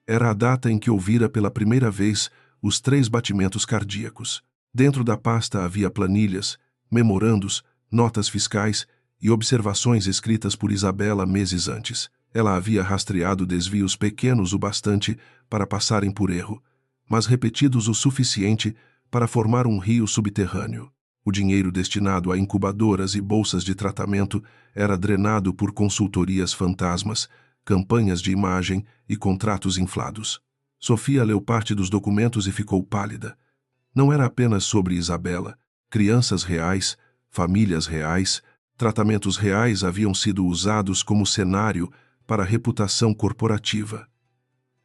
Era a data em que ouvira pela primeira vez os 3 batimentos cardíacos. Dentro da pasta havia planilhas, memorandos, notas fiscais e observações escritas por Isabela meses antes. Ela havia rastreado desvios pequenos o bastante para passarem por erro, mas repetidos o suficiente para formar um rio subterrâneo. O dinheiro destinado a incubadoras e bolsas de tratamento era drenado por consultorias fantasmas, campanhas de imagem e contratos inflados. Sofia leu parte dos documentos e ficou pálida. Não era apenas sobre Isabela. Crianças reais, famílias reais, tratamentos reais haviam sido usados como cenário para a reputação corporativa.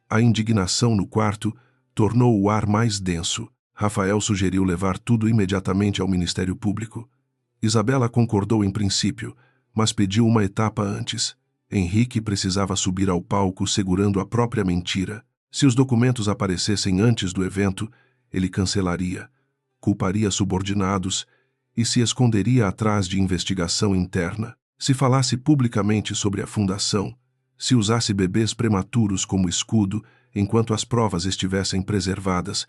A indignação no quarto tornou o ar mais denso. Rafael sugeriu levar tudo imediatamente ao Ministério Público. Isabela concordou em princípio, mas pediu uma etapa antes. Henrique precisava subir ao palco segurando a própria mentira. Se os documentos aparecessem antes do evento, ele cancelaria, culparia subordinados e se esconderia atrás de investigação interna. Se falasse publicamente sobre a fundação, se usasse bebês prematuros como escudo, enquanto as provas estivessem preservadas,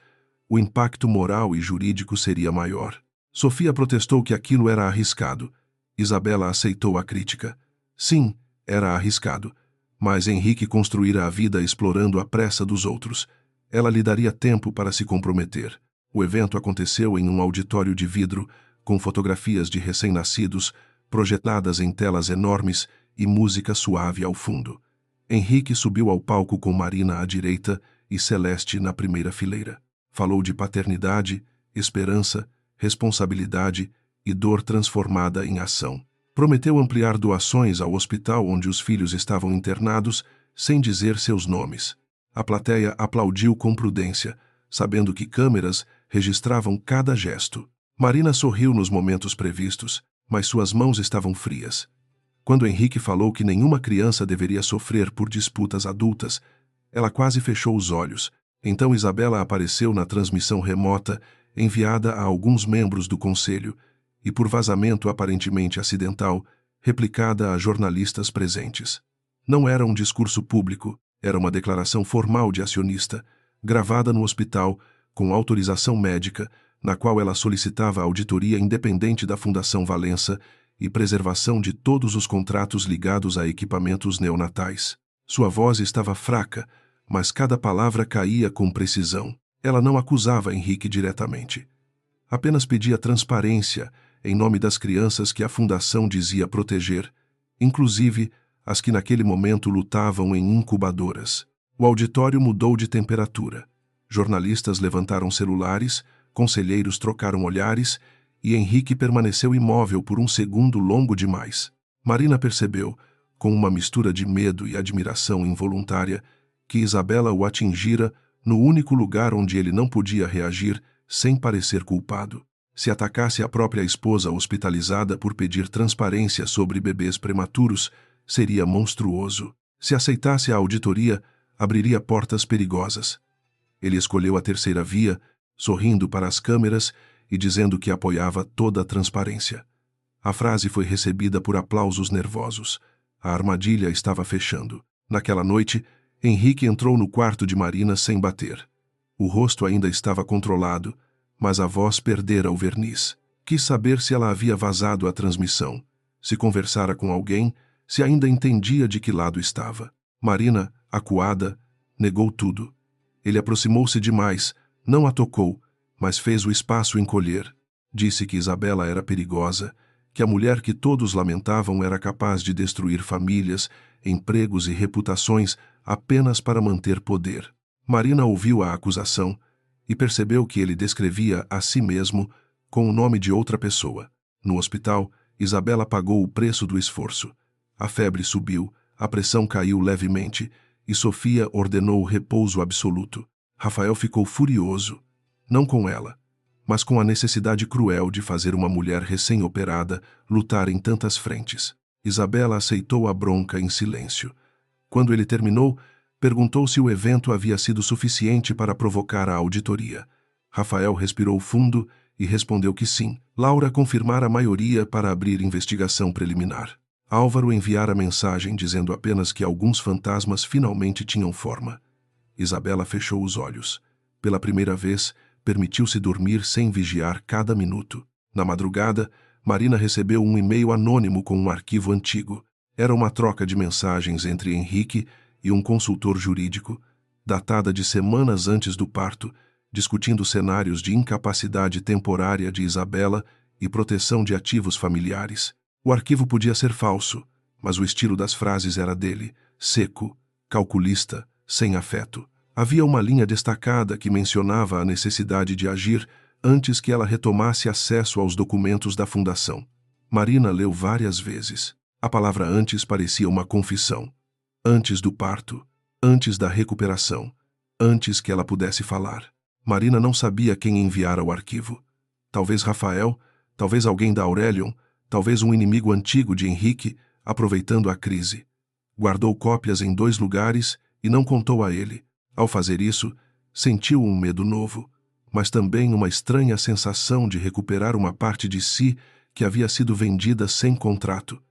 o impacto moral e jurídico seria maior. Sofia protestou que aquilo era arriscado. Isabela aceitou a crítica. Sim, era arriscado, mas Henrique construíra a vida explorando a pressa dos outros. Ela lhe daria tempo para se comprometer. O evento aconteceu em um auditório de vidro, com fotografias de recém-nascidos, projetadas em telas enormes e música suave ao fundo. Henrique subiu ao palco com Marina à direita e Celeste na primeira fileira. Falou de paternidade, esperança, responsabilidade e dor transformada em ação. Prometeu ampliar doações ao hospital onde os filhos estavam internados, sem dizer seus nomes. A plateia aplaudiu com prudência, sabendo que câmeras registravam cada gesto. Marina sorriu nos momentos previstos, mas suas mãos estavam frias. Quando Henrique falou que nenhuma criança deveria sofrer por disputas adultas, ela quase fechou os olhos. Então Isabela apareceu na transmissão remota, enviada a alguns membros do conselho, e por vazamento aparentemente acidental, replicada a jornalistas presentes. Não era um discurso público, era uma declaração formal de acionista, gravada no hospital, com autorização médica, na qual ela solicitava auditoria independente da Fundação Valença e preservação de todos os contratos ligados a equipamentos neonatais. Sua voz estava fraca, mas cada palavra caía com precisão. Ela não acusava Henrique diretamente. Apenas pedia transparência em nome das crianças que a Fundação dizia proteger, inclusive as que naquele momento lutavam em incubadoras. O auditório mudou de temperatura. Jornalistas levantaram celulares, conselheiros trocaram olhares e Henrique permaneceu imóvel por um segundo longo demais. Marina percebeu, com uma mistura de medo e admiração involuntária, que Isabela o atingira no único lugar onde ele não podia reagir sem parecer culpado. Se atacasse a própria esposa hospitalizada por pedir transparência sobre bebês prematuros, seria monstruoso. Se aceitasse a auditoria, abriria portas perigosas. Ele escolheu a terceira via, sorrindo para as câmeras e dizendo que apoiava toda a transparência. A frase foi recebida por aplausos nervosos. A armadilha estava fechando. Naquela noite, Henrique entrou no quarto de Marina sem bater. O rosto ainda estava controlado, mas a voz perdera o verniz. Quis saber se ela havia vazado a transmissão, se conversara com alguém, se ainda entendia de que lado estava. Marina, acuada, negou tudo. Ele aproximou-se demais, não a tocou, mas fez o espaço encolher. Disse que Isabela era perigosa, que a mulher que todos lamentavam era capaz de destruir famílias, empregos e reputações apenas para manter poder. Marina ouviu a acusação e percebeu que ele descrevia a si mesmo com o nome de outra pessoa. No hospital, Isabela pagou o preço do esforço. A febre subiu, a pressão caiu levemente e Sofia ordenou repouso absoluto. Rafael ficou furioso, não com ela, mas com a necessidade cruel de fazer uma mulher recém-operada lutar em tantas frentes. Isabela aceitou a bronca em silêncio. Quando ele terminou, perguntou se o evento havia sido suficiente para provocar a auditoria. Rafael respirou fundo e respondeu que sim. Laura confirmara a maioria para abrir investigação preliminar. Álvaro enviara mensagem dizendo apenas que alguns fantasmas finalmente tinham forma. Isabela fechou os olhos. Pela primeira vez, permitiu-se dormir sem vigiar cada minuto. Na madrugada, Marina recebeu um e-mail anônimo com um arquivo antigo. Era uma troca de mensagens entre Henrique e um consultor jurídico, datada de semanas antes do parto, discutindo cenários de incapacidade temporária de Isabela e proteção de ativos familiares. O arquivo podia ser falso, mas o estilo das frases era dele, seco, calculista, sem afeto. Havia uma linha destacada que mencionava a necessidade de agir antes que ela retomasse acesso aos documentos da Fundação. Marina leu várias vezes. A palavra antes parecia uma confissão. Antes do parto, antes da recuperação, antes que ela pudesse falar. Marina não sabia quem enviara o arquivo. Talvez Rafael, talvez alguém da Aurelion, talvez um inimigo antigo de Henrique, aproveitando a crise. Guardou cópias em 2 lugares e não contou a ele. Ao fazer isso, sentiu um medo novo, mas também uma estranha sensação de recuperar uma parte de si que havia sido vendida sem contrato.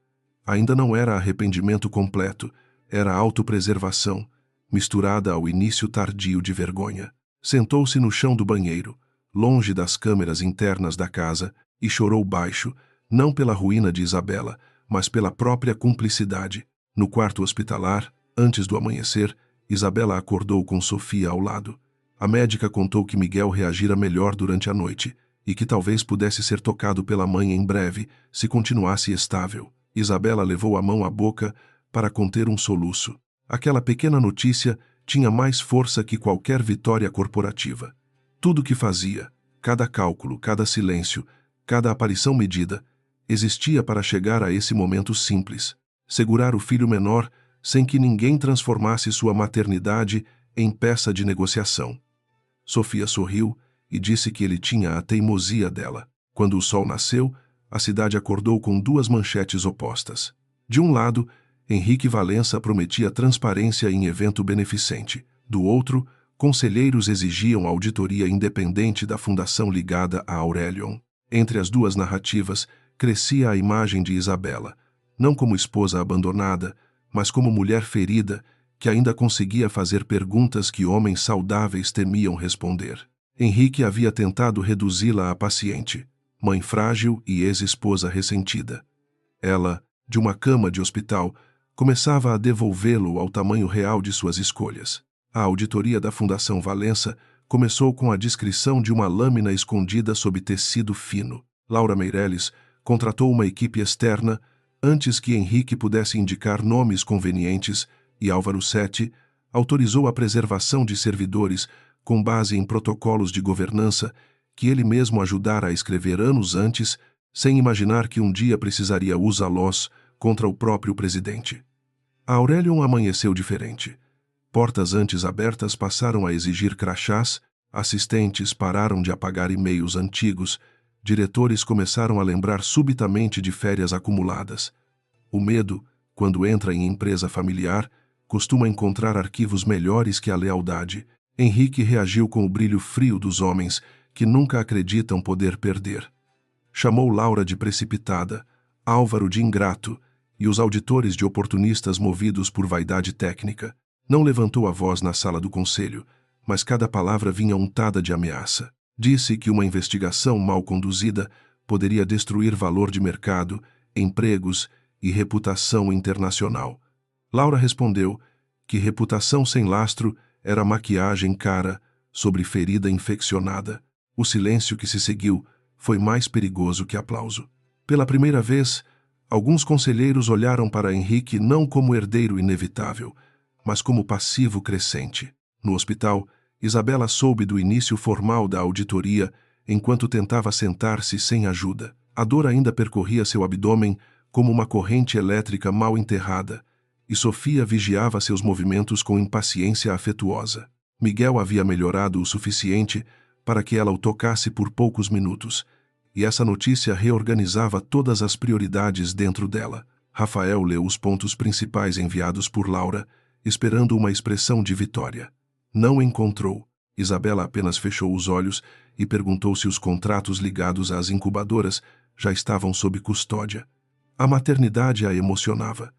Ainda não era arrependimento completo, era autopreservação, misturada ao início tardio de vergonha. Sentou-se no chão do banheiro, longe das câmeras internas da casa, e chorou baixo, não pela ruína de Isabela, mas pela própria cumplicidade. No quarto hospitalar, antes do amanhecer, Isabela acordou com Sofia ao lado. A médica contou que Miguel reagira melhor durante a noite e que talvez pudesse ser tocado pela mãe em breve, se continuasse estável. Isabela levou a mão à boca para conter um soluço. Aquela pequena notícia tinha mais força que qualquer vitória corporativa. Tudo o que fazia, cada cálculo, cada silêncio, cada aparição medida, existia para chegar a esse momento simples: segurar o filho menor sem que ninguém transformasse sua maternidade em peça de negociação. Sofia sorriu e disse que ele tinha a teimosia dela. Quando o sol nasceu, a cidade acordou com duas manchetes opostas. De um lado, Henrique Valença prometia transparência em evento beneficente. Do outro, conselheiros exigiam auditoria independente da fundação ligada a Aurelion. Entre as duas narrativas, crescia a imagem de Isabela, não como esposa abandonada, mas como mulher ferida, que ainda conseguia fazer perguntas que homens saudáveis temiam responder. Henrique havia tentado reduzi-la a paciente, mãe frágil e ex-esposa ressentida. Ela, de uma cama de hospital, começava a devolvê-lo ao tamanho real de suas escolhas. A auditoria da Fundação Valença começou com a descrição de uma lâmina escondida sob tecido fino. Laura Meirelles contratou uma equipe externa antes que Henrique pudesse indicar nomes convenientes, e Álvaro Sete autorizou a preservação de servidores com base em protocolos de governança que ele mesmo ajudara a escrever anos antes, sem imaginar que um dia precisaria usá-los contra o próprio presidente. A Aurelion amanheceu diferente. Portas antes abertas passaram a exigir crachás, assistentes pararam de apagar e-mails antigos, diretores começaram a lembrar subitamente de férias acumuladas. O medo, quando entra em empresa familiar, costuma encontrar arquivos melhores que a lealdade. Henrique reagiu com o brilho frio dos homens que nunca acreditam poder perder. Chamou Laura de precipitada, Álvaro de ingrato e os auditores de oportunistas movidos por vaidade técnica. Não levantou a voz na sala do conselho, mas cada palavra vinha untada de ameaça. Disse que uma investigação mal conduzida poderia destruir valor de mercado, empregos e reputação internacional. Laura respondeu que reputação sem lastro era maquiagem cara sobre ferida infeccionada. O silêncio que se seguiu foi mais perigoso que aplauso. Pela primeira vez, alguns conselheiros olharam para Henrique não como herdeiro inevitável, mas como passivo crescente. No hospital, Isabela soube do início formal da auditoria enquanto tentava sentar-se sem ajuda. A dor ainda percorria seu abdômen como uma corrente elétrica mal enterrada, e Sofia vigiava seus movimentos com impaciência afetuosa. Miguel havia melhorado o suficiente para que ela o tocasse por poucos minutos, e essa notícia reorganizava todas as prioridades dentro dela. Rafael leu os pontos principais enviados por Laura, esperando uma expressão de vitória. Não encontrou. Isabela apenas fechou os olhos e perguntou se os contratos ligados às incubadoras já estavam sob custódia. A maternidade a emocionava.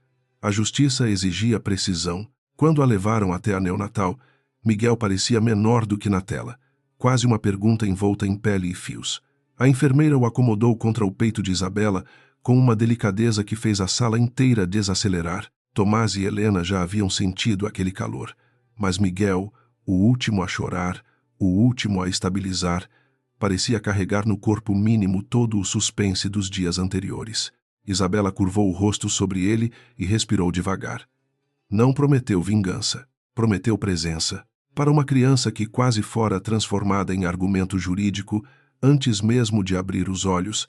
A justiça exigia precisão. Quando a levaram até a neonatal, Miguel parecia menor do que na tela, quase uma pergunta envolta em pele e fios. A enfermeira o acomodou contra o peito de Isabela com uma delicadeza que fez a sala inteira desacelerar. Tomás e Helena já haviam sentido aquele calor, mas Miguel, o último a chorar, o último a estabilizar, parecia carregar no corpo mínimo todo o suspense dos dias anteriores. Isabela curvou o rosto sobre ele e respirou devagar. Não prometeu vingança, prometeu presença. Para uma criança que quase fora transformada em argumento jurídico antes mesmo de abrir os olhos,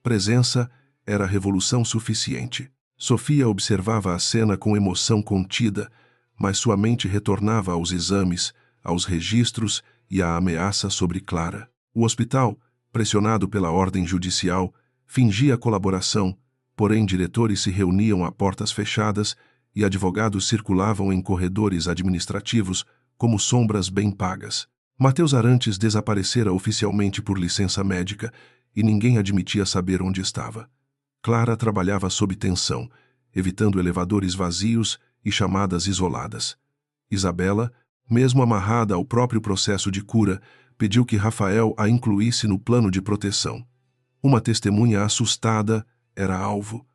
presença era revolução suficiente. Sofia observava a cena com emoção contida, mas sua mente retornava aos exames, aos registros e à ameaça sobre Clara. O hospital, pressionado pela ordem judicial, fingia colaboração, porém diretores se reuniam a portas fechadas e advogados circulavam em corredores administrativos como sombras bem pagas. Mateus Arantes desaparecera oficialmente por licença médica e ninguém admitia saber onde estava. Clara trabalhava sob tensão, evitando elevadores vazios e chamadas isoladas. Isabela, mesmo amarrada ao próprio processo de cura, pediu que Rafael a incluísse no plano de proteção. Uma testemunha assustada era alvo.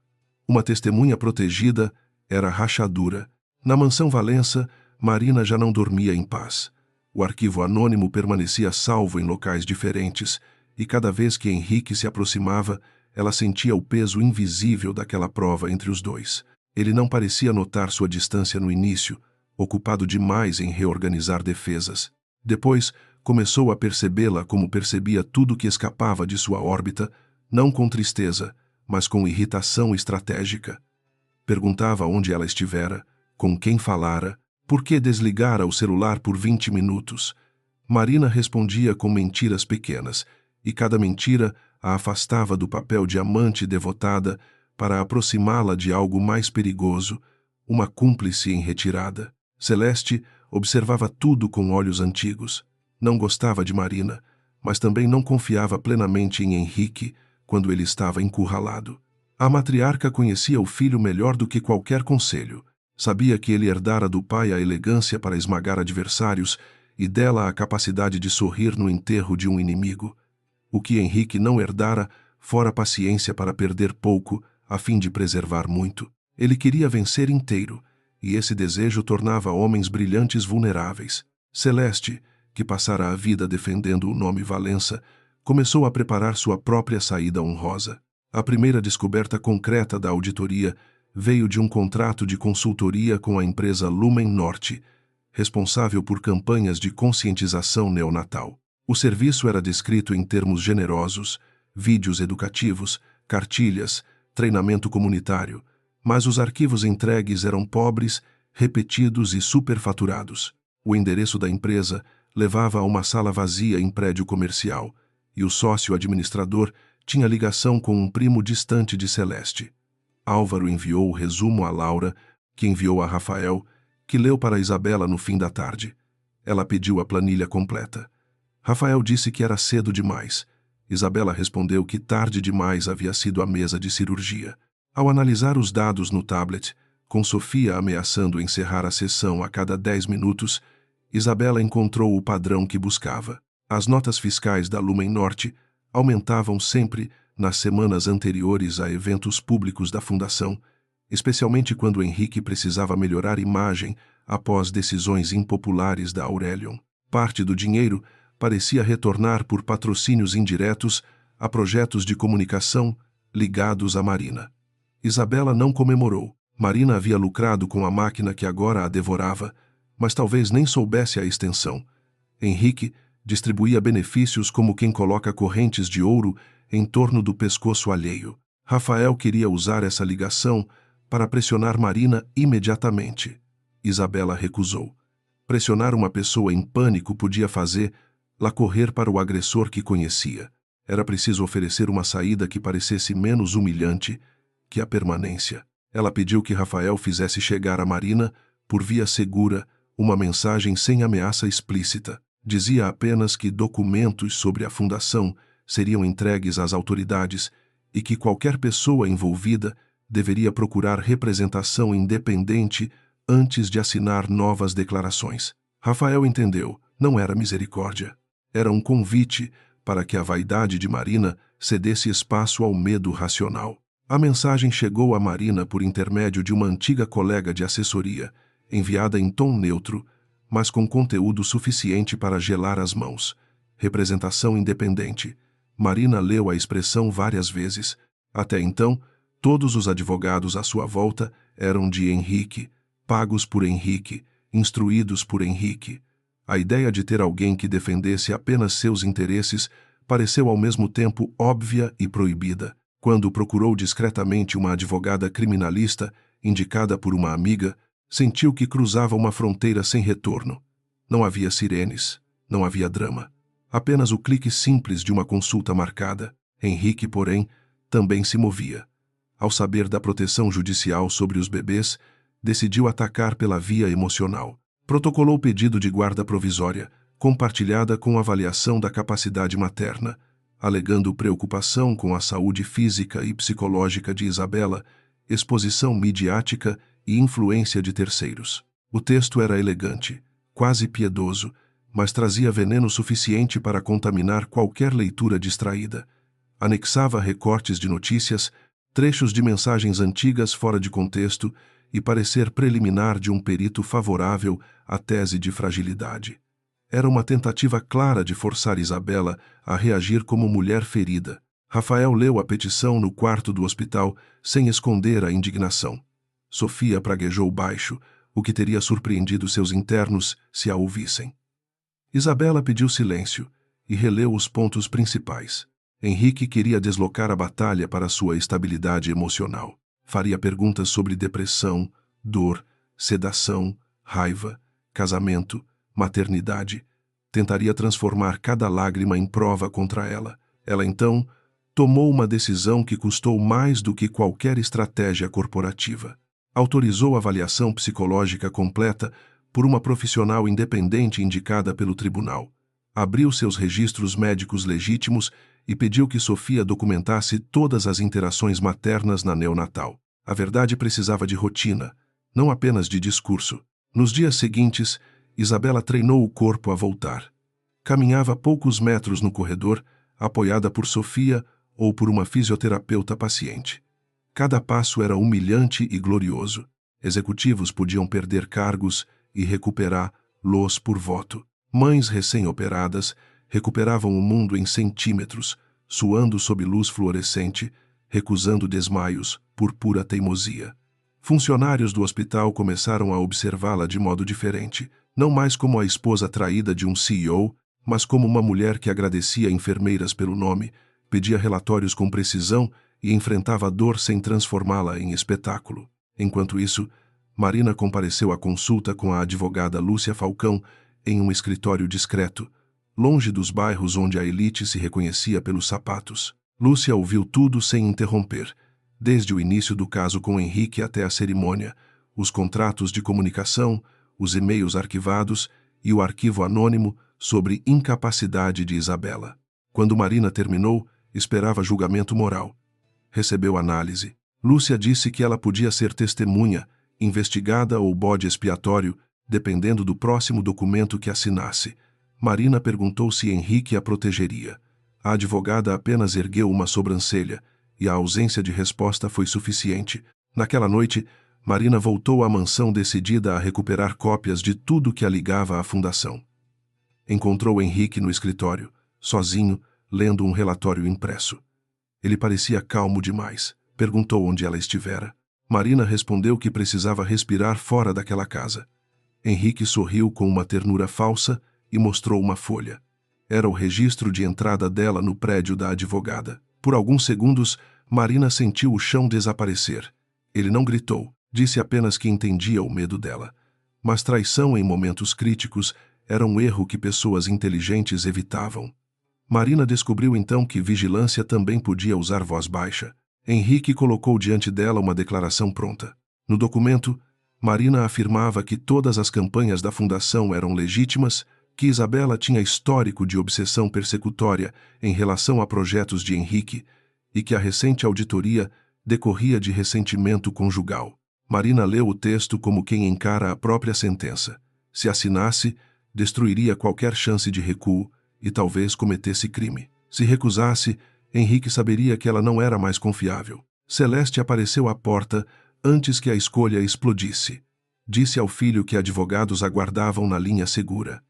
Uma testemunha protegida era rachadura. Na mansão Valença, Marina já não dormia em paz. O arquivo anônimo permanecia salvo em locais diferentes, e cada vez que Henrique se aproximava, ela sentia o peso invisível daquela prova entre os dois. Ele não parecia notar sua distância no início, ocupado demais em reorganizar defesas. Depois, começou a percebê-la como percebia tudo que escapava de sua órbita, não com tristeza, mas com irritação estratégica. Perguntava onde ela estivera, com quem falara, por que desligara o celular por 20 minutos. Marina respondia com mentiras pequenas, e cada mentira a afastava do papel de amante devotada para aproximá-la de algo mais perigoso, uma cúmplice em retirada. Celeste observava tudo com olhos antigos. Não gostava de Marina, mas também não confiava plenamente em Henrique quando ele estava encurralado. A matriarca conhecia o filho melhor do que qualquer conselho. Sabia que ele herdara do pai a elegância para esmagar adversários e dela a capacidade de sorrir no enterro de um inimigo. O que Henrique não herdara fora paciência para perder pouco a fim de preservar muito. Ele queria vencer inteiro, e esse desejo tornava homens brilhantes vulneráveis. Celeste, que passara a vida defendendo o nome Valença, começou a preparar sua própria saída honrosa. A primeira descoberta concreta da auditoria veio de um contrato de consultoria com a empresa Lumen Norte, responsável por campanhas de conscientização neonatal. O serviço era descrito em termos generosos, vídeos educativos, cartilhas, treinamento comunitário, mas os arquivos entregues eram pobres, repetidos e superfaturados. O endereço da empresa levava a uma sala vazia em prédio comercial, e o sócio administrador tinha ligação com um primo distante de Celeste. Álvaro enviou o resumo a Laura, que enviou a Rafael, que leu para Isabela no fim da tarde. Ela pediu a planilha completa. Rafael disse que era cedo demais. Isabela respondeu que tarde demais havia sido a mesa de cirurgia. Ao analisar os dados no tablet, com Sofia ameaçando encerrar a sessão a cada 10 minutos, Isabela encontrou o padrão que buscava. As notas fiscais da Lumen Norte aumentavam sempre nas semanas anteriores a eventos públicos da Fundação, especialmente quando Henrique precisava melhorar imagem após decisões impopulares da Aurelion. Parte do dinheiro parecia retornar por patrocínios indiretos a projetos de comunicação ligados à Marina. Isabela não comemorou. Marina havia lucrado com a máquina que agora a devorava, mas talvez nem soubesse a extensão. Henrique distribuía benefícios como quem coloca correntes de ouro em torno do pescoço alheio. Rafael queria usar essa ligação para pressionar Marina imediatamente. Isabela recusou. Pressionar uma pessoa em pânico podia fazê-la correr para o agressor que conhecia. Era preciso oferecer uma saída que parecesse menos humilhante que a permanência. Ela pediu que Rafael fizesse chegar a Marina, por via segura, uma mensagem sem ameaça explícita. Dizia apenas que documentos sobre a fundação seriam entregues às autoridades e que qualquer pessoa envolvida deveria procurar representação independente antes de assinar novas declarações. Rafael entendeu, não era misericórdia. Era um convite para que a vaidade de Marina cedesse espaço ao medo racional. A mensagem chegou a Marina por intermédio de uma antiga colega de assessoria, enviada em tom neutro, mas com conteúdo suficiente para gelar as mãos. Representação independente. Marina leu a expressão várias vezes. Até então, todos os advogados à sua volta eram de Henrique, pagos por Henrique, instruídos por Henrique. A ideia de ter alguém que defendesse apenas seus interesses pareceu ao mesmo tempo óbvia e proibida. Quando procurou discretamente uma advogada criminalista, indicada por uma amiga, sentiu que cruzava uma fronteira sem retorno. Não havia sirenes, não havia drama. Apenas o clique simples de uma consulta marcada. Henrique, porém, também se movia. Ao saber da proteção judicial sobre os bebês, decidiu atacar pela via emocional. Protocolou pedido de guarda provisória, compartilhada com avaliação da capacidade materna, alegando preocupação com a saúde física e psicológica de Isabela, exposição midiática e influência de terceiros. O texto era elegante, quase piedoso, mas trazia veneno suficiente para contaminar qualquer leitura distraída. Anexava recortes de notícias, trechos de mensagens antigas fora de contexto e parecer preliminar de um perito favorável à tese de fragilidade. Era uma tentativa clara de forçar Isabela a reagir como mulher ferida. Rafael leu a petição no quarto do hospital sem esconder a indignação. Sofia praguejou baixo, o que teria surpreendido seus internos se a ouvissem. Isabela pediu silêncio e releu os pontos principais. Henrique queria deslocar a batalha para sua estabilidade emocional. Faria perguntas sobre depressão, dor, sedação, raiva, casamento, maternidade. Tentaria transformar cada lágrima em prova contra ela. Ela, então, tomou uma decisão que custou mais do que qualquer estratégia corporativa. Autorizou a avaliação psicológica completa por uma profissional independente indicada pelo tribunal. Abriu seus registros médicos legítimos e pediu que Sofia documentasse todas as interações maternas na neonatal. A verdade precisava de rotina, não apenas de discurso. Nos dias seguintes, Isabela treinou o corpo a voltar. Caminhava poucos metros no corredor, apoiada por Sofia ou por uma fisioterapeuta paciente. Cada passo era humilhante e glorioso. Executivos podiam perder cargos e recuperá-los por voto. Mães recém-operadas recuperavam o mundo em centímetros, suando sob luz fluorescente, recusando desmaios por pura teimosia. Funcionários do hospital começaram a observá-la de modo diferente, não mais como a esposa traída de um CEO, mas como uma mulher que agradecia enfermeiras pelo nome, pedia relatórios com precisão e enfrentava a dor sem transformá-la em espetáculo. Enquanto isso, Marina compareceu à consulta com a advogada Lúcia Falcão em um escritório discreto, longe dos bairros onde a elite se reconhecia pelos sapatos. Lúcia ouviu tudo sem interromper, desde o início do caso com Henrique até a cerimônia, os contratos de comunicação, os e-mails arquivados e o arquivo anônimo sobre incapacidade de Isabela. Quando Marina terminou, esperava julgamento moral. Recebeu análise. Lúcia disse que ela podia ser testemunha, investigada ou bode expiatório, dependendo do próximo documento que assinasse. Marina perguntou se Henrique a protegeria. A advogada apenas ergueu uma sobrancelha, e a ausência de resposta foi suficiente. Naquela noite, Marina voltou à mansão decidida a recuperar cópias de tudo que a ligava à fundação. Encontrou Henrique no escritório, sozinho, lendo um relatório impresso. Ele parecia calmo demais. Perguntou onde ela estivera. Marina respondeu que precisava respirar fora daquela casa. Henrique sorriu com uma ternura falsa e mostrou uma folha. Era o registro de entrada dela no prédio da advogada. Por alguns segundos, Marina sentiu o chão desaparecer. Ele não gritou, disse apenas que entendia o medo dela. Mas traição em momentos críticos era um erro que pessoas inteligentes evitavam. Marina descobriu então que vigilância também podia usar voz baixa. Henrique colocou diante dela uma declaração pronta. No documento, Marina afirmava que todas as campanhas da fundação eram legítimas, que Isabela tinha histórico de obsessão persecutória em relação a projetos de Henrique e que a recente auditoria decorria de ressentimento conjugal. Marina leu o texto como quem encara a própria sentença. Se assinasse, destruiria qualquer chance de recuo e talvez cometesse crime. Se recusasse, Henrique saberia que ela não era mais confiável. Celeste apareceu à porta antes que a escolha explodisse. Disse ao filho que advogados aguardavam na linha segura.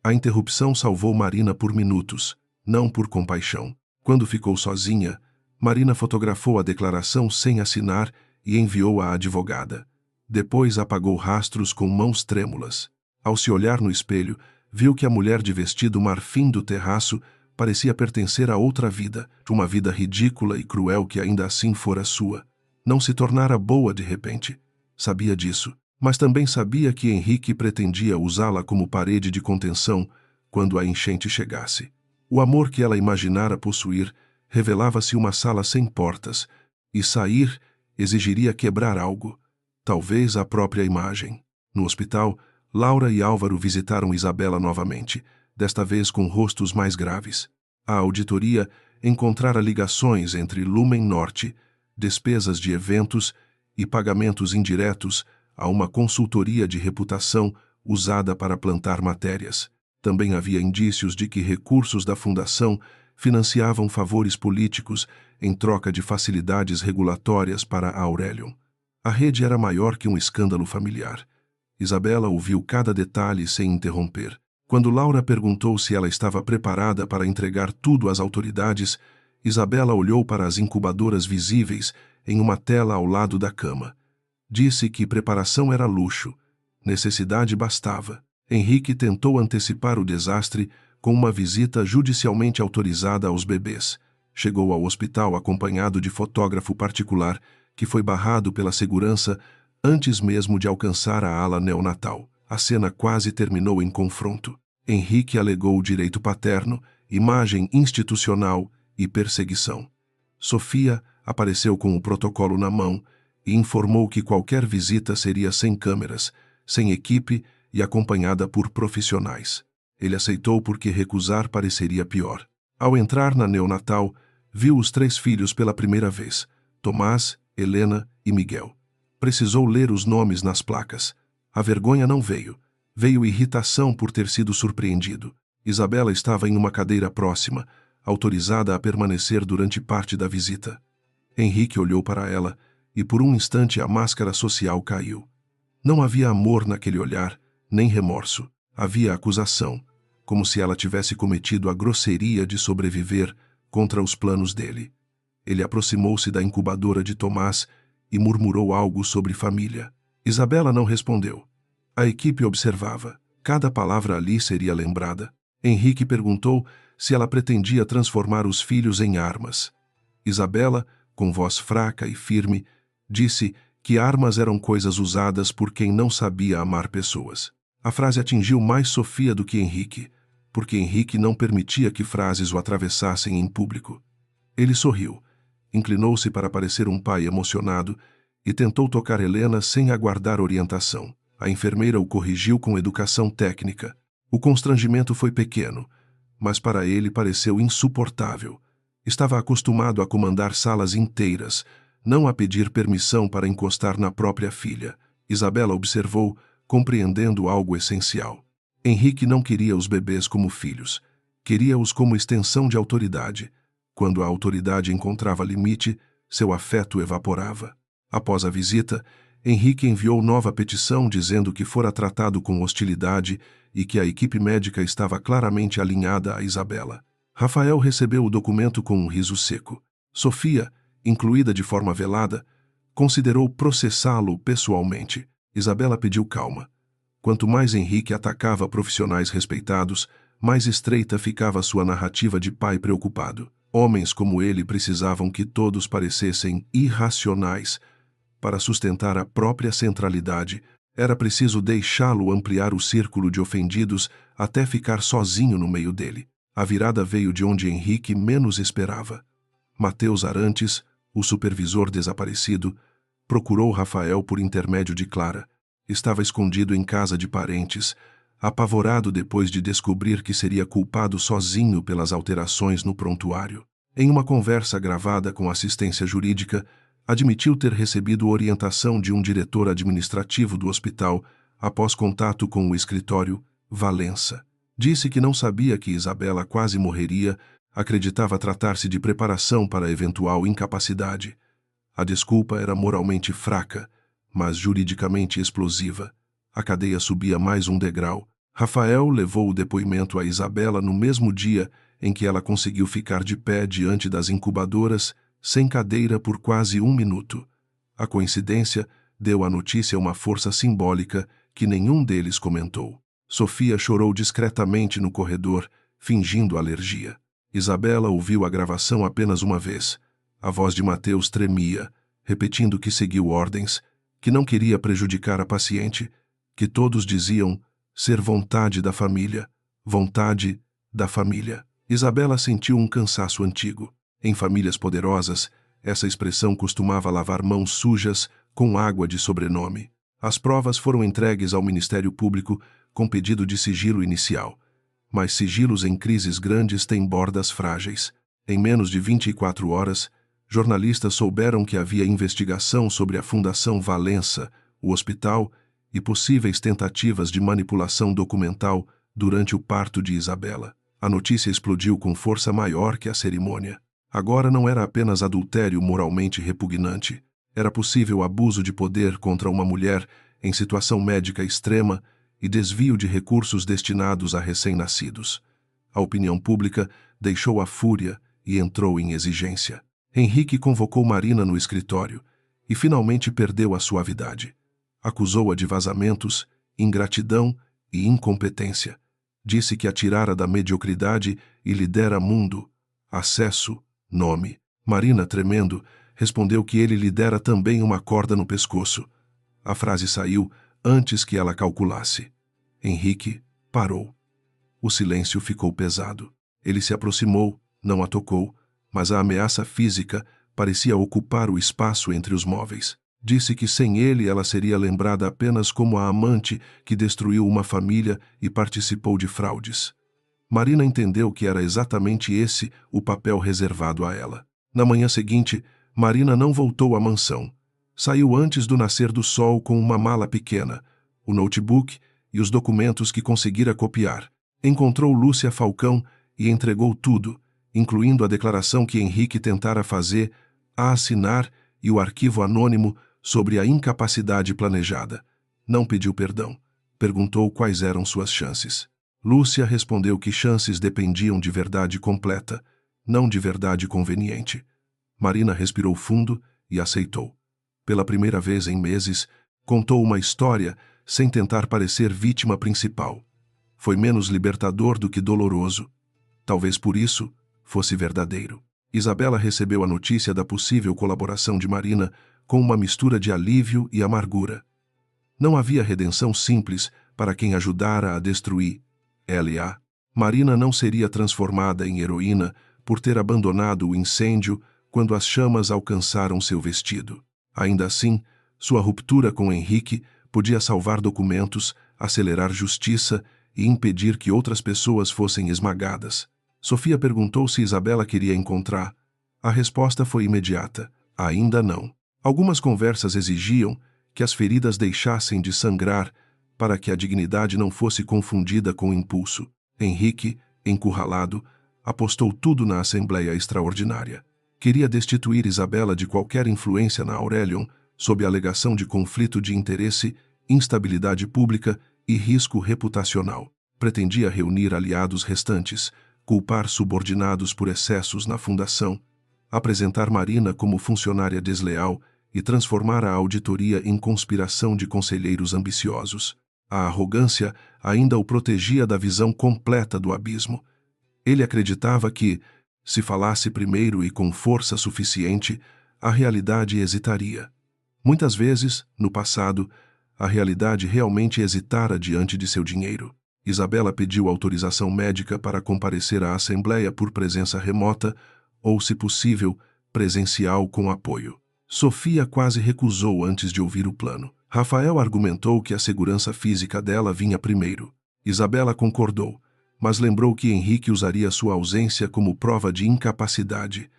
A interrupção salvou Marina por minutos, não por compaixão. Quando ficou sozinha, Marina fotografou a declaração sem assinar e enviou à advogada. Depois apagou rastros com mãos trêmulas. Ao se olhar no espelho, viu que a mulher de vestido marfim do terraço parecia pertencer a outra vida, uma vida ridícula e cruel que ainda assim fora sua. Não se tornara boa de repente. Sabia disso, mas também sabia que Henrique pretendia usá-la como parede de contenção quando a enchente chegasse. O amor que ela imaginara possuir revelava-se uma sala sem portas, e sair exigiria quebrar algo, talvez a própria imagem. No hospital, Laura e Álvaro visitaram Isabela novamente, desta vez com rostos mais graves. A auditoria encontrara ligações entre Lumen Norte, despesas de eventos e pagamentos indiretos a uma consultoria de reputação usada para plantar matérias. Também havia indícios de que recursos da fundação financiavam favores políticos em troca de facilidades regulatórias para a Aurelion. A rede era maior que um escândalo familiar. Isabela ouviu cada detalhe sem interromper. Quando Laura perguntou se ela estava preparada para entregar tudo às autoridades, Isabela olhou para as incubadoras visíveis em uma tela ao lado da cama. Disse que preparação era luxo, necessidade bastava. Henrique tentou antecipar o desastre com uma visita judicialmente autorizada aos bebês. Chegou ao hospital acompanhado de fotógrafo particular, que foi barrado pela segurança antes mesmo de alcançar a ala neonatal. A cena quase terminou em confronto. Henrique alegou direito paterno, imagem institucional e perseguição. Sofia apareceu com o protocolo na mão e informou que qualquer visita seria sem câmeras, sem equipe e acompanhada por profissionais. Ele aceitou porque recusar pareceria pior. Ao entrar na neonatal, viu os 3 filhos pela primeira vez: Tomás, Helena e Miguel. Precisou ler os nomes nas placas. A vergonha não veio. Veio irritação por ter sido surpreendido. Isabela estava em uma cadeira próxima, autorizada a permanecer durante parte da visita. Henrique olhou para ela e por um instante a máscara social caiu. Não havia amor naquele olhar, nem remorso. Havia acusação, como se ela tivesse cometido a grosseria de sobreviver contra os planos dele. Ele aproximou-se da incubadora de Tomás e murmurou algo sobre família. Isabela não respondeu. A equipe observava. Cada palavra ali seria lembrada. Henrique perguntou se ela pretendia transformar os filhos em armas. Isabela, com voz fraca e firme, disse que armas eram coisas usadas por quem não sabia amar pessoas. A frase atingiu mais Sofia do que Henrique, porque Henrique não permitia que frases o atravessassem em público. Ele sorriu, inclinou-se para parecer um pai emocionado e tentou tocar Helena sem aguardar orientação. A enfermeira o corrigiu com educação técnica. O constrangimento foi pequeno, mas para ele pareceu insuportável. Estava acostumado a comandar salas inteiras, não a pedir permissão para encostar na própria filha. Isabela observou, compreendendo algo essencial. Henrique não queria os bebês como filhos. Queria-os como extensão de autoridade. Quando a autoridade encontrava limite, seu afeto evaporava. Após a visita, Henrique enviou nova petição dizendo que fora tratado com hostilidade e que a equipe médica estava claramente alinhada a Isabela. Rafael recebeu o documento com um riso seco. Sofia, incluída de forma velada, considerou processá-lo pessoalmente. Isabela pediu calma. Quanto mais Henrique atacava profissionais respeitados, mais estreita ficava sua narrativa de pai preocupado. Homens como ele precisavam que todos parecessem irracionais. Para sustentar a própria centralidade, era preciso deixá-lo ampliar o círculo de ofendidos até ficar sozinho no meio dele. A virada veio de onde Henrique menos esperava. Mateus Arantes, o supervisor desaparecido, procurou Rafael por intermédio de Clara. Estava escondido em casa de parentes, apavorado depois de descobrir que seria culpado sozinho pelas alterações no prontuário. Em uma conversa gravada com assistência jurídica, admitiu ter recebido orientação de um diretor administrativo do hospital após contato com o escritório Valença. Disse que não sabia que Isabela quase morreria, acreditava tratar-se de preparação para eventual incapacidade. A desculpa era moralmente fraca, mas juridicamente explosiva. A cadeia subia mais um degrau. Rafael levou o depoimento a Isabela no mesmo dia em que ela conseguiu ficar de pé diante das incubadoras, sem cadeira por quase 1 minuto. A coincidência deu à notícia uma força simbólica que nenhum deles comentou. Sofia chorou discretamente no corredor, fingindo alergia. Isabela ouviu a gravação apenas uma vez. A voz de Mateus tremia, repetindo que seguiu ordens, que não queria prejudicar a paciente, que todos diziam ser vontade da família, vontade da família. Isabela sentiu um cansaço antigo. Em famílias poderosas, essa expressão costumava lavar mãos sujas com água de sobrenome. As provas foram entregues ao Ministério Público com pedido de sigilo inicial. Mas sigilos em crises grandes têm bordas frágeis. Em menos de 24 horas, jornalistas souberam que havia investigação sobre a Fundação Valença, o hospital e possíveis tentativas de manipulação documental durante o parto de Isabela. A notícia explodiu com força maior que a cerimônia. Agora não era apenas adultério moralmente repugnante. Era possível abuso de poder contra uma mulher em situação médica extrema e desvio de recursos destinados a recém-nascidos. A opinião pública deixou a fúria e entrou em exigência. Henrique convocou Marina no escritório e finalmente perdeu a suavidade. Acusou-a de vazamentos, ingratidão e incompetência. Disse que a tirara da mediocridade e lhe dera mundo, acesso, nome. Marina, tremendo, respondeu que ele lhe dera também uma corda no pescoço. A frase saiu antes que ela calculasse. Henrique parou. O silêncio ficou pesado. Ele se aproximou, não a tocou, mas a ameaça física parecia ocupar o espaço entre os móveis. Disse que sem ele ela seria lembrada apenas como a amante que destruiu uma família e participou de fraudes. Marina entendeu que era exatamente esse o papel reservado a ela. Na manhã seguinte, Marina não voltou à mansão. Saiu antes do nascer do sol com uma mala pequena, o notebook e os documentos que conseguira copiar. Encontrou Lúcia Falcão e entregou tudo, incluindo a declaração que Henrique tentara fazer, a assinar e o arquivo anônimo sobre a incapacidade planejada. Não pediu perdão. Perguntou quais eram suas chances. Lúcia respondeu que chances dependiam de verdade completa, não de verdade conveniente. Marina respirou fundo e aceitou. Pela primeira vez em meses, contou uma história sem tentar parecer vítima principal. Foi menos libertador do que doloroso. Talvez por isso fosse verdadeiro. Isabela recebeu a notícia da possível colaboração de Marina com uma mistura de alívio e amargura. Não havia redenção simples para quem ajudara a destruir L.A. Marina não seria transformada em heroína por ter abandonado o incêndio quando as chamas alcançaram seu vestido. Ainda assim, sua ruptura com Henrique podia salvar documentos, acelerar justiça e impedir que outras pessoas fossem esmagadas. Sofia perguntou se Isabela queria encontrar. A resposta foi imediata: ainda não. Algumas conversas exigiam que as feridas deixassem de sangrar para que a dignidade não fosse confundida com impulso. Henrique, encurralado, apostou tudo na Assembleia Extraordinária. Queria destituir Isabela de qualquer influência na Aurelion, sob a alegação de conflito de interesse, instabilidade pública e risco reputacional. Pretendia reunir aliados restantes, culpar subordinados por excessos na fundação, apresentar Marina como funcionária desleal e transformar a auditoria em conspiração de conselheiros ambiciosos. A arrogância ainda o protegia da visão completa do abismo. Ele acreditava que, se falasse primeiro e com força suficiente, a realidade hesitaria. Muitas vezes, no passado, a realidade realmente hesitara diante de seu dinheiro. Isabela pediu autorização médica para comparecer à Assembleia por presença remota ou, se possível, presencial com apoio. Sofia quase recusou antes de ouvir o plano. Rafael argumentou que a segurança física dela vinha primeiro. Isabela concordou, mas lembrou que Henrique usaria sua ausência como prova de incapacidade.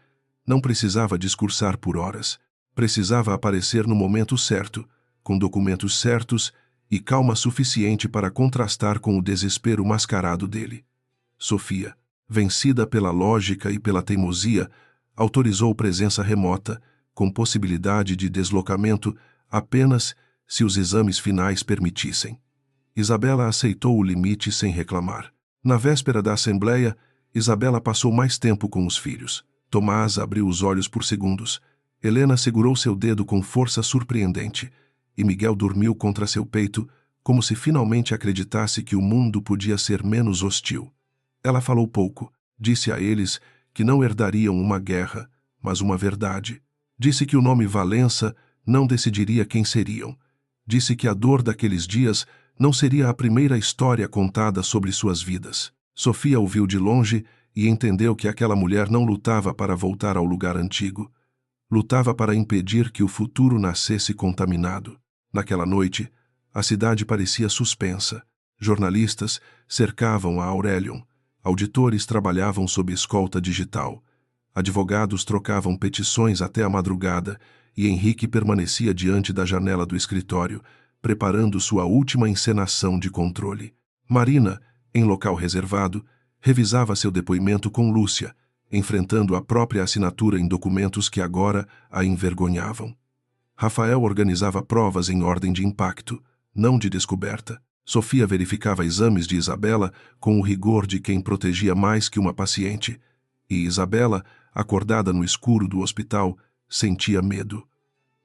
Não precisava discursar por horas. Precisava aparecer no momento certo, com documentos certos e calma suficiente para contrastar com o desespero mascarado dele. Sofia, vencida pela lógica e pela teimosia, autorizou presença remota, com possibilidade de deslocamento apenas se os exames finais permitissem. Isabela aceitou o limite sem reclamar. Na véspera da Assembleia, Isabela passou mais tempo com os filhos. Tomás abriu os olhos por segundos. Helena segurou seu dedo com força surpreendente, e Miguel dormiu contra seu peito, como se finalmente acreditasse que o mundo podia ser menos hostil. Ela falou pouco. Disse a eles que não herdariam uma guerra, mas uma verdade. Disse que o nome Valença não decidiria quem seriam. Disse que a dor daqueles dias não seria a primeira história contada sobre suas vidas. Sofia ouviu de longe e entendeu que aquela mulher não lutava para voltar ao lugar antigo. Lutava para impedir que o futuro nascesse contaminado. Naquela noite, a cidade parecia suspensa. Jornalistas cercavam a Aurelion. Auditores trabalhavam sob escolta digital. Advogados trocavam petições até a madrugada e Henrique permanecia diante da janela do escritório, preparando sua última encenação de controle. Marina, em local reservado, revisava seu depoimento com Lúcia, enfrentando a própria assinatura em documentos que agora a envergonhavam. Rafael organizava provas em ordem de impacto, não de descoberta. Sofia verificava exames de Isabela com o rigor de quem protegia mais que uma paciente. E Isabela, acordada no escuro do hospital, sentia medo.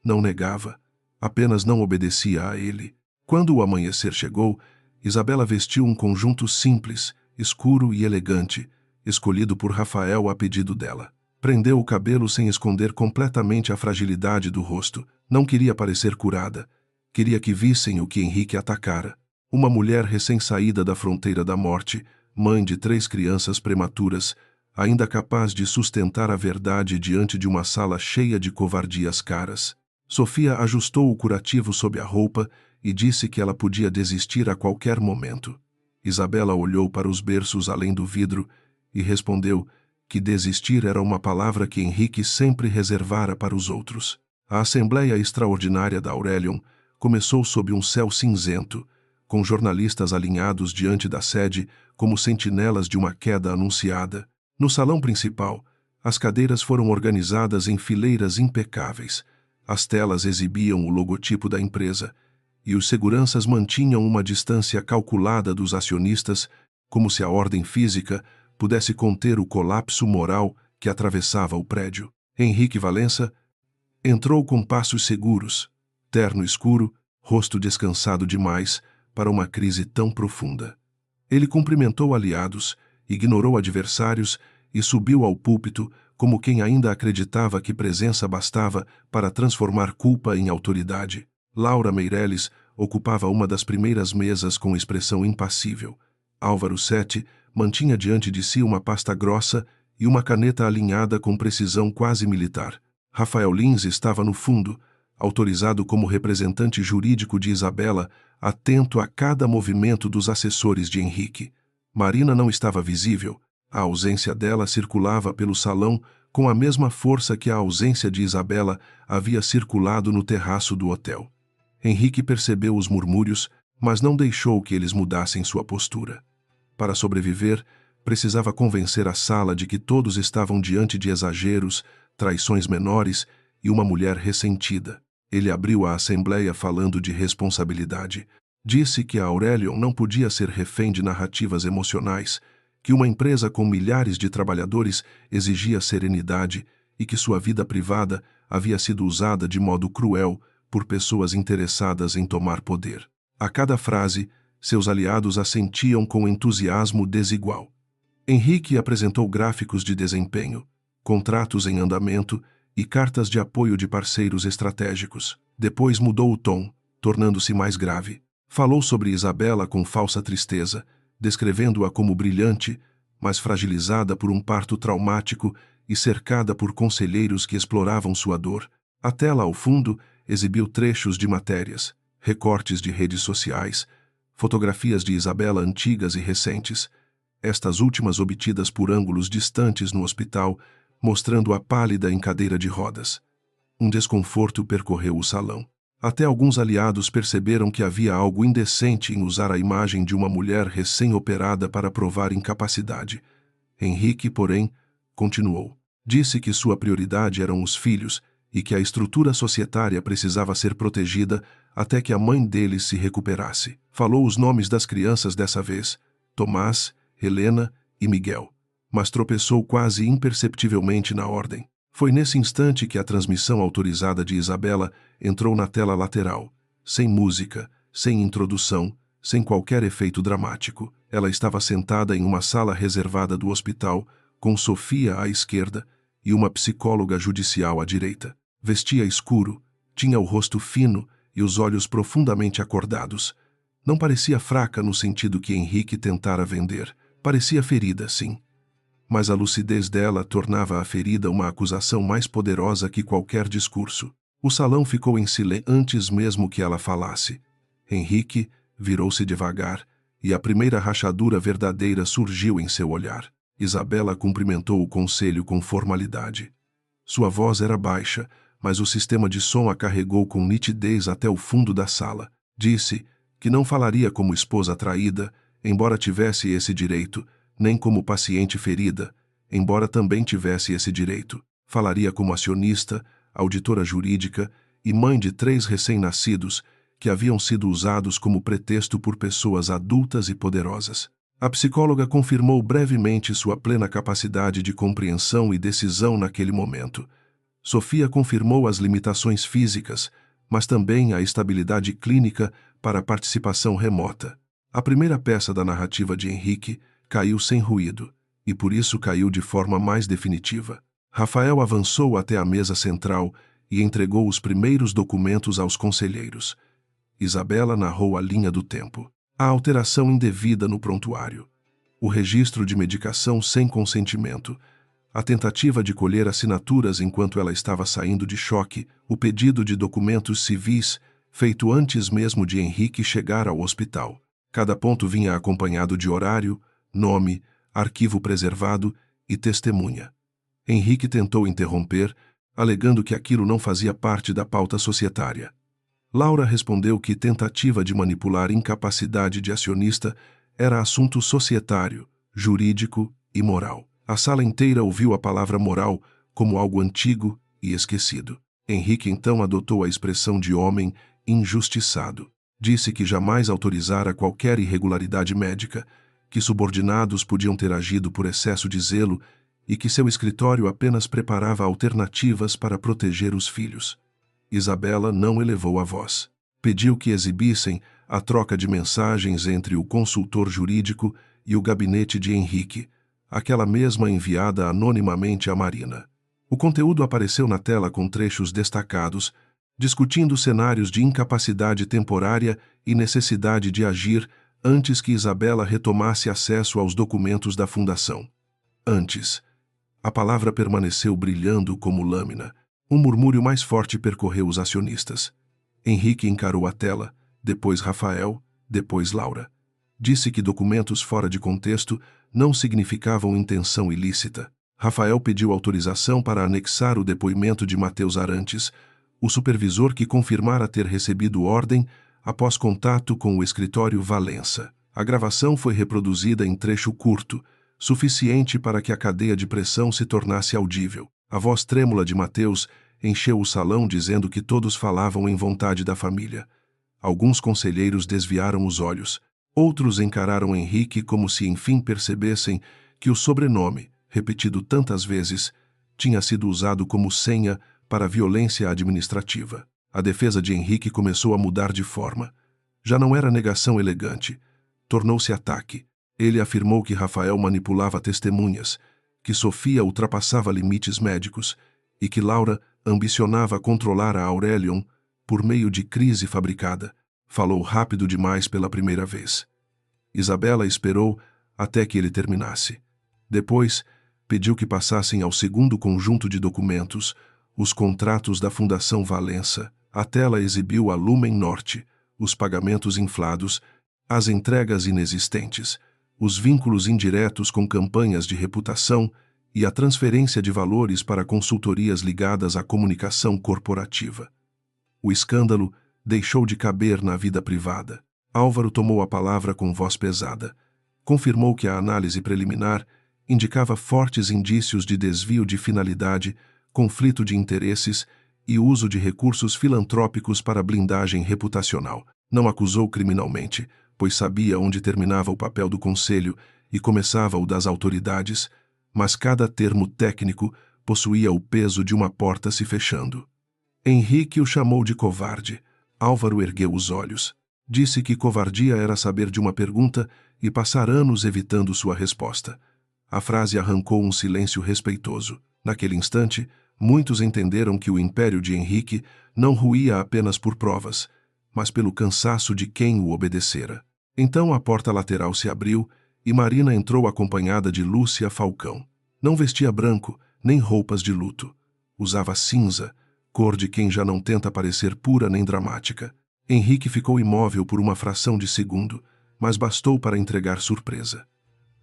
Não negava, apenas não obedecia a ele. Quando o amanhecer chegou, Isabela vestiu um conjunto simples, escuro e elegante, escolhido por Rafael a pedido dela. Prendeu o cabelo sem esconder completamente a fragilidade do rosto. Não queria parecer curada. Queria que vissem o que Henrique atacara. Uma mulher recém-saída da fronteira da morte, mãe de 3 crianças prematuras, ainda capaz de sustentar a verdade diante de uma sala cheia de covardias caras. Sofia ajustou o curativo sob a roupa e disse que ela podia desistir a qualquer momento. Isabela olhou para os berços além do vidro e respondeu que desistir era uma palavra que Henrique sempre reservara para os outros. A Assembleia Extraordinária da Aurelion começou sob um céu cinzento, com jornalistas alinhados diante da sede como sentinelas de uma queda anunciada. No salão principal, as cadeiras foram organizadas em fileiras impecáveis. As telas exibiam o logotipo da empresa, e os seguranças mantinham uma distância calculada dos acionistas, como se a ordem física pudesse conter o colapso moral que atravessava o prédio. Henrique Valença entrou com passos seguros, terno escuro, rosto descansado demais para uma crise tão profunda. Ele cumprimentou aliados, ignorou adversários e subiu ao púlpito como quem ainda acreditava que presença bastava para transformar culpa em autoridade. Laura Meireles ocupava uma das primeiras mesas com expressão impassível. Álvaro Sete mantinha diante de si uma pasta grossa e uma caneta alinhada com precisão quase militar. Rafael Lins estava no fundo, autorizado como representante jurídico de Isabela, atento a cada movimento dos assessores de Henrique. Marina não estava visível. A ausência dela circulava pelo salão com a mesma força que a ausência de Isabela havia circulado no terraço do hotel. Henrique percebeu os murmúrios, mas não deixou que eles mudassem sua postura. Para sobreviver, precisava convencer a sala de que todos estavam diante de exageros, traições menores e uma mulher ressentida. Ele abriu a assembleia falando de responsabilidade. Disse que a Aurelion não podia ser refém de narrativas emocionais, que uma empresa com milhares de trabalhadores exigia serenidade e que sua vida privada havia sido usada de modo cruel por pessoas interessadas em tomar poder. A cada frase, seus aliados assentiam com entusiasmo desigual. Henrique apresentou gráficos de desempenho, contratos em andamento e cartas de apoio de parceiros estratégicos. Depois mudou o tom, tornando-se mais grave. Falou sobre Isabela com falsa tristeza, descrevendo-a como brilhante, mas fragilizada por um parto traumático e cercada por conselheiros que exploravam sua dor. A tela ao fundo exibiu trechos de matérias, recortes de redes sociais, fotografias de Isabela antigas e recentes, estas últimas obtidas por ângulos distantes no hospital, mostrando-a pálida em cadeira de rodas. Um desconforto percorreu o salão. Até alguns aliados perceberam que havia algo indecente em usar a imagem de uma mulher recém-operada para provar incapacidade. Henrique, porém, continuou. Disse que sua prioridade eram os filhos e que a estrutura societária precisava ser protegida até que a mãe deles se recuperasse. Falou os nomes das crianças dessa vez: Tomás, Helena e Miguel, mas tropeçou quase imperceptivelmente na ordem. Foi nesse instante que a transmissão autorizada de Isabela entrou na tela lateral, sem música, sem introdução, sem qualquer efeito dramático. Ela estava sentada em uma sala reservada do hospital, com Sofia à esquerda e uma psicóloga judicial à direita. Vestia escuro, tinha o rosto fino e os olhos profundamente acordados. Não parecia fraca no sentido que Henrique tentara vender. Parecia ferida, sim. Mas a lucidez dela tornava a ferida uma acusação mais poderosa que qualquer discurso. O salão ficou em silêncio antes mesmo que ela falasse. Henrique virou-se devagar e a primeira rachadura verdadeira surgiu em seu olhar. Isabela cumprimentou o conselho com formalidade. Sua voz era baixa, mas o sistema de som a carregou com nitidez até o fundo da sala. Disse que não falaria como esposa traída, embora tivesse esse direito, nem como paciente ferida, embora também tivesse esse direito. Falaria como acionista, auditora jurídica e mãe de 3 recém-nascidos que haviam sido usados como pretexto por pessoas adultas e poderosas. A psicóloga confirmou brevemente sua plena capacidade de compreensão e decisão naquele momento. Sofia confirmou as limitações físicas, mas também a estabilidade clínica para a participação remota. A primeira peça da narrativa de Henrique caiu sem ruído, e por isso caiu de forma mais definitiva. Rafael avançou até a mesa central e entregou os primeiros documentos aos conselheiros. Isabela narrou a linha do tempo. A alteração indevida no prontuário. O registro de medicação sem consentimento. A tentativa de colher assinaturas enquanto ela estava saindo de choque. O pedido de documentos civis, feito antes mesmo de Henrique chegar ao hospital. Cada ponto vinha acompanhado de horário, nome, arquivo preservado e testemunha. Henrique tentou interromper, alegando que aquilo não fazia parte da pauta societária. Laura respondeu que tentativa de manipular incapacidade de acionista era assunto societário, jurídico e moral. A sala inteira ouviu a palavra moral como algo antigo e esquecido. Henrique então adotou a expressão de homem injustiçado. Disse que jamais autorizara qualquer irregularidade médica, que subordinados podiam ter agido por excesso de zelo e que seu escritório apenas preparava alternativas para proteger os filhos. Isabela não elevou a voz. Pediu que exibissem a troca de mensagens entre o consultor jurídico e o gabinete de Henrique, aquela mesma enviada anonimamente a Marina. O conteúdo apareceu na tela com trechos destacados, discutindo cenários de incapacidade temporária e necessidade de agir antes que Isabela retomasse acesso aos documentos da fundação. Antes. A palavra permaneceu brilhando como lâmina. Um murmúrio mais forte percorreu os acionistas. Henrique encarou a tela, depois Rafael, depois Laura. Disse que documentos fora de contexto não significavam intenção ilícita. Rafael pediu autorização para anexar o depoimento de Matheus Arantes, o supervisor que confirmara ter recebido ordem após contato com o escritório Valença. A gravação foi reproduzida em trecho curto, suficiente para que a cadeia de pressão se tornasse audível. A voz trêmula de Matheus encheu o salão dizendo que todos falavam em vontade da família. Alguns conselheiros desviaram os olhos. Outros encararam Henrique como se enfim percebessem que o sobrenome, repetido tantas vezes, tinha sido usado como senha para a violência administrativa. A defesa de Henrique começou a mudar de forma. Já não era negação elegante. Tornou-se ataque. Ele afirmou que Rafael manipulava testemunhas, que Sofia ultrapassava limites médicos e que Laura ambicionava controlar a Aurelion por meio de crise fabricada. Falou rápido demais pela primeira vez. Isabela esperou até que ele terminasse. Depois, pediu que passassem ao segundo conjunto de documentos, os contratos da Fundação Valença. A tela exibiu a Lumen Norte, os pagamentos inflados, as entregas inexistentes, os vínculos indiretos com campanhas de reputação e a transferência de valores para consultorias ligadas à comunicação corporativa. O escândalo deixou de caber na vida privada. Álvaro tomou a palavra com voz pesada. Confirmou que a análise preliminar indicava fortes indícios de desvio de finalidade, conflito de interesses e uso de recursos filantrópicos para blindagem reputacional. Não acusou criminalmente, pois sabia onde terminava o papel do conselho e começava o das autoridades, mas cada termo técnico possuía o peso de uma porta se fechando. Henrique o chamou de covarde. Álvaro ergueu os olhos. Disse que covardia era saber de uma pergunta e passar anos evitando sua resposta. A frase arrancou um silêncio respeitoso. Naquele instante, muitos entenderam que o império de Henrique não ruía apenas por provas, mas pelo cansaço de quem o obedecera. Então a porta lateral se abriu e Marina entrou acompanhada de Lúcia Falcão. Não vestia branco, nem roupas de luto. Usava cinza, cor de quem já não tenta parecer pura nem dramática. Henrique ficou imóvel por uma fração de segundo, mas bastou para entregar surpresa.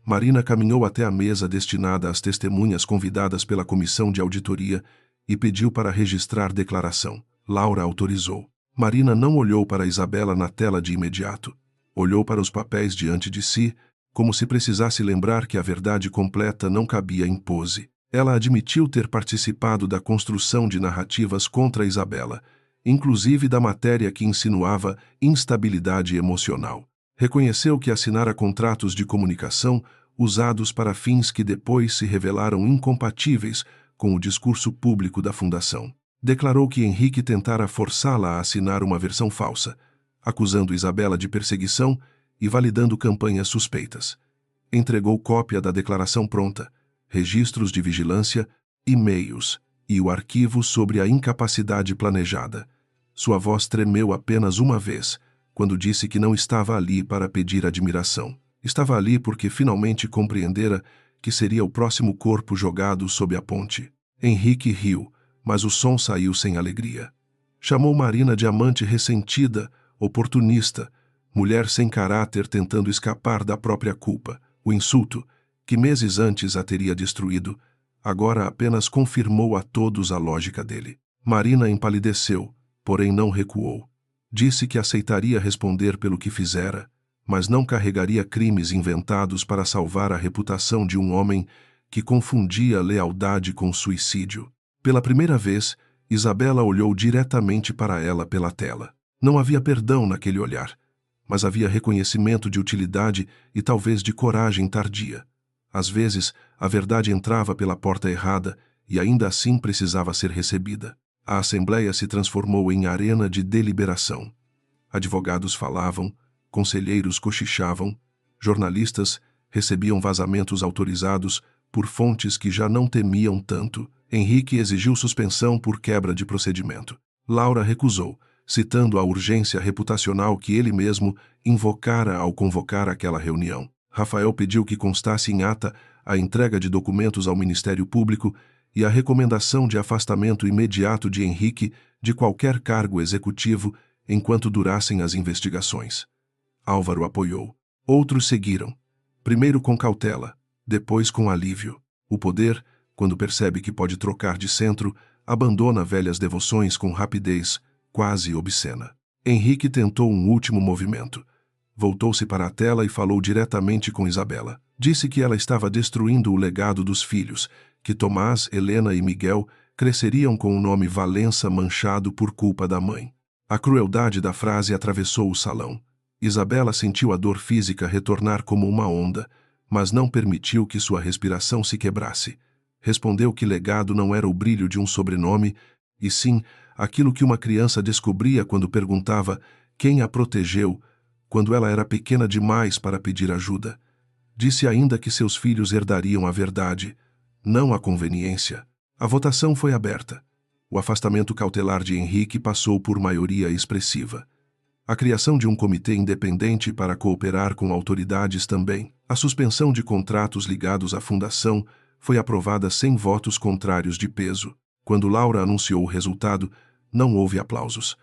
Marina caminhou até a mesa destinada às testemunhas convidadas pela comissão de auditoria e pediu para registrar declaração. Laura autorizou. Marina não olhou para Isabela na tela de imediato. Olhou para os papéis diante de si, como se precisasse lembrar que a verdade completa não cabia em pose. Ela admitiu ter participado da construção de narrativas contra Isabela, inclusive da matéria que insinuava instabilidade emocional. Reconheceu que assinara contratos de comunicação usados para fins que depois se revelaram incompatíveis com o discurso público da Fundação. Declarou que Henrique tentara forçá-la a assinar uma versão falsa, acusando Isabela de perseguição e validando campanhas suspeitas. Entregou cópia da declaração pronta, registros de vigilância, e-mails e o arquivo sobre a incapacidade planejada. Sua voz tremeu apenas uma vez, quando disse que não estava ali para pedir admiração. Estava ali porque finalmente compreendera que seria o próximo corpo jogado sob a ponte. Henrique riu, mas o som saiu sem alegria. Chamou Marina de amante ressentida, oportunista, mulher sem caráter tentando escapar da própria culpa. O insulto, que meses antes a teria destruído, agora apenas confirmou a todos a lógica dele. Marina empalideceu, porém não recuou. Disse que aceitaria responder pelo que fizera, mas não carregaria crimes inventados para salvar a reputação de um homem que confundia lealdade com suicídio. Pela primeira vez, Isabela olhou diretamente para ela pela tela. Não havia perdão naquele olhar, mas havia reconhecimento de utilidade e talvez de coragem tardia. Às vezes, a verdade entrava pela porta errada e ainda assim precisava ser recebida. A Assembleia se transformou em arena de deliberação. Advogados falavam, conselheiros cochichavam, jornalistas recebiam vazamentos autorizados por fontes que já não temiam tanto. Henrique exigiu suspensão por quebra de procedimento. Laura recusou, citando a urgência reputacional que ele mesmo invocara ao convocar aquela reunião. Rafael pediu que constasse em ata a entrega de documentos ao Ministério Público e a recomendação de afastamento imediato de Henrique de qualquer cargo executivo enquanto durassem as investigações. Álvaro apoiou. Outros seguiram, primeiro com cautela, depois com alívio. O poder, quando percebe que pode trocar de centro, abandona velhas devoções com rapidez quase obscena. Henrique tentou um último movimento. Voltou-se para a tela e falou diretamente com Isabela. Disse que ela estava destruindo o legado dos filhos, que Tomás, Helena e Miguel cresceriam com o nome Valença manchado por culpa da mãe. A crueldade da frase atravessou o salão. Isabela sentiu a dor física retornar como uma onda, mas não permitiu que sua respiração se quebrasse. Respondeu que legado não era o brilho de um sobrenome, e sim aquilo que uma criança descobria quando perguntava quem a protegeu, quando ela era pequena demais para pedir ajuda. Disse ainda que seus filhos herdariam a verdade, não a conveniência. A votação foi aberta. O afastamento cautelar de Henrique passou por maioria expressiva. A criação de um comitê independente para cooperar com autoridades também. A suspensão de contratos ligados à fundação foi aprovada sem votos contrários de peso. Quando Laura anunciou o resultado, não houve aplausos.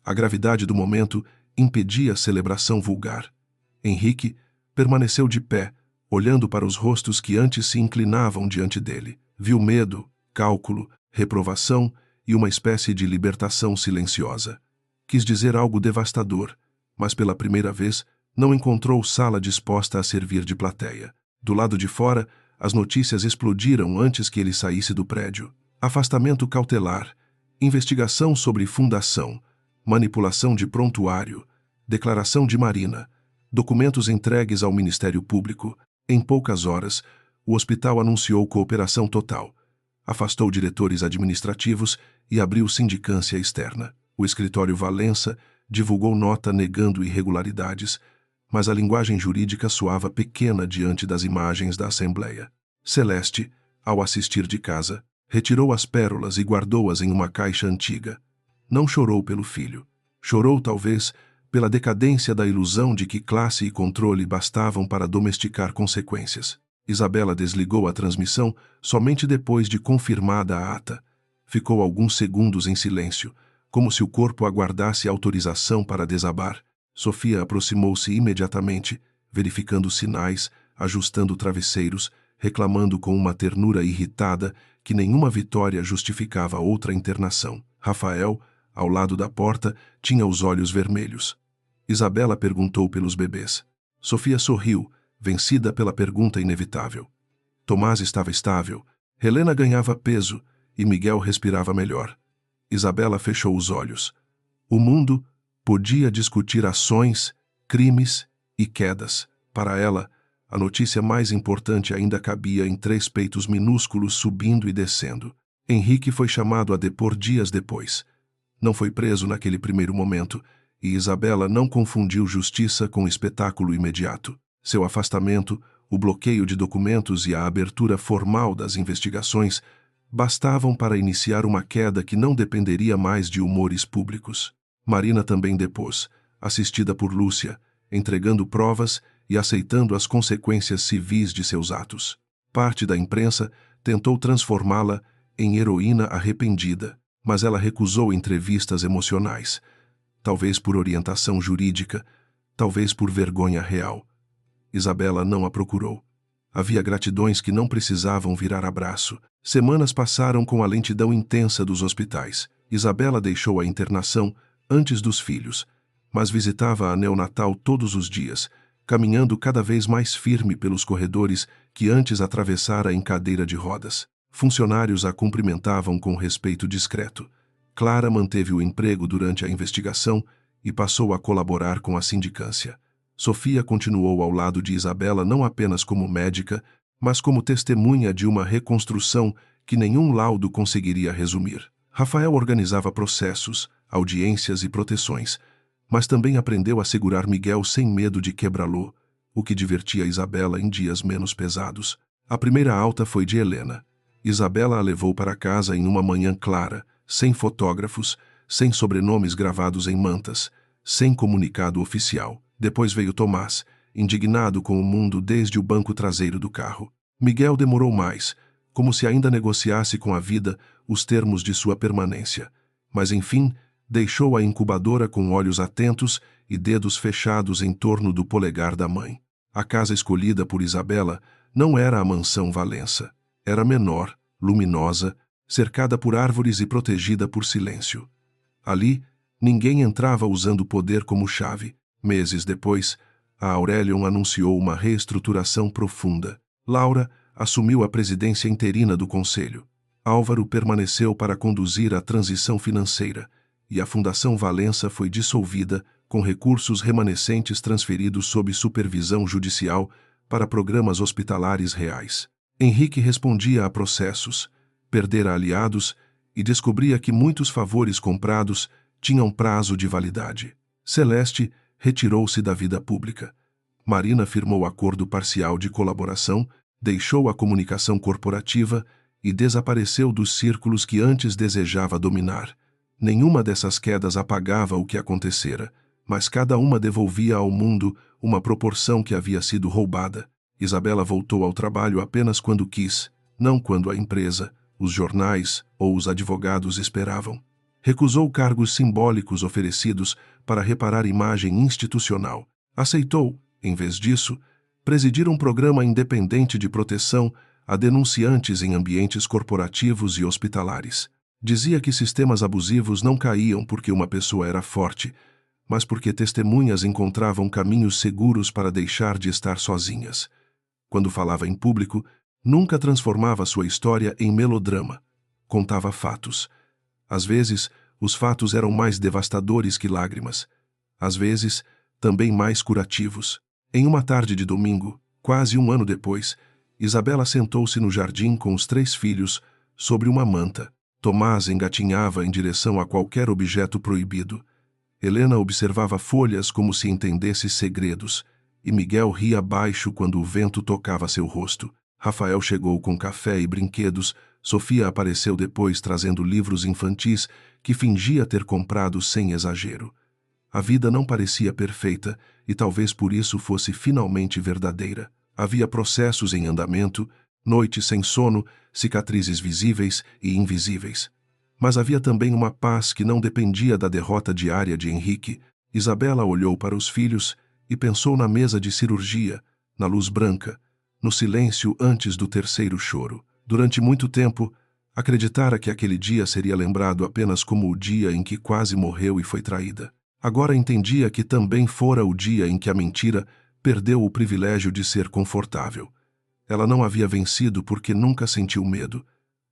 A gravidade do momento impedia a celebração vulgar. Henrique permaneceu de pé, olhando para os rostos que antes se inclinavam diante dele. Viu medo, cálculo, reprovação e uma espécie de libertação silenciosa. Quis dizer algo devastador, mas pela primeira vez não encontrou sala disposta a servir de plateia. Do lado de fora, as notícias explodiram antes que ele saísse do prédio. Afastamento cautelar, investigação sobre fundação, manipulação de prontuário, declaração de Marina, documentos entregues ao Ministério Público. Em poucas horas, o hospital anunciou cooperação total, afastou diretores administrativos e abriu sindicância externa. O escritório Valença divulgou nota negando irregularidades, mas a linguagem jurídica soava pequena diante das imagens da Assembleia. Celeste, ao assistir de casa, retirou as pérolas e guardou-as em uma caixa antiga. Não chorou pelo filho. Chorou, talvez, pela decadência da ilusão de que classe e controle bastavam para domesticar consequências. Isabela desligou a transmissão somente depois de confirmada a ata. Ficou alguns segundos em silêncio, como se o corpo aguardasse autorização para desabar. Sofia aproximou-se imediatamente, verificando sinais, ajustando travesseiros, reclamando com uma ternura irritada que nenhuma vitória justificava outra internação. Rafael, ao lado da porta, tinha os olhos vermelhos. Isabela perguntou pelos bebês. Sofia sorriu, vencida pela pergunta inevitável. Tomás estava estável, Helena ganhava peso e Miguel respirava melhor. Isabela fechou os olhos. O mundo podia discutir ações, crimes e quedas. Para ela, a notícia mais importante ainda cabia em 3 peitos minúsculos subindo e descendo. Henrique foi chamado a depor dias depois. Não foi preso naquele primeiro momento, e Isabela não confundiu justiça com espetáculo imediato. Seu afastamento, o bloqueio de documentos e a abertura formal das investigações bastavam para iniciar uma queda que não dependeria mais de humores públicos. Marina também depôs, assistida por Lúcia, entregando provas e aceitando as consequências civis de seus atos. Parte da imprensa tentou transformá-la em heroína arrependida, mas ela recusou entrevistas emocionais, talvez por orientação jurídica, talvez por vergonha real. Isabela não a procurou. Havia gratidões que não precisavam virar abraço. Semanas passaram com a lentidão intensa dos hospitais. Isabela deixou a internação antes dos filhos, mas visitava a neonatal todos os dias, caminhando cada vez mais firme pelos corredores que antes atravessara em cadeira de rodas. Funcionários a cumprimentavam com respeito discreto. Clara manteve o emprego durante a investigação e passou a colaborar com a sindicância. Sofia continuou ao lado de Isabela não apenas como médica, mas como testemunha de uma reconstrução que nenhum laudo conseguiria resumir. Rafael organizava processos, audiências e proteções, mas também aprendeu a segurar Miguel sem medo de quebrá-lo, o que divertia Isabela em dias menos pesados. A primeira alta foi de Helena. Isabela a levou para casa em uma manhã clara, sem fotógrafos, sem sobrenomes gravados em mantas, sem comunicado oficial. Depois veio Tomás, indignado com o mundo desde o banco traseiro do carro. Miguel demorou mais, como se ainda negociasse com a vida os termos de sua permanência. Mas, enfim, deixou a incubadora com olhos atentos e dedos fechados em torno do polegar da mãe. A casa escolhida por Isabela não era a mansão Valença. Era menor, luminosa, cercada por árvores e protegida por silêncio. Ali, ninguém entrava usando o poder como chave. Meses depois, a Aurelion anunciou uma reestruturação profunda. Laura assumiu a presidência interina do conselho. Álvaro permaneceu para conduzir a transição financeira, e a Fundação Valença foi dissolvida, com recursos remanescentes transferidos sob supervisão judicial para programas hospitalares reais. Henrique respondia a processos, perdera aliados e descobria que muitos favores comprados tinham prazo de validade. Celeste retirou-se da vida pública. Marina firmou acordo parcial de colaboração, deixou a comunicação corporativa e desapareceu dos círculos que antes desejava dominar. Nenhuma dessas quedas apagava o que acontecera, mas cada uma devolvia ao mundo uma proporção que havia sido roubada. Isabela voltou ao trabalho apenas quando quis, não quando a empresa, os jornais ou os advogados esperavam. Recusou cargos simbólicos oferecidos para reparar imagem institucional. Aceitou, em vez disso, presidir um programa independente de proteção a denunciantes em ambientes corporativos e hospitalares. Dizia que sistemas abusivos não caíam porque uma pessoa era forte, mas porque testemunhas encontravam caminhos seguros para deixar de estar sozinhas. Quando falava em público, nunca transformava sua história em melodrama. Contava fatos. Às vezes, os fatos eram mais devastadores que lágrimas. Às vezes, também mais curativos. Em uma tarde de domingo, quase um ano depois, Isabela sentou-se no jardim com os 3 filhos, sobre uma manta. Tomás engatinhava em direção a qualquer objeto proibido. Helena observava folhas como se entendesse segredos, e Miguel ria baixo quando o vento tocava seu rosto. Rafael chegou com café e brinquedos. Sofia apareceu depois trazendo livros infantis que fingia ter comprado sem exagero. A vida não parecia perfeita e talvez por isso fosse finalmente verdadeira. Havia processos em andamento, noites sem sono, cicatrizes visíveis e invisíveis. Mas havia também uma paz que não dependia da derrota diária de Henrique. Isabela olhou para os filhos e pensou na mesa de cirurgia, na luz branca, no silêncio antes do terceiro choro. Durante muito tempo, Acreditara que aquele dia seria lembrado apenas como o dia em que quase morreu e foi traída. Agora entendia que também fora o dia em que a mentira perdeu o privilégio de ser confortável. Ela não havia vencido porque nunca sentiu medo.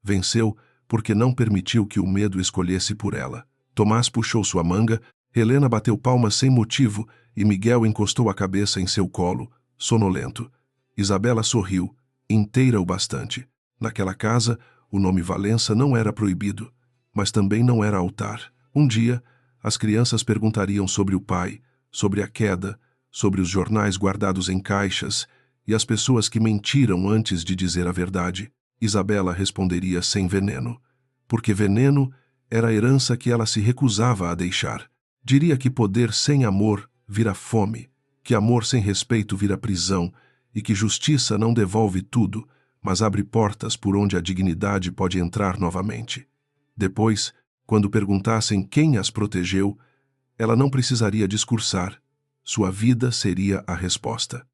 Venceu porque não permitiu que o medo escolhesse por ela. Tomás puxou sua manga, Helena bateu palmas sem motivo e Miguel encostou a cabeça em seu colo, sonolento. Isabela sorriu, inteira o bastante. Naquela casa, o nome Valença não era proibido, mas também não era altar. Um dia, as crianças perguntariam sobre o pai, sobre a queda, sobre os jornais guardados em caixas e as pessoas que mentiram antes de dizer a verdade. Isabela responderia sem veneno, porque veneno era a herança que ela se recusava a deixar. Diria que poder sem amor vira fome, que amor sem respeito vira prisão e que justiça não devolve tudo, mas abre portas por onde a dignidade pode entrar novamente. Depois, quando perguntassem quem as protegeu, ela não precisaria discursar. Sua vida seria a resposta.